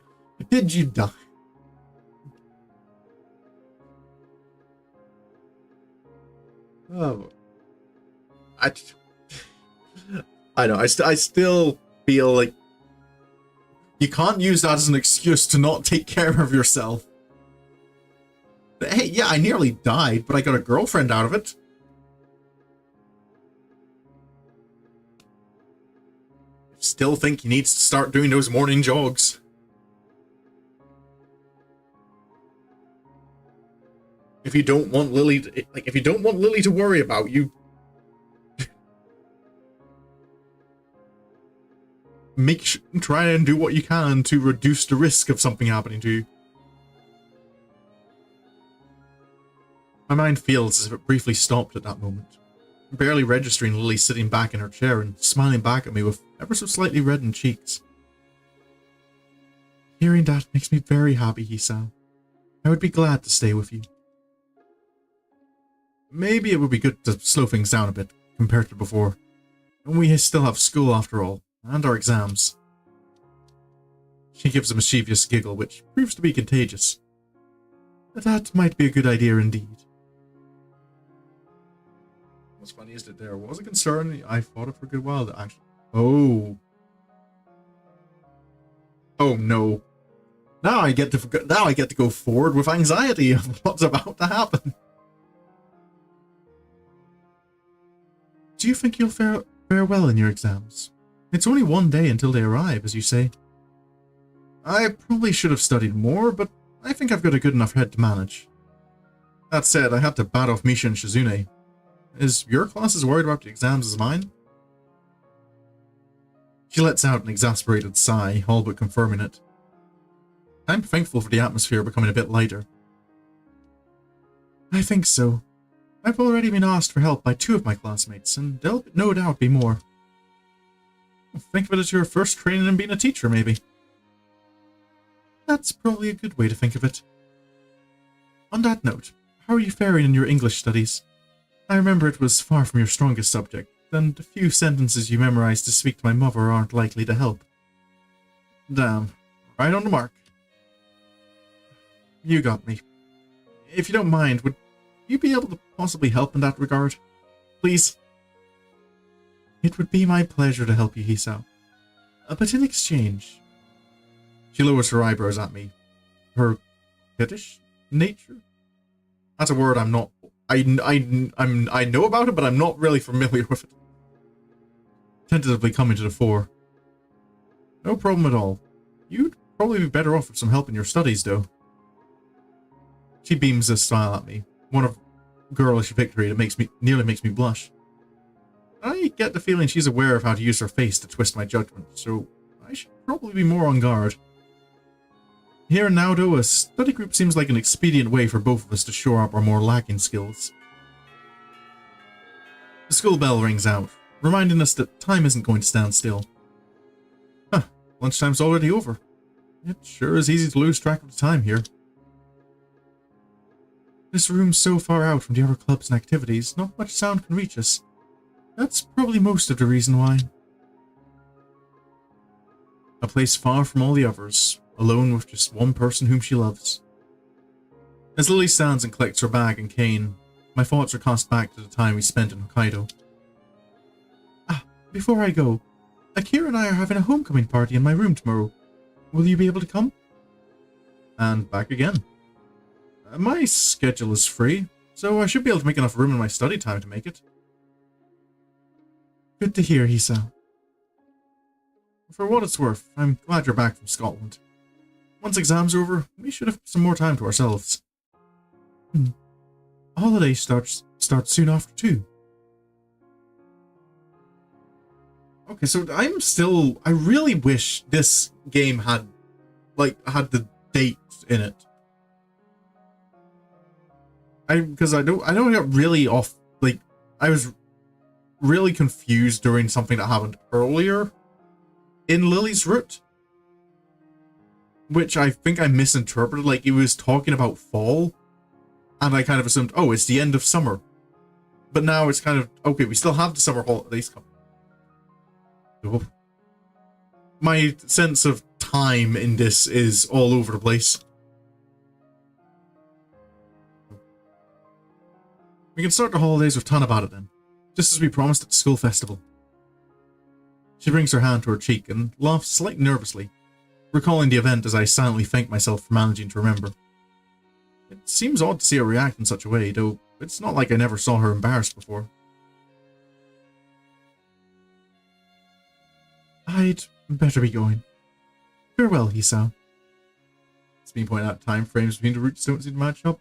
Did you die? Oh, I know. I still feel like you can't use that as an excuse to not take care of yourself. But hey, yeah, I nearly died, but I got a girlfriend out of it. Still think he needs to start doing those morning jogs. If you don't want Lily to, like, if you don't want Lily to worry about you, try and do what you can to reduce the risk of something happening to you. My mind feels as if it briefly stopped at that moment, barely registering Lily sitting back in her chair and smiling back at me with ever so slightly reddened cheeks. Hearing that makes me very happy, Hisao. I would be glad to stay with you. Maybe it would be good to slow things down a bit compared to before. And we still have school after all, and our exams. She gives a mischievous giggle, which proves to be contagious. That might be a good idea indeed. What's funny is that there was a concern I thought of for a good while that actually... Oh. Oh no. Now I get to go forward with anxiety of what's about to happen. Do you think you'll fare well in your exams? It's only one day until they arrive, as you say. I probably should have studied more, but I think I've got a good enough head to manage. That said, I had to bat off Misha and Shizune. Is your class as worried about the exams as mine? She lets out an exasperated sigh, all but confirming it. I'm thankful for the atmosphere becoming a bit lighter. I think so. I've already been asked for help by 2 of my classmates, and there'll no doubt be more. Think of it as your first training in being a teacher, maybe. That's probably a good way to think of it. On that note, how are you faring in your English studies? I remember it was far from your strongest subject, and the few sentences you memorized to speak to my mother aren't likely to help. Damn, right on the mark. You got me. If you don't mind, would you be able to possibly help in that regard? Please? It would be my pleasure to help you, Hisao. But in exchange... She lowers her eyebrows at me. Her fetish nature? That's a word I'm not... I know about it, but I'm not really familiar with it. Tentatively coming to the fore. No problem at all. You'd probably be better off with some help in your studies, though. She beams a smile at me. One of girlish victory that nearly makes me blush. I get the feeling she's aware of how to use her face to twist my judgment, so I should probably be more on guard. Here and now, though, a study group seems like an expedient way for both of us to shore up our more lacking skills. The school bell rings out, reminding us that time isn't going to stand still. Huh, lunchtime's already over. It sure is easy to lose track of the time here. This room's so far out from the other clubs and activities, not much sound can reach us. That's probably most of the reason why. A place far from all the others, alone with just one person whom she loves. As Lily stands and collects her bag and cane, my thoughts are cast back to the time we spent in Hokkaido. Before I go, Akira and I are having a homecoming party in my room tomorrow. Will you be able to come? And back again. My schedule is free, so I should be able to make enough room in my study time to make it. Good to hear, Hisao. For what it's worth, I'm glad you're back from Scotland. Once exams are over, we should have some more time to ourselves. Holiday starts soon after too. Okay, so I really wish this game had the dates in it. Because I don't get really off, I was really confused during something that happened earlier in Lily's route, which I think I misinterpreted. Like, he was talking about fall, and I kind of assumed, oh, it's the end of summer. But now it's kind of, okay, we still have the summer holidays coming. Oh. My sense of time in this is all over the place. We can start the holidays with Tanabata then, just as we promised at the school festival. She brings her hand to her cheek and laughs slightly nervously, recalling the event as I silently thank myself for managing to remember. It seems odd to see her react in such a way, though it's not like I never saw her embarrassed before. I'd better be going. Farewell, Hisao. It's been pointed out time frames between the routes don't seem to match up.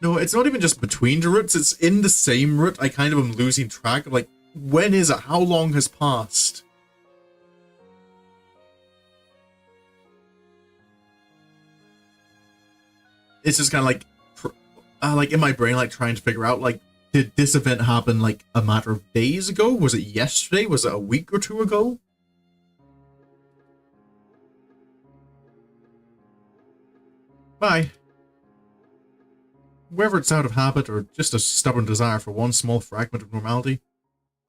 No, it's not even just between the routes, it's in the same route. I kind of am losing track of, like, when is it? How long has passed? It's just kind of like in my brain, like trying to figure out, like, did this event happen like a matter of days ago? Was it yesterday? Was it a week or two ago? Bye. Whether it's out of habit or just a stubborn desire for one small fragment of normality,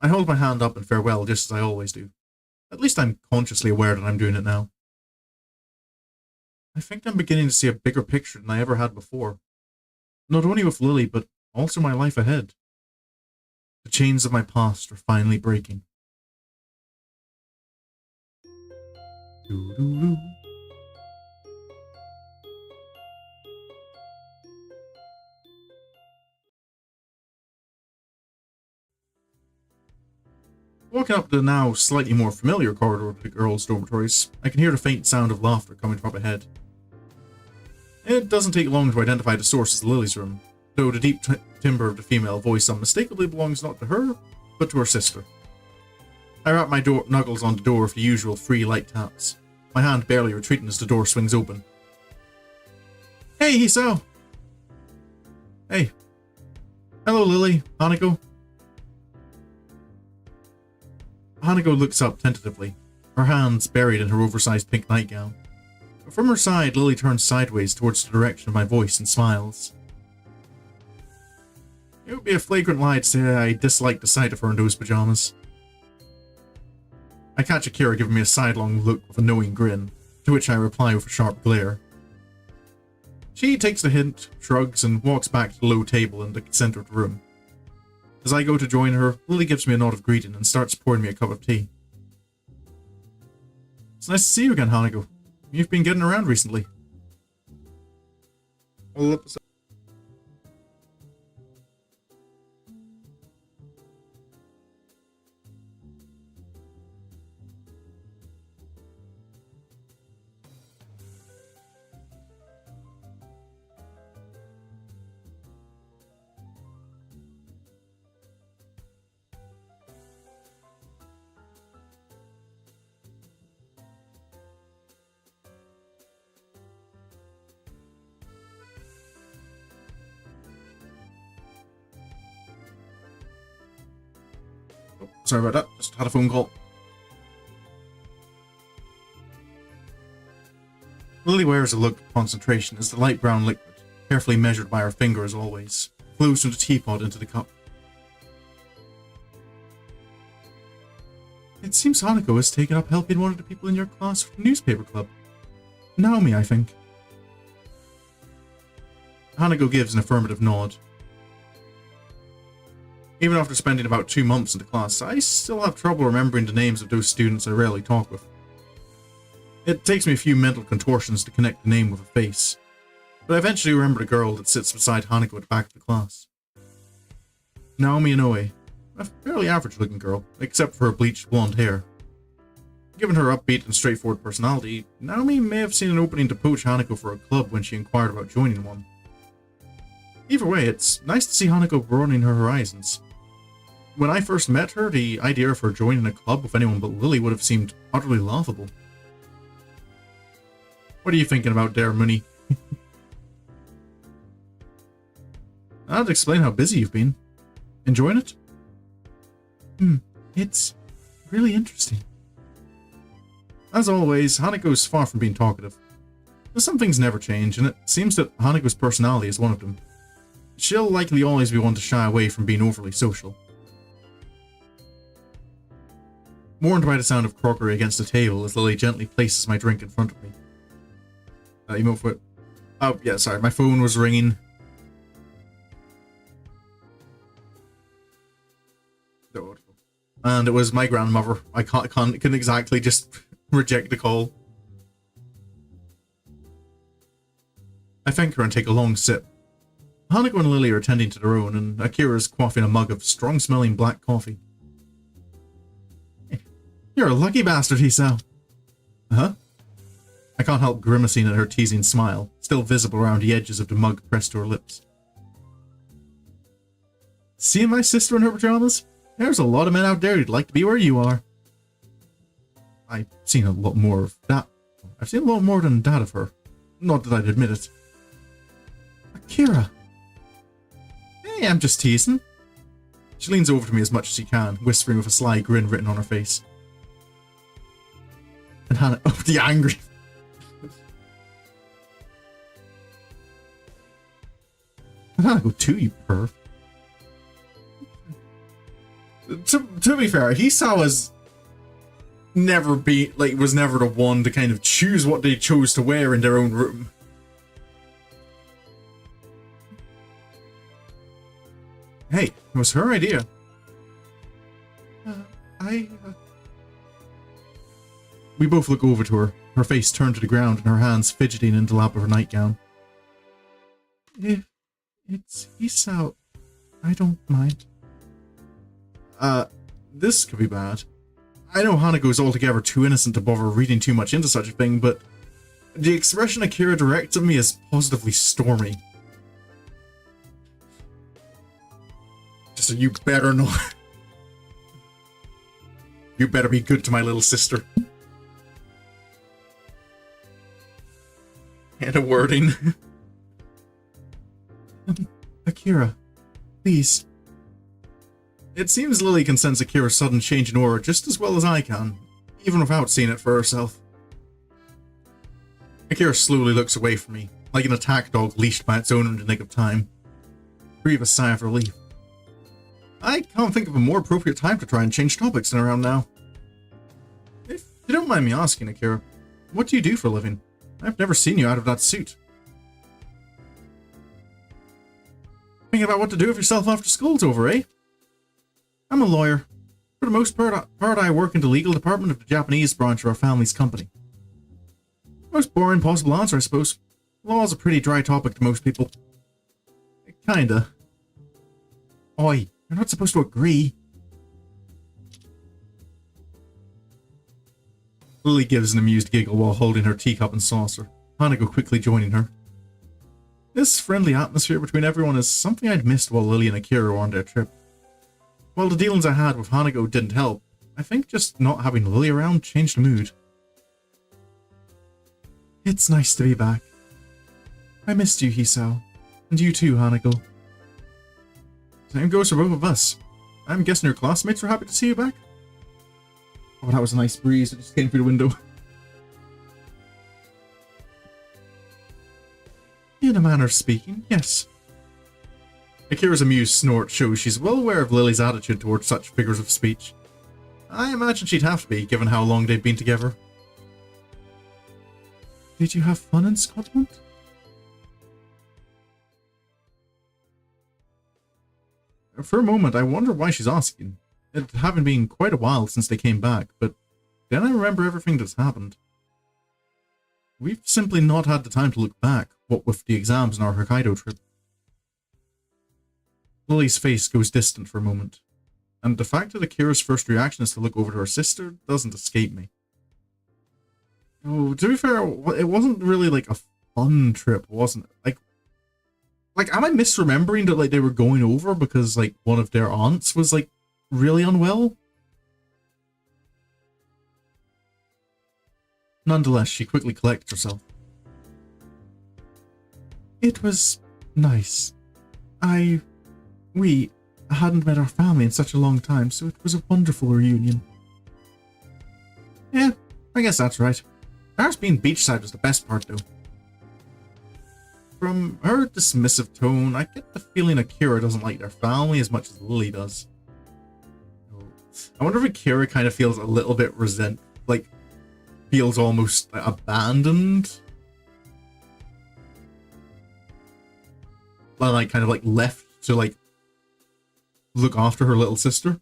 I hold my hand up in farewell just as I always do. At least I'm consciously aware that I'm doing it now. I think I'm beginning to see a bigger picture than I ever had before. Not only with Lily, but also my life ahead. The chains of my past are finally breaking. Doo-doo-doo. Walking up the now slightly more familiar corridor of the girls' dormitories, I can hear the faint sound of laughter coming from up ahead. It doesn't take long to identify the source as Lily's room, though the deep timbre of the female voice unmistakably belongs not to her, but to her sister. I wrap my knuckles on the door with the usual 3 light taps, my hand barely retreating as the door swings open. Hey, Hisao! Hey. Hello, Lily. Hanako. Hanako looks up tentatively, her hands buried in her oversized pink nightgown. From her side, Lily turns sideways towards the direction of my voice and smiles. It would be a flagrant lie to say I dislike the sight of her in those pajamas. I catch Akira giving me a sidelong look with a knowing grin, to which I reply with a sharp glare. She takes the hint, shrugs, and walks back to the low table in the center of the room. As I go to join her, Lily gives me a nod of greeting and starts pouring me a cup of tea. It's nice to see you again, Hanako. You've been getting around recently. Sorry about that, just had a phone call. Lily wears a look of concentration as the light brown liquid, carefully measured by her finger as always, flows from the teapot into the cup. It seems Hanako has taken up helping one of the people in your class for the newspaper club. Naomi, I think. Hanako gives an affirmative nod. Even after spending about 2 months in the class, I still have trouble remembering the names of those students I rarely talk with. It takes me a few mental contortions to connect the name with a face, but I eventually remember the girl that sits beside Hanako at the back of the class. Naomi Inoue, a fairly average-looking girl, except for her bleached blonde hair. Given her upbeat and straightforward personality, Naomi may have seen an opening to poach Hanako for a club when she inquired about joining one. Either way, it's nice to see Hanako broadening her horizons. When I first met her, the idea of her joining a club with anyone but Lily would have seemed utterly laughable. What are you thinking about there, Mooney? That'd explain how busy you've been. Enjoying it? It's really interesting. As always, Hanako's far from being talkative. But some things never change, and it seems that Hanako's personality is one of them. She'll likely always be one to shy away from being overly social. Warned by the sound of crockery against the table as Lily gently places my drink in front of me. Oh, yeah, sorry, my phone was ringing. And it was my grandmother. I can't exactly just reject the call. I thank her and take a long sip. Hanako and Lily are attending to their own, and Akira's quaffing a mug of strong-smelling black coffee. You're a lucky bastard, Hisao. Huh? I can't help grimacing at her teasing smile, still visible around the edges of the mug pressed to her lips. Seeing my sister in her pajamas? There's a lot of men out there who'd like to be where you are. I've seen a lot more of that. I've seen a lot more than that of her. Not that I'd admit it. Akira! Hey, I'm just teasing. She leans over to me as much as she can, whispering with a sly grin written on her face. And Hannah, oh, the angry. Hanako too, you perv. To be fair, Hisao was never the one to kind of choose what they chose to wear in their own room. Hey, it was her idea. We both look over to her, her face turned to the ground and her hands fidgeting in the lap of her nightgown. If it's Hisao, I don't mind. This could be bad. I know Hanako is altogether too innocent to bother reading too much into such a thing, but the expression Akira directs at me is positively stormy. Just so you better not. You better be good to my little sister. And a wording. Akira, please. It seems Lily can sense Akira's sudden change in aura just as well as I can, even without seeing it for herself. Akira slowly looks away from me, like an attack dog leashed by its owner in the nick of time. Breathe a sigh of relief. I can't think of a more appropriate time to try and change topics than around now. If you don't mind me asking, Akira, what do you do for a living? I've never seen you out of that suit. Thinking about what to do with yourself after school's over, eh? I'm a lawyer. For the most part, I work in the legal department of the Japanese branch of our family's company. Most boring possible answer, I suppose. Law's a pretty dry topic to most people. Kinda. Oi, you're not supposed to agree. Lily gives an amused giggle while holding her teacup and saucer, Hanako quickly joining her. This friendly atmosphere between everyone is something I'd missed while Lily and Akira were on their trip. While the dealings I had with Hanako didn't help, I think just not having Lily around changed the mood. It's nice to be back. I missed you, Hisao. And you too, Hanako. Same goes for both of us. I'm guessing your classmates were happy to see you back? Oh, that was a nice breeze that just came through the window. In a manner of speaking, yes. Akira's amused snort shows she's well aware of Lily's attitude towards such figures of speech. I imagine she'd have to be, given how long they've been together. Did you have fun in Scotland? For a moment, I wonder why she's asking. It having been quite a while since they came back, but then I remember everything that's happened. We've simply not had the time to look back, what with the exams and our Hokkaido trip. Lily's face goes distant for a moment, and the fact that Akira's first reaction is to look over to her sister doesn't escape me. Oh, to be fair, it wasn't really like a fun trip, wasn't it? Like, am I misremembering that like they were going over because like one of their aunts was like really unwell? Nonetheless, she quickly collects herself. It was nice. We hadn't met our family in such a long time, so it was a wonderful reunion. Yeah, I guess that's right. Ours being beachside was the best part, though. From her dismissive tone, I get the feeling Akira doesn't like their family as much as Lily does. I wonder if Akira kind of feels a little bit feels almost like, abandoned. Like, kind of like left to like look after her little sister.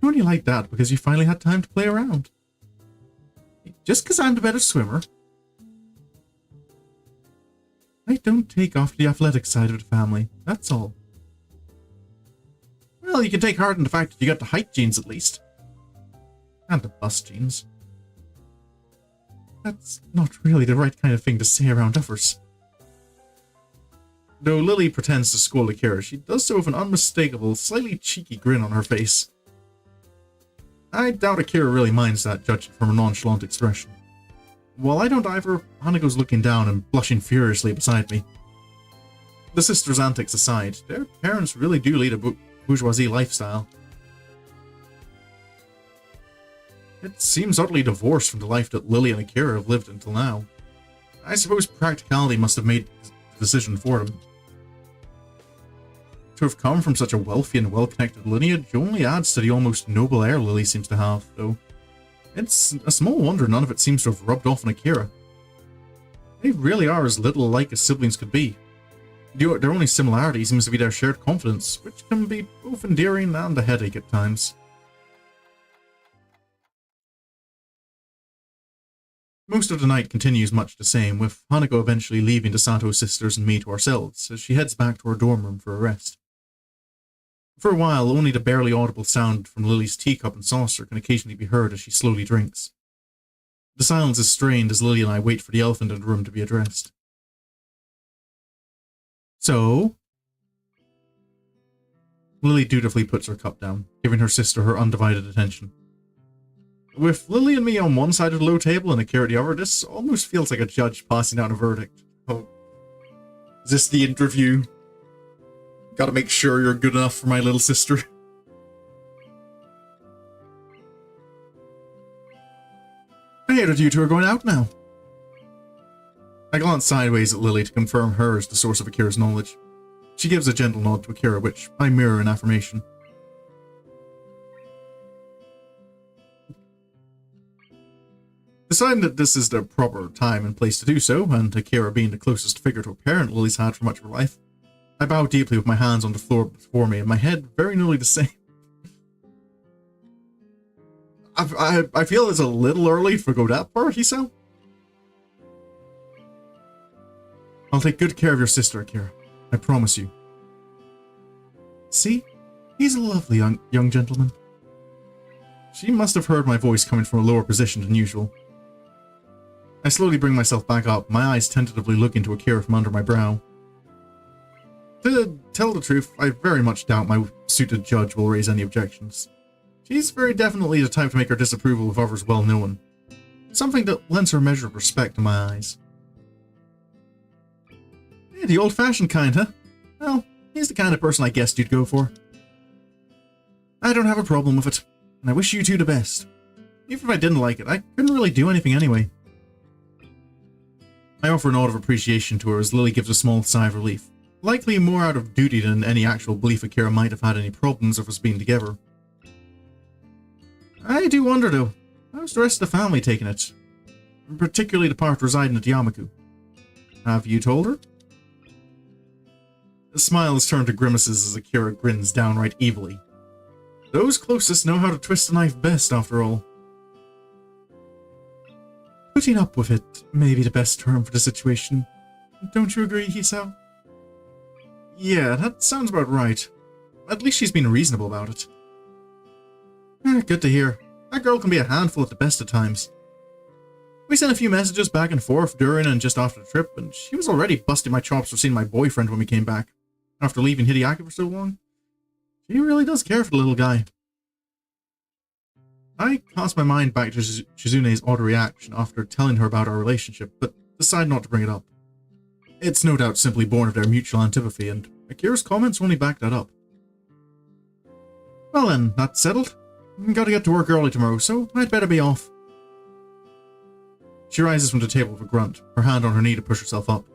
You only like that because you finally had time to play around. Just because I'm the better swimmer. I don't take off the athletic side of the family, that's all. Well, you can take heart in the fact that you got the height genes at least. And the bust genes. That's not really the right kind of thing to say around others. Though Lily pretends to scold Akira, she does so with an unmistakable, slightly cheeky grin on her face. I doubt Akira really minds that, judging from her nonchalant expression. While I don't either, Hanako's looking down and blushing furiously beside me. The sisters' antics aside, their parents really do lead a bourgeoisie lifestyle. It seems utterly divorced from the life that Lily and Akira have lived until now. I suppose practicality must have made the decision for them. To have come from such a wealthy and well-connected lineage only adds to the almost noble air Lily seems to have, though. It's a small wonder none of it seems to have rubbed off on Akira. They really are as little alike as siblings could be. Their only similarity seems to be their shared confidence, which can be both endearing and a headache at times. Most of the night continues much the same, with Hanako eventually leaving the Sato sisters and me to ourselves, as she heads back to her dorm room for a rest. For a while, only the barely audible sound from Lily's teacup and saucer can occasionally be heard as she slowly drinks. The silence is strained as Lily and I wait for the elephant in the room to be addressed. So? Lily dutifully puts her cup down, giving her sister her undivided attention. With Lily and me on one side of the low table and Akira at the other, this almost feels like a judge passing down a verdict. Oh, Is this the interview? Gotta make sure you're good enough for my little sister. I hear that you two are going out now. I glance sideways at Lily to confirm her is the source of Akira's knowledge. She gives a gentle nod to Akira, which I mirror in affirmation. Deciding that this is the proper time and place to do so, and Akira being the closest figure to a parent Lily's had for much of her life, I bow deeply with my hands on the floor before me and my head very nearly the same. I feel it's a little early to go that far, Hisao. I'll take good care of your sister, Akira. I promise you. See? He's a lovely young gentleman. She must have heard my voice coming from a lower position than usual. I slowly bring myself back up, my eyes tentatively look into Akira from under my brow. To tell the truth, I very much doubt my suited judge will raise any objections. She's very definitely the type to make her disapproval of others well known. Something that lends her a measure of respect in my eyes. Hey, the old-fashioned kind, huh? Well, he's the kind of person I guessed you'd go for. I don't have a problem with it, and I wish you two the best. Even if I didn't like it, I couldn't really do anything anyway. I offer a nod of appreciation to her as Lily gives a small sigh of relief, likely more out of duty than any actual belief Akira might have had any problems of us being together. I do wonder though, how's the rest of the family taking it? Particularly the part residing at Yamaku. Have you told her? The smile is turned to grimaces as Akira grins downright evilly. Those closest know how to twist a knife best, after all. Putting up with it may be the best term for the situation. Don't you agree, Hisao? Yeah, that sounds about right. At least she's been reasonable about it. Good to hear. That girl can be a handful at the best of times. We sent a few messages back and forth during and just after the trip, and she was already busting my chops for seeing my boyfriend when we came back. After leaving Hideaki for so long. She really does care for the little guy. I cast my mind back to Shizune's odd reaction after telling her about our relationship, but decide not to bring it up. It's no doubt simply born of their mutual antipathy, and Akira's comments only back that up. Well then, that's settled. Gotta get to work early tomorrow, so I'd better be off. She rises from the table with a grunt, her hand on her knee to push herself up.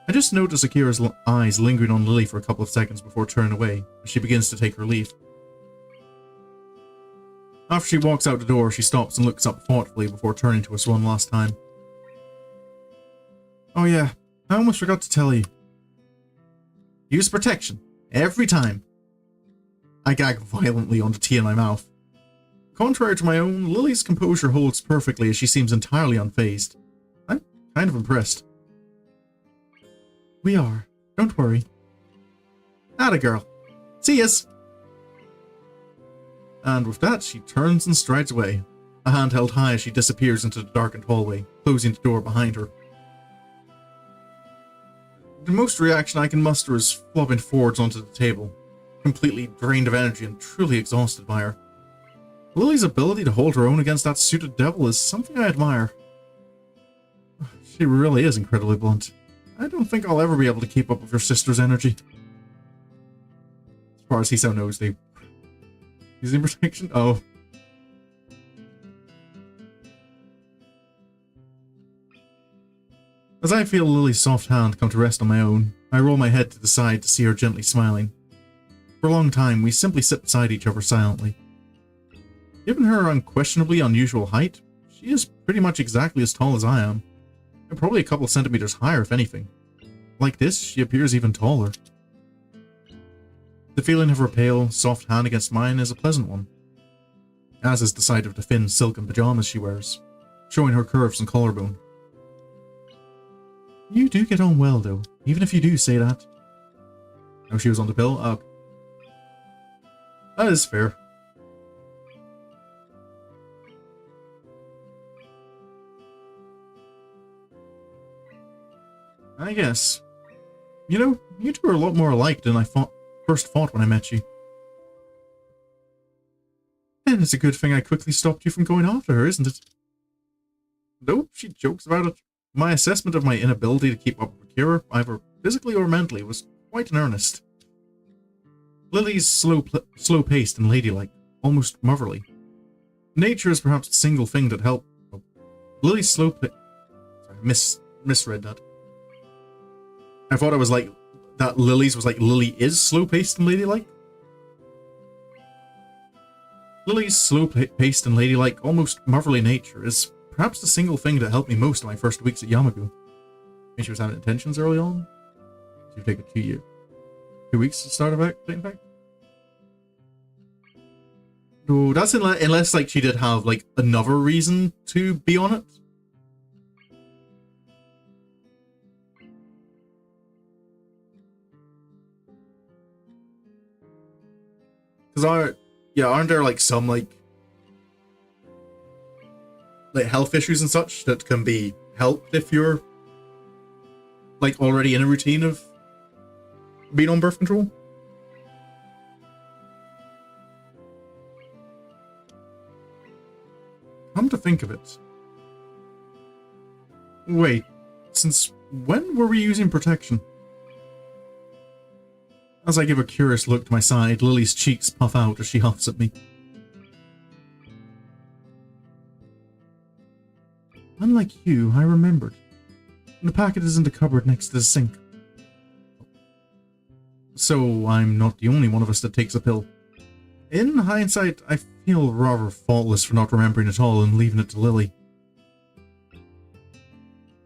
I just notice Akira's eyes lingering on Lily for a couple of seconds before turning away, as she begins to take her leave. After she walks out the door, she stops and looks up thoughtfully before turning to us one last time. Oh yeah, I almost forgot to tell you. Use protection. Every time. I gag violently on the tea in my mouth. Contrary to my own, Lily's composure holds perfectly as she seems entirely unfazed. I'm kind of impressed. We are. Don't worry. Atta girl. See yas. And with that, she turns and strides away, a hand held high as she disappears into the darkened hallway, closing the door behind her. The most reaction I can muster is flopping forwards onto the table, completely drained of energy and truly exhausted by her. Lily's ability to hold her own against that suited devil is something I admire. She really is incredibly blunt. I don't think I'll ever be able to keep up with her sister's energy. As far as Hisao knows, they... Using protection? Oh. As I feel Lily's soft hand come to rest on my own, I roll my head to the side to see her gently smiling. For a long time, we simply sit beside each other silently. Given her unquestionably unusual height, she is pretty much exactly as tall as I am, and probably a couple centimeters higher if anything. Like this, she appears even taller. The feeling of her pale, soft hand against mine is a pleasant one, as is the sight of the thin silken pajamas she wears, showing her curves and collarbone. You do get on well, though, even if you do say that. Oh, she was on the pill? Oh. That is fair. I guess. You know, you two are a lot more alike than I first thought when I met you. And it's a good thing I quickly stopped you from going after her, isn't it? Nope, she jokes about it. My assessment of my inability to keep up with Akira either physically or mentally, was quite in earnest. Lily's slow-paced and ladylike, almost motherly. Nature is perhaps the single thing that helped. Oh, Lily's sorry, misread that. I thought it was like that Lily's was like Lily is slow-paced and ladylike. Lily's slow-paced and ladylike, almost motherly nature is perhaps the single thing that helped me most in my first weeks at Yamagu. Maybe she was having intentions early on. She'd take it 2 weeks to start dating back. No, that's unless like she did have like another reason to be on it. Because aren't there like some like health issues and such that can be helped if you're like already in a routine of being on birth control? Come to think of it. Wait, since when were we using protection? As I give a curious look to my side, Lily's cheeks puff out as she huffs at me. Unlike you, I remembered. The packet is in the cupboard next to the sink. So I'm not the only one of us that takes a pill. In hindsight, I feel rather faultless for not remembering it all and leaving it to Lily.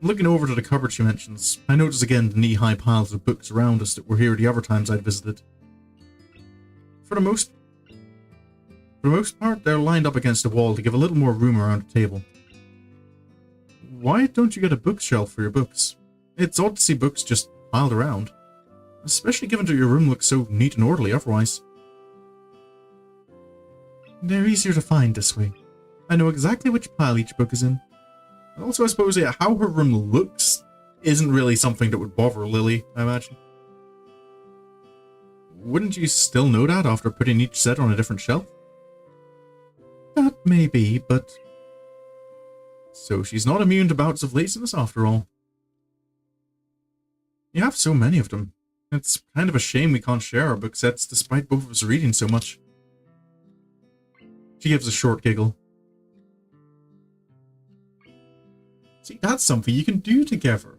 Looking over to the cupboard she mentions, I notice again the knee-high piles of books around us that were here the other times I'd visited. For the most part, they're lined up against the wall to give a little more room around the table. Why don't you get a bookshelf for your books? It's odd to see books just piled around, especially given that your room looks so neat and orderly otherwise. They're easier to find this way. I know exactly which pile each book is in. And also, I suppose, yeah, how her room looks isn't really something that would bother Lily, I imagine. Wouldn't you still know that after putting each set on a different shelf? That may be, but... So she's not immune to bouts of laziness after all. You have so many of them. It's kind of a shame we can't share our book sets despite both of us reading so much. She gives a short giggle. See, that's something you can do together.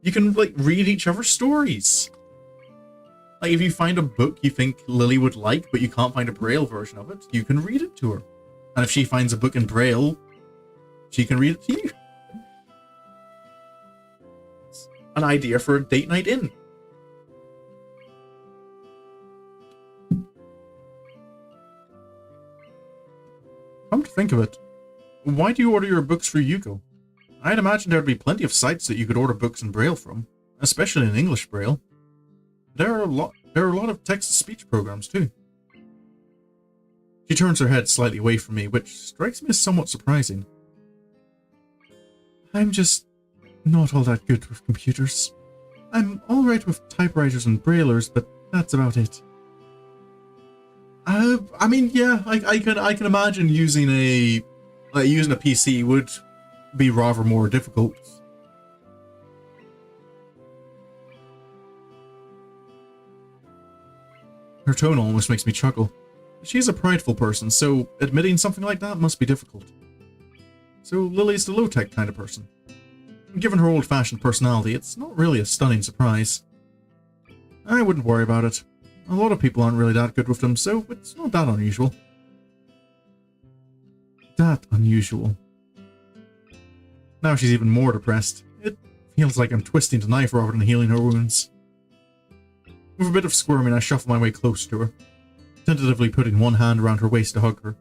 You can, like, read each other's stories. Like, if you find a book you think Lily would like, but you can't find a Braille version of it, you can read it to her. And if she finds a book in Braille, she can read it to you. It's an idea for a date night in. Come to think of it, why do you order your books through Yugo? I'd imagine there'd be plenty of sites that you could order books in Braille from, especially in English Braille. There are a lot of text-to-speech programs too. She turns her head slightly away from me, which strikes me as somewhat surprising. I'm just not all that good with computers. I'm alright with typewriters and braillers, but that's about it. I mean, yeah, I can imagine using a PC would be rather more difficult. Her tone almost makes me chuckle. She's a prideful person, so admitting something like that must be difficult. So Lily's the low-tech kind of person. Given her old-fashioned personality, it's not really a stunning surprise. I wouldn't worry about it. A lot of people aren't really that good with them, so it's not that unusual. That unusual. Now she's even more depressed. It feels like I'm twisting the knife rather than healing her wounds. With a bit of squirming, I shuffle my way close to her, tentatively putting one hand around her waist to hug her.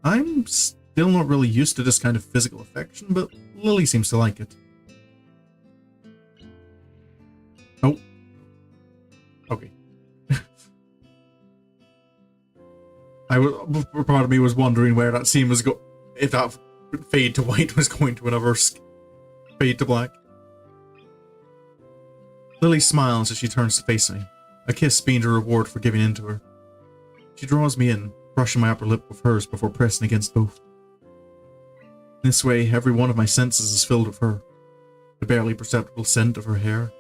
I'm still not really used to this kind of physical affection, but Lily seems to like it. Oh. Okay. Part of me was wondering where that scene was if that fade to white was going to another fade to black. Lily smiles as she turns to face me, a kiss being the reward for giving in to her. She draws me in, brushing my upper lip with hers before pressing against both. This way, every one of my senses is filled with her. The barely perceptible scent of her hair,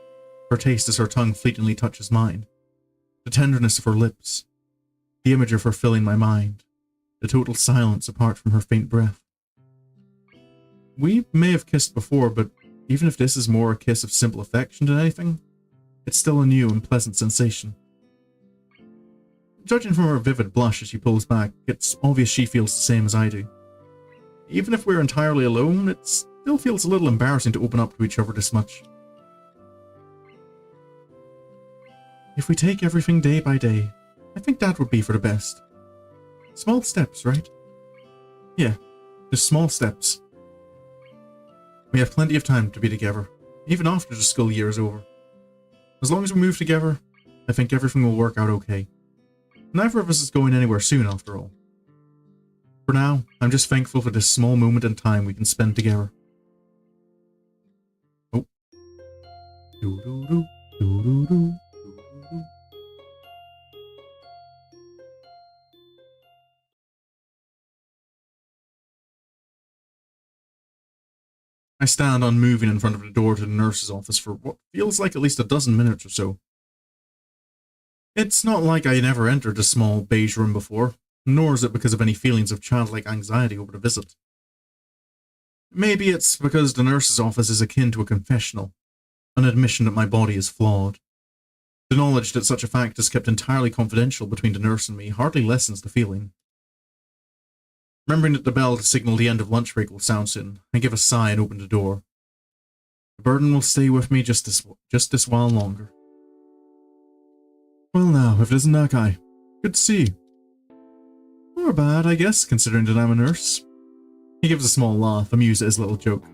her taste as her tongue fleetingly touches mine, the tenderness of her lips, the image of her filling my mind, the total silence apart from her faint breath. We may have kissed before, but even if this is more a kiss of simple affection than anything, it's still a new and pleasant sensation. Judging from her vivid blush as she pulls back, it's obvious she feels the same as I do. Even if we're entirely alone, it still feels a little embarrassing to open up to each other this much. If we take everything day by day, I think that would be for the best. Small steps, right? Yeah, just small steps. We have plenty of time to be together, even after the school year is over. As long as we move together, I think everything will work out okay. Neither of us is going anywhere soon, after all. For now, I'm just thankful for this small moment in time we can spend together. Oh. Doo-doo-doo, doo-doo-doo. I stand unmoving in front of the door to the nurse's office for what feels like at least a dozen minutes or so. It's not like I never entered the small beige room before, nor is it because of any feelings of childlike anxiety over the visit. Maybe it's because the nurse's office is akin to a confessional, an admission that my body is flawed. The knowledge that such a fact is kept entirely confidential between the nurse and me hardly lessens the feeling. Remembering that the bell to signal the end of lunch break will sound soon, I give a sigh and open the door. The burden will stay with me just this while longer. Well now, if it isn't that guy. Good to see you. Or bad, I guess, considering that I'm a nurse. He gives a small laugh, amused at his little joke.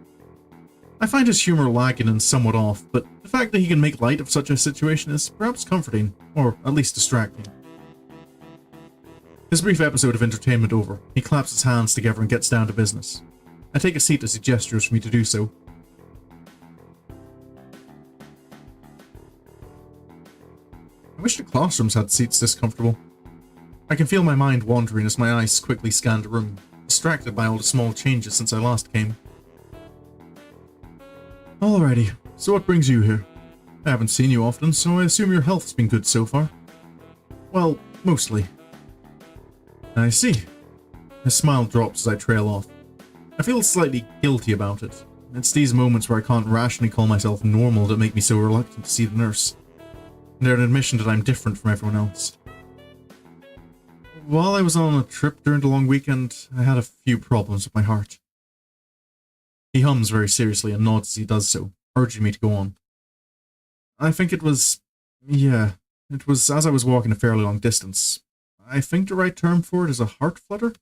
I find his humour lacking and somewhat off, but the fact that he can make light of such a situation is perhaps comforting, or at least distracting. His brief episode of entertainment over, he claps his hands together and gets down to business. I take a seat as he gestures for me to do so. I wish the classrooms had seats this comfortable. I can feel my mind wandering as my eyes quickly scan the room, distracted by all the small changes since I last came. Alrighty, so what brings you here? I haven't seen you often, so I assume your health's been good so far. Well, mostly. I see. His smile drops as I trail off. I feel slightly guilty about it. It's these moments where I can't rationally call myself normal that make me so reluctant to see the nurse. They're an admission that I'm different from everyone else. While I was on a trip during the long weekend, I had a few problems with my heart. He hums very seriously and nods as he does so, urging me to go on. I think it was as I was walking a fairly long distance. I think the right term for it is a heart flutter.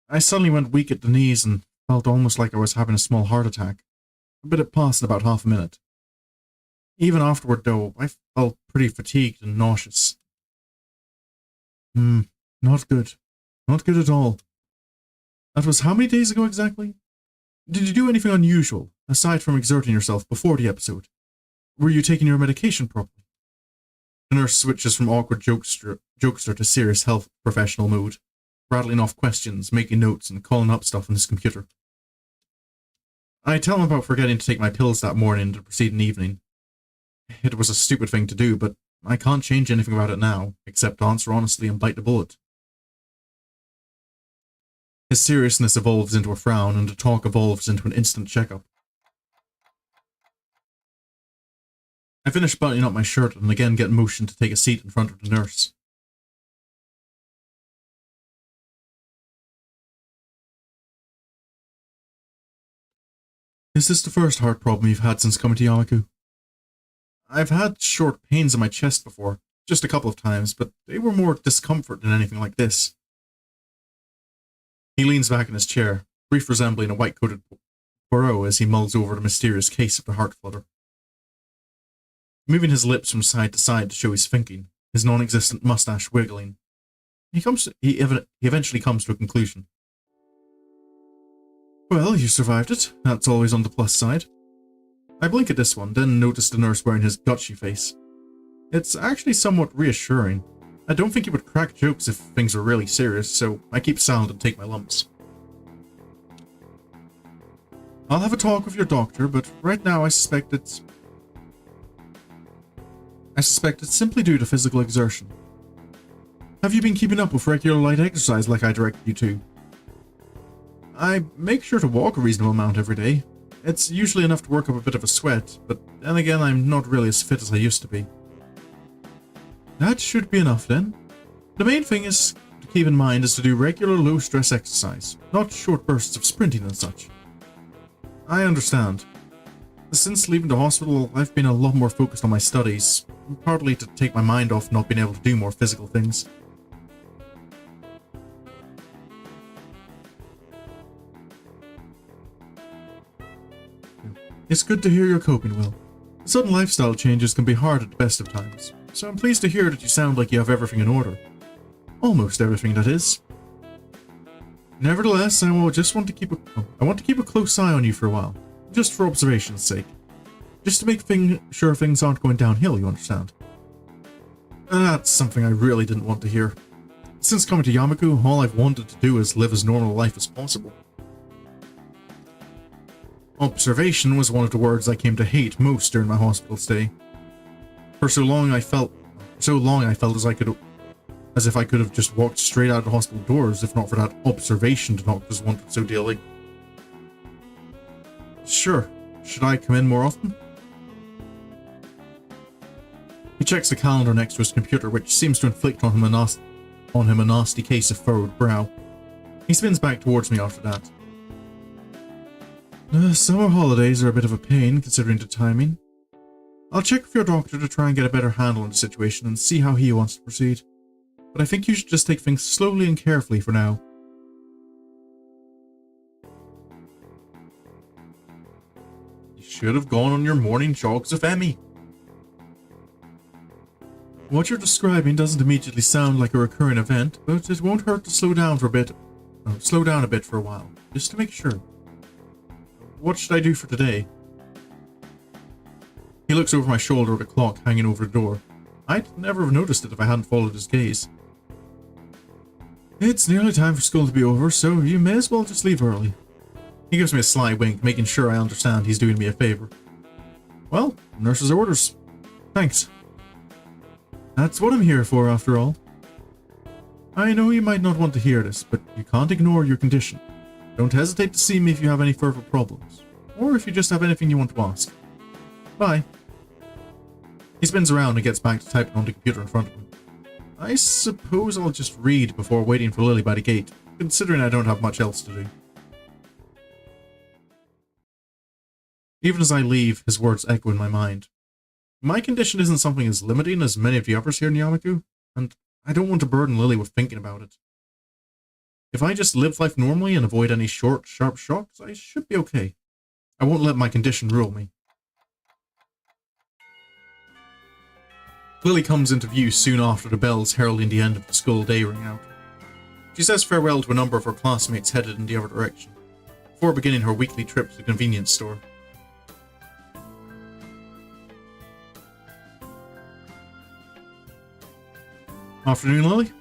I suddenly went weak at the knees and felt almost like I was having a small heart attack, but it passed in about half a minute. Even afterward, though, I felt pretty fatigued and nauseous. Not good. Not good at all. That was how many days ago exactly? Did you do anything unusual, aside from exerting yourself before the episode? Were you taking your medication properly? The nurse switches from awkward jokester to serious health professional mood, rattling off questions, making notes, and calling up stuff on his computer. I tell him about forgetting to take my pills that morning the preceding evening. It was a stupid thing to do, but I can't change anything about it now, except answer honestly and bite the bullet. His seriousness evolves into a frown, and the talk evolves into an instant checkup. I finish buttoning up my shirt and again get motioned to take a seat in front of the nurse. Is this the first heart problem you've had since coming to Yamaku? I've had short pains in my chest before, just a couple of times, but they were more discomfort than anything like this. He leans back in his chair, brief resembling a white-coated Poirot as he mulls over the mysterious case of the heart flutter. Moving his lips from side to side to show he's thinking, his non-existent mustache wiggling, he eventually comes to a conclusion. Well, you survived it. That's always on the plus side. I blink at this one, then notice the nurse wearing his gutchy face. It's actually somewhat reassuring. I don't think he would crack jokes if things were really serious, so I keep silent and take my lumps. I'll have a talk with your doctor, but right now I suspect it's simply due to physical exertion. Have you been keeping up with regular light exercise like I directed you to? I make sure to walk a reasonable amount every day. It's usually enough to work up a bit of a sweat, but then again I'm not really as fit as I used to be. That should be enough then. The main thing is to keep in mind is to do regular low-stress exercise, not short bursts of sprinting and such. I understand. Since leaving the hospital, I've been a lot more focused on my studies, partly to take my mind off not being able to do more physical things. It's good to hear you're coping well. Sudden lifestyle changes can be hard at the best of times, so I'm pleased to hear that you sound like you have everything in order. Almost everything, that is. Nevertheless, I want to keep a close eye on you for a while, just for observation's sake. Just to make sure things aren't going downhill, you understand. That's something I really didn't want to hear. Since coming to Yamaku, all I've wanted to do is live as normal a life as possible. Observation was one of the words I came to hate most during my hospital stay. For so long I felt as if I could have just walked straight out of the hospital doors if not for that observation the doctors wanted so dearly. Sure. Should I come in more often? He checks the calendar next to his computer, which seems to inflict on him a nasty case of furrowed brow. He spins back towards me after that. Summer holidays are a bit of a pain, considering the timing. I'll check with your doctor to try and get a better handle on the situation and see how he wants to proceed. But I think you should just take things slowly and carefully for now. You should have gone on your morning jogs with Emmy. What you're describing doesn't immediately sound like a recurring event, but it won't hurt to slow down a bit for a while, just to make sure. What should I do for today? He looks over my shoulder at a clock hanging over the door. I'd never have noticed it if I hadn't followed his gaze. It's nearly time for school to be over, so you may as well just leave early. He gives me a sly wink, making sure I understand he's doing me a favor. Well, nurse's orders. Thanks. That's what I'm here for, after all. I know you might not want to hear this, but you can't ignore your condition. Don't hesitate to see me if you have any further problems, or if you just have anything you want to ask. Bye. He spins around and gets back to typing on the computer in front of him. I suppose I'll just read before waiting for Lily by the gate, considering I don't have much else to do. Even as I leave, his words echo in my mind. My condition isn't something as limiting as many of the others here in Yamaku, and I don't want to burden Lily with thinking about it. If I just live life normally and avoid any short, sharp shocks, I should be okay. I won't let my condition rule me. Lily comes into view soon after the bells heralding the end of the school day ring out. She says farewell to a number of her classmates headed in the other direction, before beginning her weekly trip to the convenience store. Afternoon, Lily?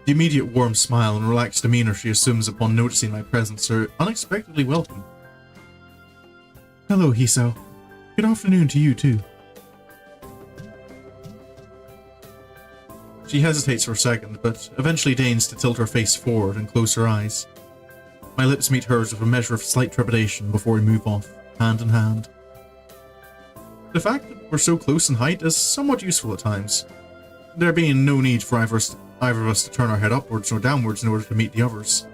The immediate warm smile and relaxed demeanor she assumes upon noticing my presence are unexpectedly welcome. Hello, Hisao. Good afternoon to you, too. She hesitates for a second, but eventually deigns to tilt her face forward and close her eyes. My lips meet hers with a measure of slight trepidation before we move off, hand in hand. The fact that we're so close in height is somewhat useful at times, there being no need for either of us to turn our head upwards or downwards in order to meet the others.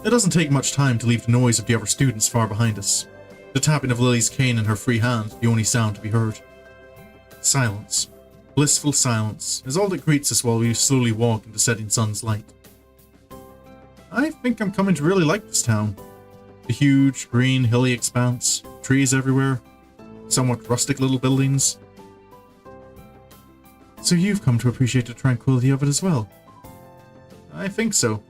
It doesn't take much time to leave the noise of the other students far behind us. The tapping of Lily's cane in her free hand, the only sound to be heard. Silence. Blissful silence is all that greets us while we slowly walk into setting sun's light. I think I'm coming to really like this town. The huge, green, hilly expanse, trees everywhere, somewhat rustic little buildings. So you've come to appreciate the tranquility of it as well? I think so.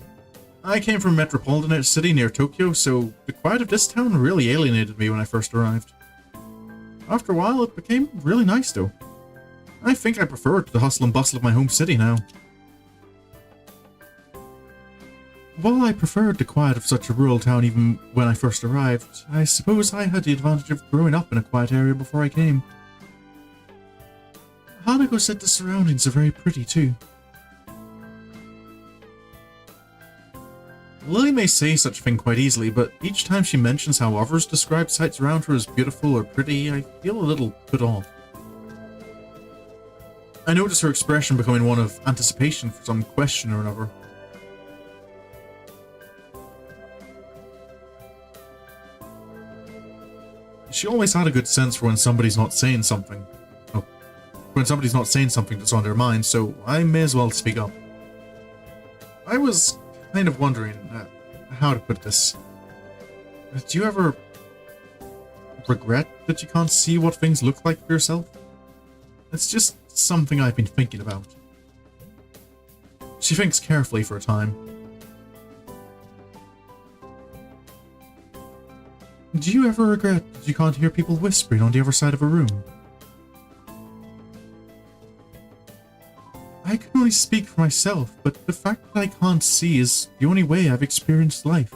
I came from a metropolitan city near Tokyo, so the quiet of this town really alienated me when I first arrived. After a while, it became really nice though. I think I prefer it to the hustle and bustle of my home city now. While I preferred the quiet of such a rural town even when I first arrived, I suppose I had the advantage of growing up in a quiet area before I came. Hanako said the surroundings are very pretty too. Lily may say such a thing quite easily, but each time she mentions how others describe sights around her as beautiful or pretty, I feel a little put off. I notice her expression becoming one of anticipation for some question or another. She always had a good sense for when somebody's not saying something. Oh, when somebody's not saying something that's on their mind, so I may as well speak up. I was kind of wondering how to put this. Do you ever regret that you can't see what things look like for yourself? It's just something I've been thinking about. She thinks carefully for a time. Do you ever regret that you can't hear people whispering on the other side of a room? I can only speak for myself, but the fact that I can't see is the only way I've experienced life.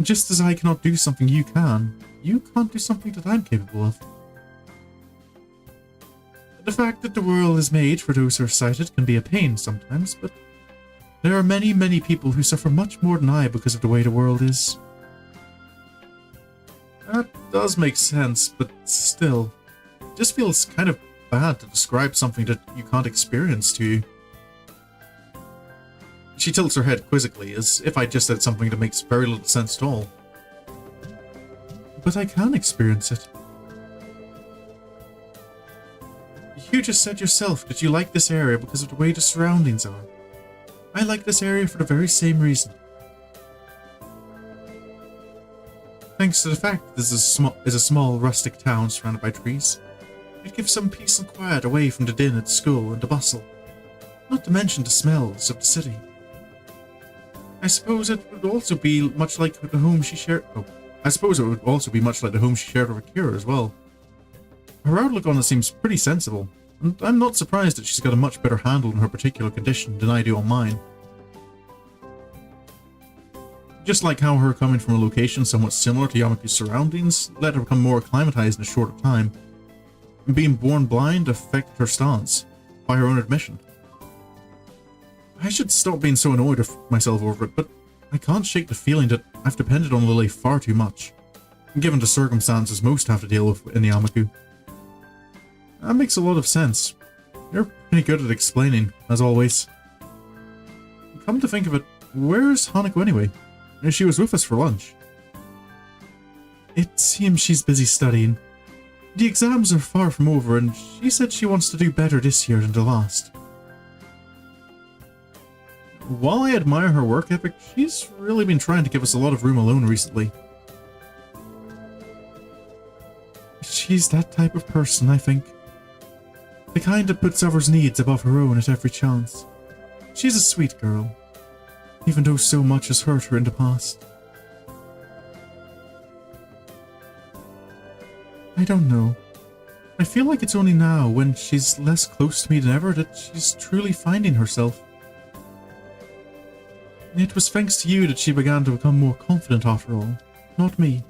Just as I cannot do something you can't do something that I'm capable of. The fact that the world is made for those who are sighted can be a pain sometimes, but there are many, many people who suffer much more than I because of the way the world is. That does make sense, but still, it just feels kind of bad to describe something that you can't experience to you. She tilts her head quizzically, as if I just said something that makes very little sense at all. But I can experience it. You just said yourself that you like this area because of the way the surroundings are. I like this area for the very same reason. Thanks to the fact that this is a small rustic town surrounded by trees, it gives some peace and quiet away from the din at school and the bustle, not to mention the smells of the city. I suppose it would also be much like the home she shared. I suppose it would also be much like the home she shared with Akira as well. Her outlook on it seems pretty sensible, and I'm not surprised that she's got a much better handle on her particular condition than I do on mine. Just like how her coming from a location somewhat similar to Yamaku's surroundings led her become more acclimatized in a shorter time, and being born blind affected her stance, by her own admission. I should stop being so annoyed with myself over it, but I can't shake the feeling that I've depended on Lily far too much, given the circumstances most have to deal with in the Yamaku. That makes a lot of sense. You're pretty good at explaining, as always. Come to think of it, where's Hanako anyway? She was with us for lunch. It seems she's busy studying. The exams are far from over, and she said she wants to do better this year than the last. While I admire her work ethic, she's really been trying to give us a lot of room alone recently. She's that type of person, I think. The kind that puts others' needs above her own at every chance. She's a sweet girl, even though so much has hurt her in the past. I don't know. I feel like it's only now, when she's less close to me than ever, that she's truly finding herself. It was thanks to you that she began to become more confident after all, not me.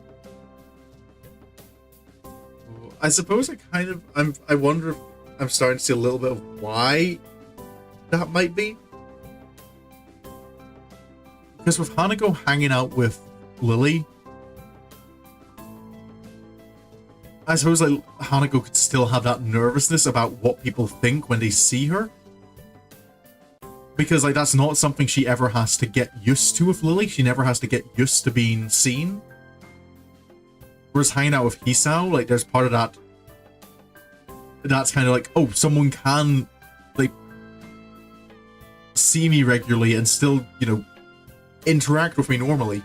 I suppose I wonder if I'm starting to see a little bit of why that might be. Because with Hanako hanging out with Lily, I suppose like Hanako could still have that nervousness about what people think when they see her. Because like that's not something she ever has to get used to with Lily. She never has to get used to being seen. Whereas hanging out with Hisao, like there's part of that that's kind of like, oh, someone can like see me regularly and still, you know, interact with me normally.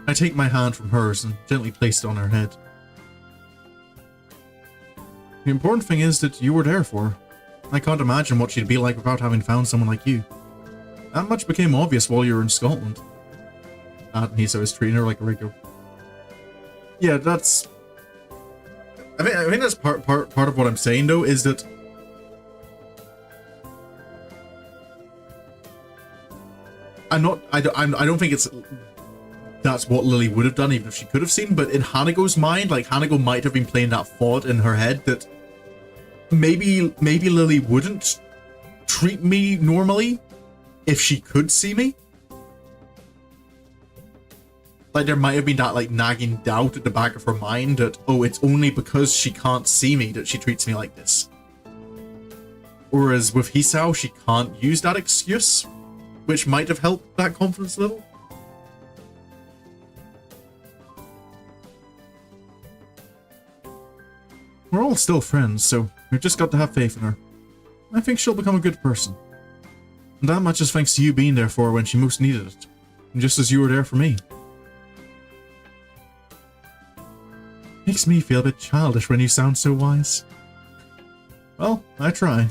I take my hand from hers and gently place it on her head. The important thing is that you were there for her. I can't imagine what she'd be like without having found someone like you. That much became obvious while you were in Scotland. And Hisao is treating her like a regular. Yeah, that's... I think that's part of what I'm saying, though, is that I don't think that's what Lily would have done, even if she could have seen, but in Hanago's mind, like, Hanako might have been playing that thought in her head that maybe Lily wouldn't treat me normally if she could see me. Like, there might have been that, like, nagging doubt at the back of her mind that, oh, it's only because she can't see me that she treats me like this. Whereas with Hisao, she can't use that excuse, which might have helped that confidence level. We're all still friends, so we've just got to have faith in her. I think she'll become a good person. And that much is thanks to you being there for her when she most needed it. And just as you were there for me. Makes me feel a bit childish when you sound so wise. Well, I try.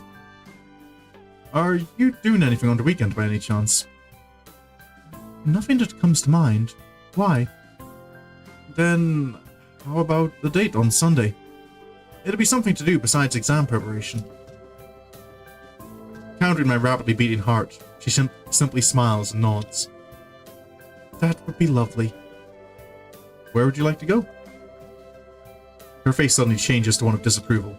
Are you doing anything on the weekend by any chance? Nothing that comes to mind. Why? Then, how about the date on Sunday? It'll be something to do besides exam preparation. Countering my rapidly beating heart, she simply smiles and nods. That would be lovely. Where would you like to go? Her face suddenly changes to one of disapproval.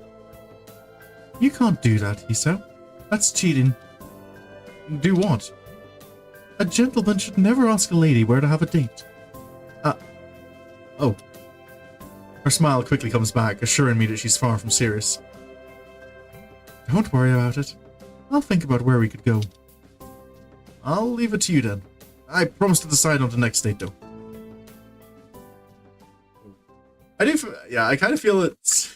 You can't do that, Hisao. That's cheating. Do what? A gentleman should never ask a lady where to have a date. Oh. Her smile quickly comes back, assuring me that she's far from serious. Don't worry about it. I'll think about where we could go. I'll leave it to you then. I promise to decide on the next date, though. I kind of feel it's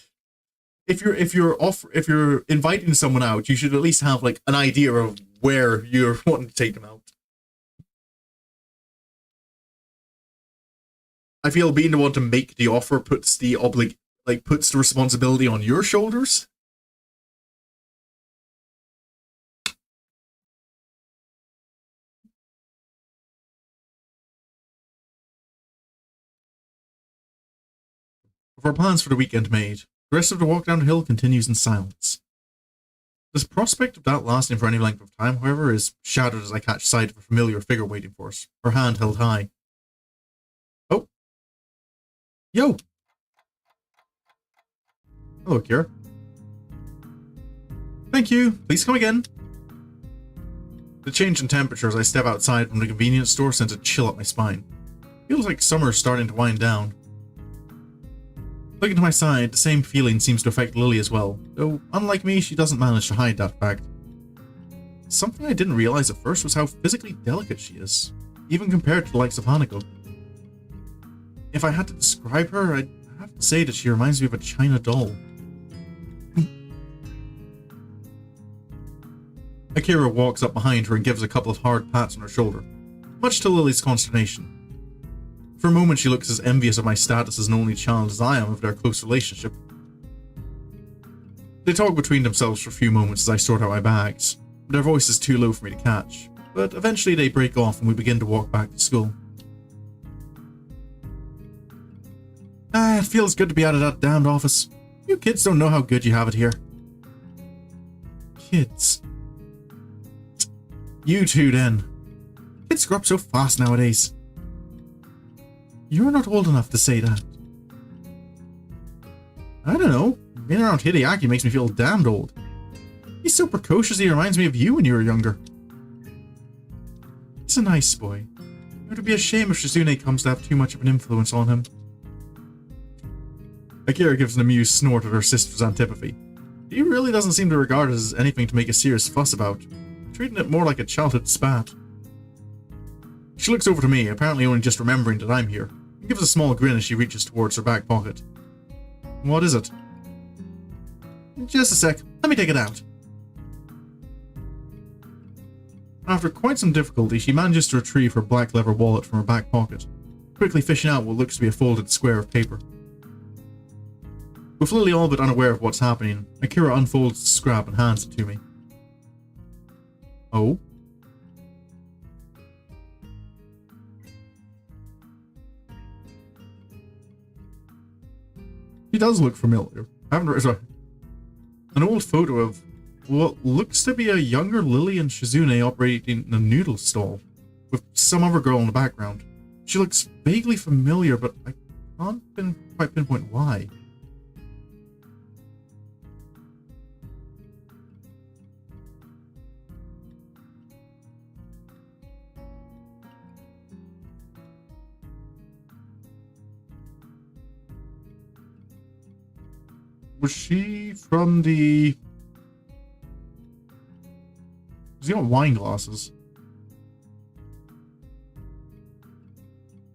if you're inviting someone out, you should at least have like an idea of where you're wanting to take them out. I feel being the one to make the offer puts the responsibility on your shoulders. With our plans for the weekend made, the rest of the walk down the hill continues in silence. The prospect of that lasting for any length of time, however, is shadowed as I catch sight of a familiar figure waiting for us, her hand held high. Oh. Yo! Hello, Kira. Thank you. Please come again. The change in temperature as I step outside from the convenience store sends a chill up my spine. Feels like summer is starting to wind down. Looking to my side, the same feeling seems to affect Lily as well, though unlike me, she doesn't manage to hide that fact. Something I didn't realize at first was how physically delicate she is, even compared to the likes of Hanako. If I had to describe her, I'd have to say that she reminds me of a China doll. Akira walks up behind her and gives a couple of hard pats on her shoulder, much to Lily's consternation. For a moment she looks as envious of my status as an only child as I am of their close relationship. They talk between themselves for a few moments as I sort out my bags. Their voice is too low for me to catch, but eventually they break off and we begin to walk back to school. It feels good to be out of that damned office. You kids don't know how good you have it here. Kids. You two then. Kids grow up so fast nowadays. You're not old enough to say that. I don't know. Being around Hideaki makes me feel damned old. He's so precocious he reminds me of you when you were younger. He's a nice boy. It would be a shame if Shizune comes to have too much of an influence on him. Akira gives an amused snort at her sister's antipathy. He really doesn't seem to regard it as anything to make a serious fuss about, treating it more like a childhood spat. She looks over to me, apparently only just remembering that I'm here, and gives a small grin as she reaches towards her back pocket. What is it? Just a sec, let me take it out. After quite some difficulty, she manages to retrieve her black leather wallet from her back pocket, quickly fishing out what looks to be a folded square of paper. With Lily all but unaware of what's happening, Akira unfolds the scrap and hands it to me. Oh? He does look familiar. Sorry. An old photo of what looks to be a younger Lily and Shizune operating a noodle stall, with some other girl in the background. She looks vaguely familiar, but I can't quite pinpoint why. Was she from the... Was he on wine glasses?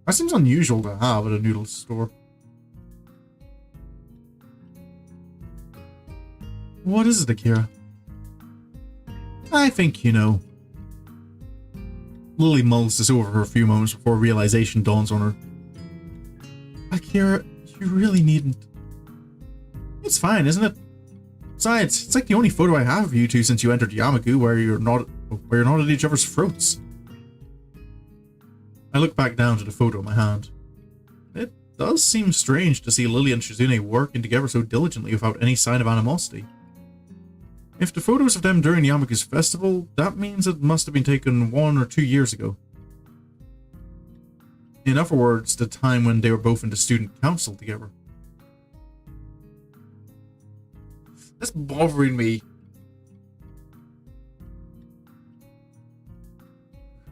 That seems unusual to have at a noodle store. What is it, Akira? I think you know. Lily mulls this over for a few moments before realization dawns on her. Akira, you really needn't. It's fine, isn't it? Besides, it's like the only photo I have of you two since you entered Yamaku where you're not at each other's throats. I look back down to the photo in my hand. It does seem strange to see Lily and Shizune working together so diligently without any sign of animosity. If the photos of them during Yamaku's festival, that means it must have been taken 1 or 2 years ago. In other words, the time when they were both in the student council together. That's bothering me.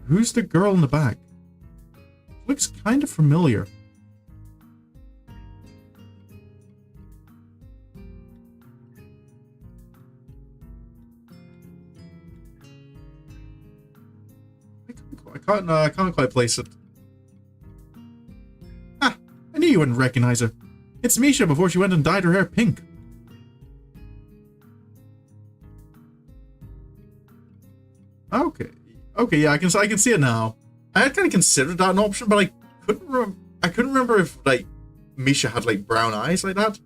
Who's the girl in the back? Looks kind of familiar. I can't quite place it. Ah, I knew you wouldn't recognize her. It's Misha before she went and dyed her hair pink. Okay, yeah, I can see it now. I had kind of considered that an option, but I couldn't remember if like Misha had like brown eyes like that.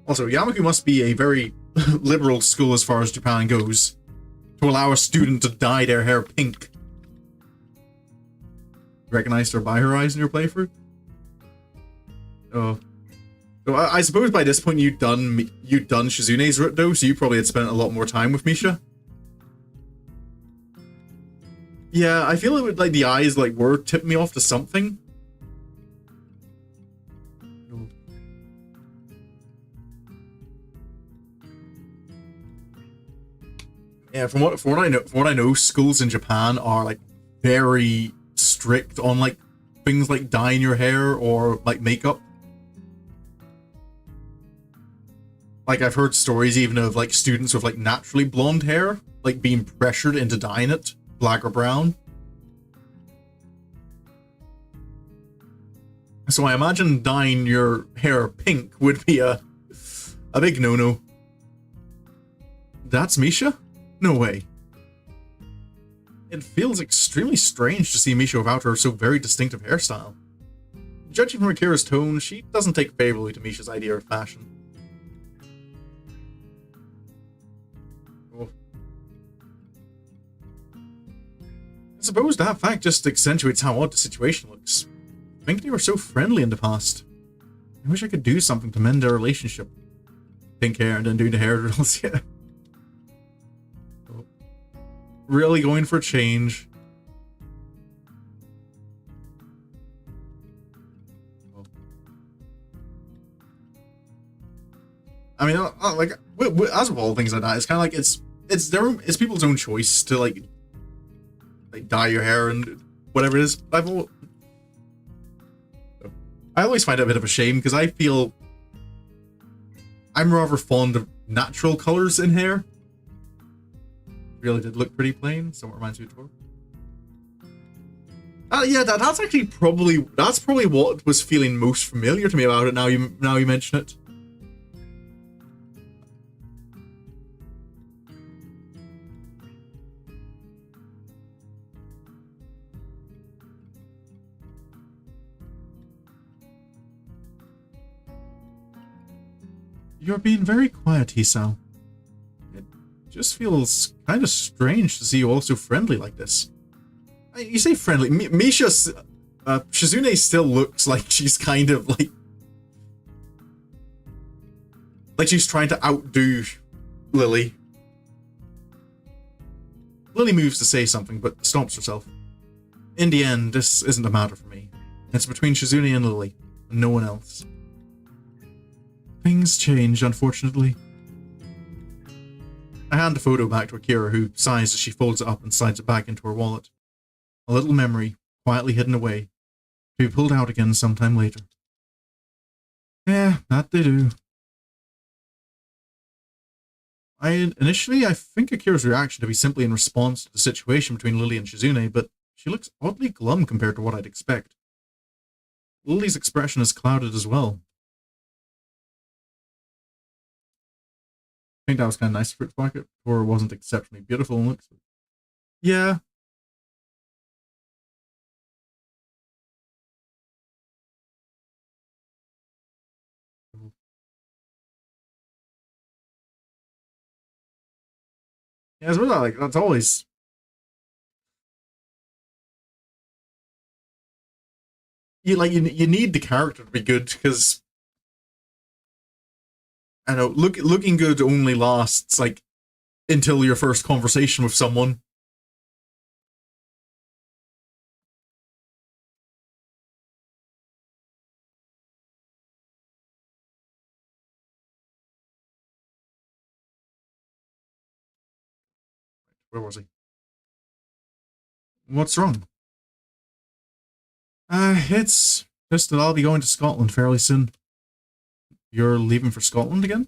Also, Yamaku must be a very liberal school as far as Japan goes, to allow a student to dye their hair pink. Recognized her by her eyes in your playthrough? Oh. So I suppose by this point you'd done Shizune's route though, so you probably had spent a lot more time with Misha. Yeah, I feel it would like the eyes like were tipping me off to something. Yeah, from what I know, schools in Japan are like very strict on like things like dyeing your hair or like makeup. Like, I've heard stories even of, like, students with, like, naturally blonde hair, like, being pressured into dyeing it black or brown. So I imagine dyeing your hair pink would be a big no-no. That's Misha? No way. It feels extremely strange to see Misha without her so very distinctive hairstyle. Judging from Akira's tone, she doesn't take favorably to Misha's idea of fashion. I suppose that fact just accentuates how odd the situation looks. I think they were so friendly in the past. I wish I could do something to mend their relationship. Pink hair and then doing the hair drills, yeah. Really going for a change. I mean, like, as with all things like that, it's kind of like it's people's own choice to like dye your hair and whatever it is. I always find it a bit of a shame because I feel I'm rather fond of natural colors in hair. Really did look pretty plain. Somewhat reminds me of Tor. Yeah, that's actually probably what was feeling most familiar to me about it. Now you mention it. You're being very quiet, Hisao. It just feels kind of strange to see you all so friendly like this. You say friendly. Misha, Shizune still looks like she's kind of like she's trying to outdo Lily. Lily moves to say something, but stops herself. In the end, this isn't a matter for me. It's between Shizune and Lily, and no one else. Things change, unfortunately. I hand the photo back to Akira, who sighs as she folds it up and slides it back into her wallet. A little memory, quietly hidden away, to be pulled out again sometime later. Yeah, that they do. Initially, I think Akira's reaction to be simply in response to the situation between Lily and Shizune, but she looks oddly glum compared to what I'd expect. Lily's expression is clouded as well. I think that was kind of nice for its market, or wasn't exceptionally beautiful and looks. Yeah. Yeah, it's really like that's always. You need the character to be good because I know looking good only lasts like until your first conversation with someone. Where was he? What's wrong? It's just that I'll be going to Scotland fairly soon. You're leaving for Scotland again?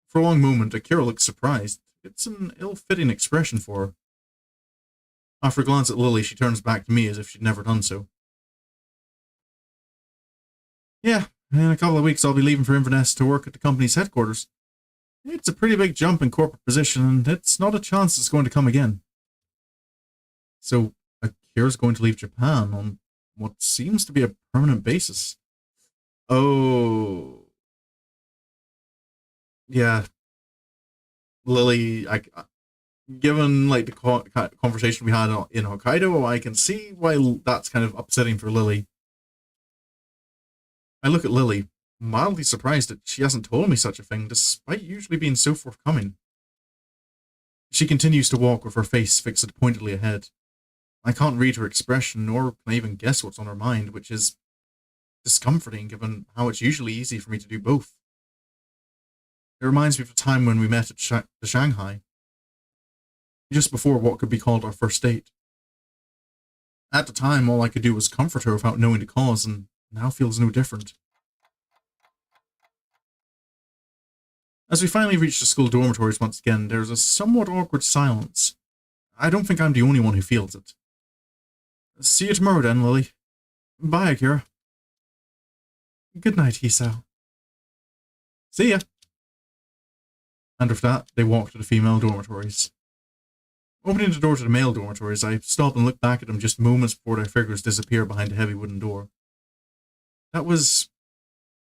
For a long moment, Akira looks surprised. It's an ill-fitting expression for her. After a glance at Lily, she turns back to me as if she'd never done so. Yeah, in a couple of weeks I'll be leaving for Inverness to work at the company's headquarters. It's a pretty big jump in corporate position, and it's not a chance that's going to come again. So, Akira's going to leave Japan on what seems to be a permanent basis. Oh. Yeah. Lily, given like the conversation we had in Hokkaido, I can see why that's kind of upsetting for Lily. I look at Lily, mildly surprised that she hasn't told me such a thing, despite usually being so forthcoming. She continues to walk with her face fixed pointedly ahead. I can't read her expression, nor can I even guess what's on her mind, which is discomforting given how it's usually easy for me to do both. It reminds me of the time when we met at the Shanghai, just before what could be called our first date. At the time, all I could do was comfort her without knowing the cause, and now feels no different. As we finally reach the school dormitories once again, there's a somewhat awkward silence. I don't think I'm the only one who feels it. See you tomorrow then, Lily. Bye, Akira. Good night, Hisao. See ya. And with that, they walk to the female dormitories. Opening the door to the male dormitories, I stop and look back at them just moments before their figures disappear behind a heavy wooden door. That was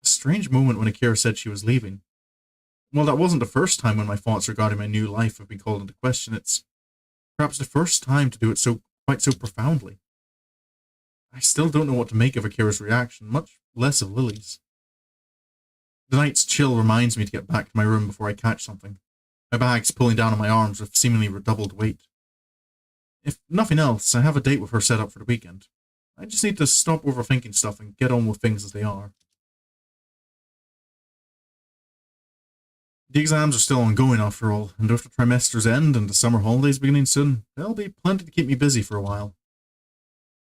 a strange moment when Akira said she was leaving. While that wasn't the first time when my thoughts regarding my new life have been called into question, it's perhaps the first time to do it quite so profoundly. I still don't know what to make of Akira's reaction, much less of Lily's. The night's chill reminds me to get back to my room before I catch something, my bags pulling down on my arms with seemingly redoubled weight. If nothing else, I have a date with her set up for the weekend. I just need to stop overthinking stuff and get on with things as they are. The exams are still ongoing after all, and with the trimester's end and the summer holidays beginning soon, there'll be plenty to keep me busy for a while.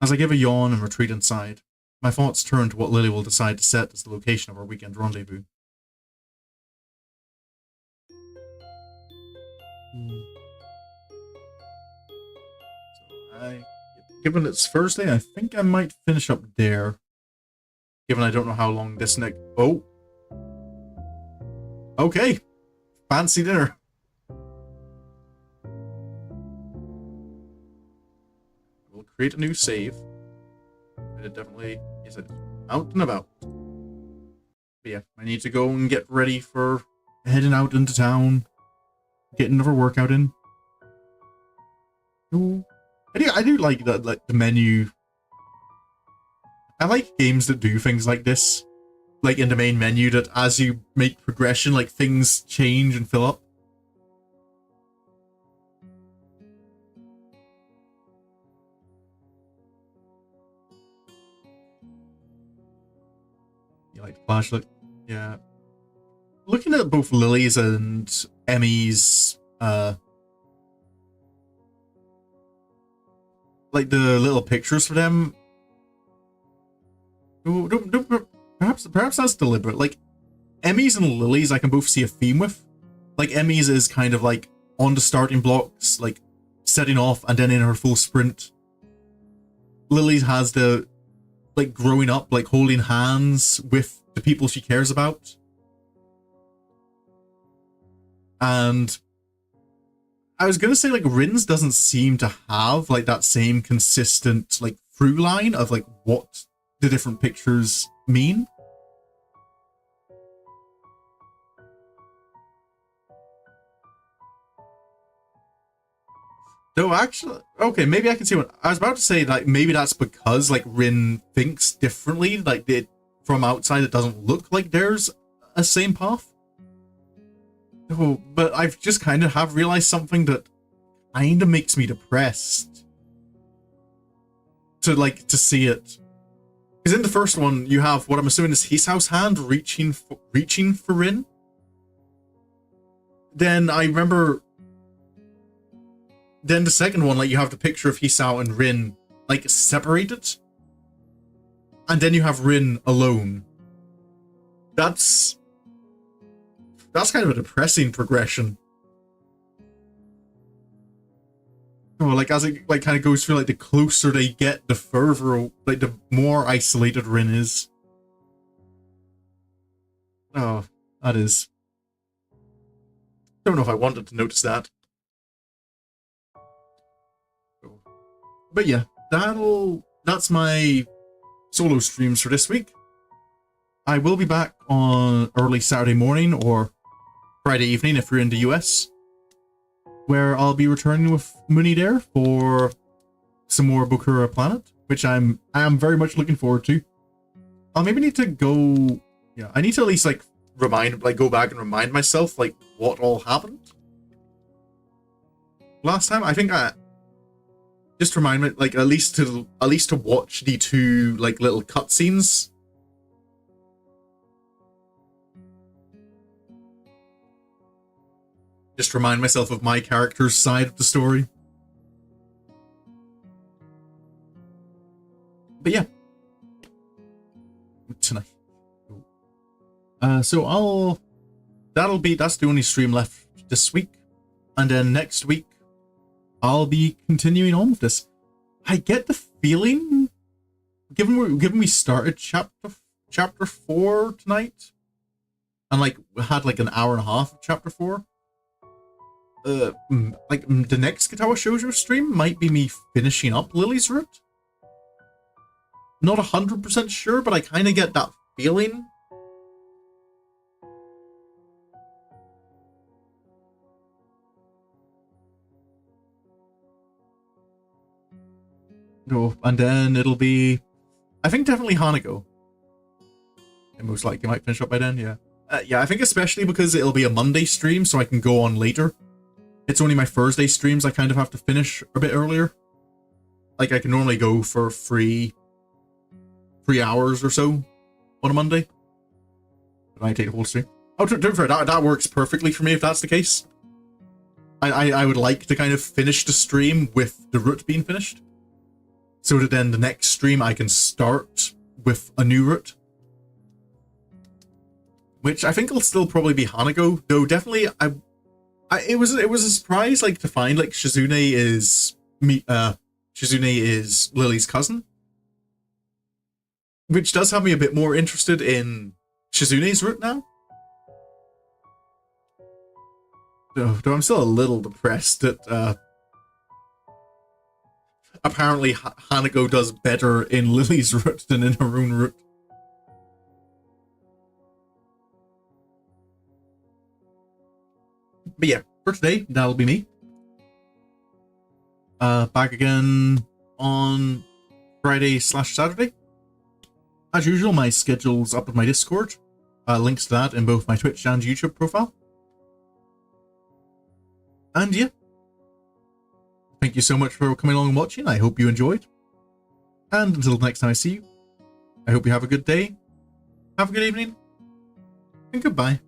As I give a yawn and retreat inside, my thoughts turn to what Lily will decide to set as the location of our weekend rendezvous. Given it's Thursday, I think I might finish up there. Given I don't know how long this next... Oh. Okay. Fancy dinner. We'll create a new save. And it definitely is out and about. But yeah, I need to go and get ready for heading out into town. Getting another workout in. Ooh. I do like the menu. I like games that do things like this. like in the main menu, that as you make progression, like things change and fill up. You like the flash look? Yeah. Looking at both Lily's and Emmy's, like the little pictures for them. Perhaps that's deliberate. Like Emmy's and Lily's, I can both see a theme with. Like Emmy's is kind of like on the starting blocks, like setting off, and then in her full sprint. Lily's has the like growing up, like holding hands with the people she cares about. And I was gonna say like Rin's doesn't seem to have like that same consistent like through line of like what the different pictures mean. Though actually, okay, maybe I can see what I was about to say. Like maybe that's because like Rin thinks differently. Like it from outside, it doesn't look like there's a same path. Oh, but I've just kind of have realized something that kind of makes me depressed to see it. Because in the first one, you have what I'm assuming is Hisao's hand reaching for Rin. Then I remember. Then the second one, like you have the picture of Hisao and Rin like separated, and then you have Rin alone. That's kind of a depressing progression. Oh, like as it like kind of goes through, like the closer they get, the further, like the more isolated Rin is. Oh, that is. Don't know if I wanted to notice that. But yeah, that's my solo streams for this week. I will be back on early Saturday morning or Friday evening if you're in the US, where I'll be returning with Mooney there for some more Bokura Planet, which I am very much looking forward to. I'll maybe need to go. Yeah, I need to at least like go back and remind myself like what all happened last time. I think just remind me, like at least to watch the two like little cutscenes. Just remind myself of my character's side of the story. But yeah, tonight. So that's the only stream left this week, and then next week I'll be continuing on with this. I get the feeling, given we started chapter 4 tonight, and like had like an hour and a half of chapter 4. Like the next Katawa Shoujo stream might be me finishing up Lily's route. Not 100% sure, but I kind of get that feeling. Oh, and then it'll be, I think definitely Hanako. And most likely might finish up by then, yeah. Yeah, I think especially because it'll be a Monday stream, so I can go on later. It's only my Thursday streams I kind of have to finish a bit earlier. Like I can normally go for 3 hours or so on a Monday. But I take the whole stream. Oh, don't forget, that works perfectly for me if that's the case. I would like to kind of finish the stream with the route being finished, so that then the next stream I can start with a new route. Which I think will still probably be Hanako, though definitely it was a surprise like to find like Shizune is Lily's cousin. Which does have me a bit more interested in Shizune's route now. Though I'm still a little depressed that apparently Hanako does better in Lily's route than in her own route. But yeah, for today, that'll be me. Back again on Friday/Saturday. As usual, my schedule's up with my Discord. Links to that in both my Twitch and YouTube profile. And yeah, thank you so much for coming along and watching. I hope you enjoyed. And until the next time I see you, I hope you have a good day, have a good evening, and goodbye.